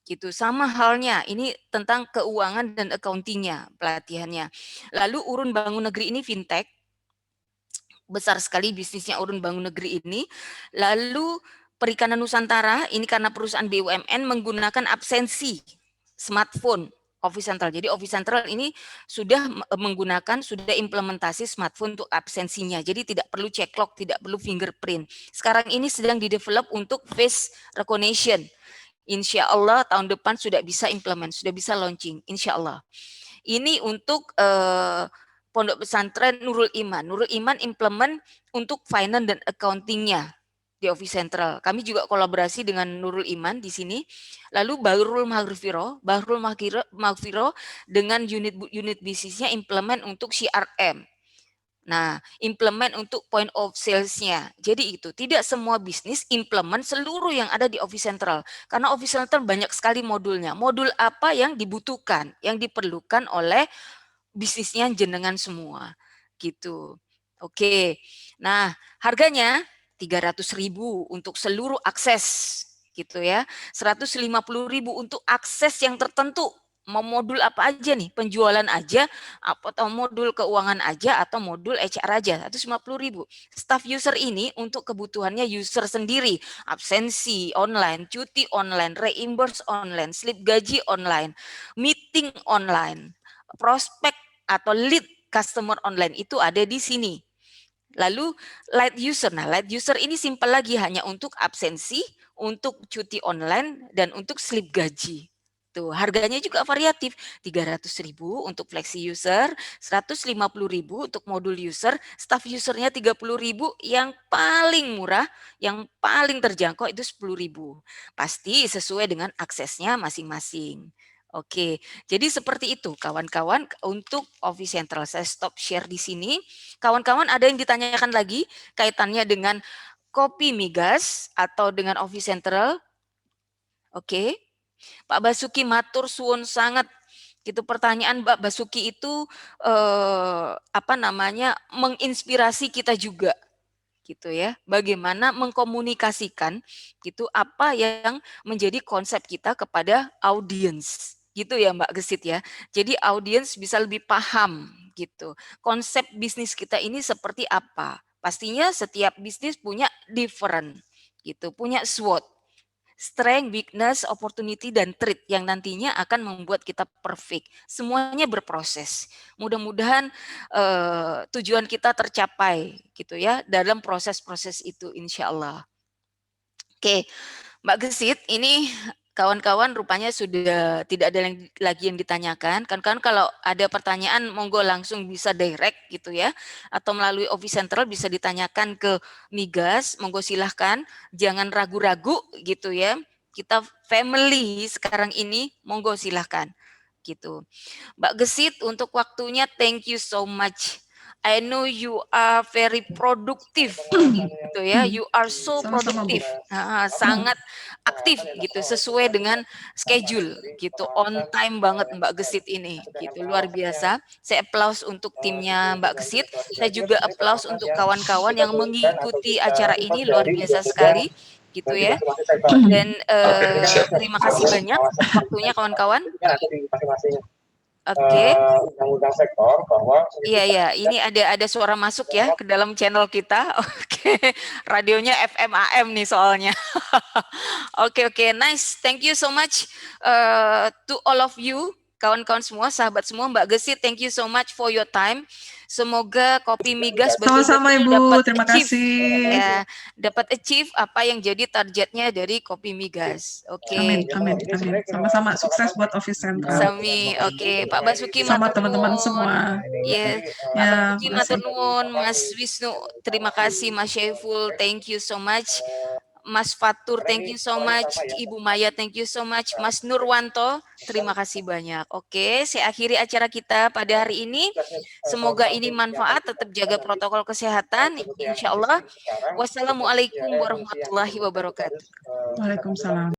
Gitu. Sama halnya, ini tentang keuangan dan accounting-nya pelatihannya. Lalu Urun Bangun Negeri ini fintech, besar sekali bisnisnya Urun Bangun Negeri ini. Lalu Perikanan Nusantara, ini karena perusahaan BUMN menggunakan absensi smartphone Office Central. Jadi Office Central ini sudah implementasi smartphone untuk absensinya. Jadi tidak perlu check log, tidak perlu fingerprint. Sekarang ini sedang di-develop untuk face recognition. Insya Allah tahun depan sudah bisa implement, sudah bisa launching, insya Allah. Ini untuk Pondok Pesantren Nurul Iman. Nurul Iman implement untuk finance dan accounting-nya di Office Central. Kami juga kolaborasi dengan Nurul Iman di sini. Lalu Bahrul Maghfiro dengan unit bisnisnya implement untuk CRM. Nah, implement untuk point of sales-nya. Jadi itu, tidak semua bisnis implement seluruh yang ada di Office Central. Karena Office Central banyak sekali modulnya. Modul apa yang dibutuhkan, yang diperlukan oleh bisnisnya jenengan semua. Gitu. Oke. Nah, harganya 300.000 untuk seluruh akses. Gitu ya. 150.000 untuk akses yang tertentu. Mau modul apa aja nih, penjualan aja, atau modul keuangan aja, atau modul HR aja, 150.000. Staff user ini untuk kebutuhannya user sendiri, absensi online, cuti online, reimburse online, slip gaji online, meeting online, prospek atau lead customer online itu ada di sini. Lalu light user, nah light user ini simpel lagi, hanya untuk absensi, untuk cuti online, dan untuk slip gaji. Tuh, harganya juga variatif, 300.000 untuk flexi user, 150.000 untuk modul user, staff usernya 30.000, yang paling murah, yang paling terjangkau itu 10.000. Pasti sesuai dengan aksesnya masing-masing. Oke, jadi seperti itu kawan-kawan untuk Office Central. Saya stop share di sini. Kawan-kawan ada yang ditanyakan lagi kaitannya dengan kopi migas atau dengan Office Central? Oke. Pak Basuki matur suwun sangat. Gitu, pertanyaan Mbak Basuki itu menginspirasi kita juga. Gitu ya. Bagaimana mengkomunikasikan gitu apa yang menjadi konsep kita kepada audiens. Gitu ya Mbak Gesit ya. Jadi audiens bisa lebih paham gitu. Konsep bisnis kita ini seperti apa? Pastinya setiap bisnis punya different gitu, punya SWOT. Strength, weakness, opportunity, dan threat yang nantinya akan membuat kita perfect. Semuanya berproses. Mudah-mudahan tujuan kita tercapai gitu ya dalam proses-proses itu insya Allah. Oke, Mbak Gesit, ini kawan-kawan rupanya sudah tidak ada lagi yang ditanyakan. Kan kalau ada pertanyaan monggo langsung bisa direct gitu ya, atau melalui Office Central bisa ditanyakan ke Migas, monggo silahkan, jangan ragu-ragu gitu ya. Kita family sekarang ini, monggo silahkan gitu. Mbak Gesit, untuk waktunya thank you so much. I know you are very productive gitu ya. You are so productive. Sangat aktif gitu sesuai dengan schedule gitu. On time banget Mbak Gesit ini gitu. Luar biasa. Saya applause untuk timnya Mbak Gesit. Saya juga applause untuk kawan-kawan yang mengikuti acara ini, luar biasa sekali gitu ya. Dan terima kasih banyak waktunya kawan-kawan. Oke. Undang-undang sektor bahwa iya ini ada suara masuk ya ke dalam channel kita. Oke. Radionya FM AM nih soalnya. Oke, nice. Thank you so much to all of you, kawan-kawan semua, sahabat semua, Mbak Gesit, thank you so much for your time. Semoga Kopi Migas betul-betul dapat terima kasih. Ya, dapat achieve apa yang jadi targetnya dari Kopi Migas. Oke. Amin. Sama-sama sukses buat Office Central. Sami, oke. Pak Basuki sama teman-teman semua. Ya, Pak Basuki matur nuwun, Mas Wisnu, terima kasih, Mas Syaiful, thank you so much. Mas Fatur, thank you so much. Ibu Maya, thank you so much. Mas Nurwanto, terima kasih banyak. Oke, saya akhiri acara kita pada hari ini. Semoga ini manfaat, tetap jaga protokol kesehatan. Insya Allah. Wassalamualaikum warahmatullahi wabarakatuh. Waalaikumsalam.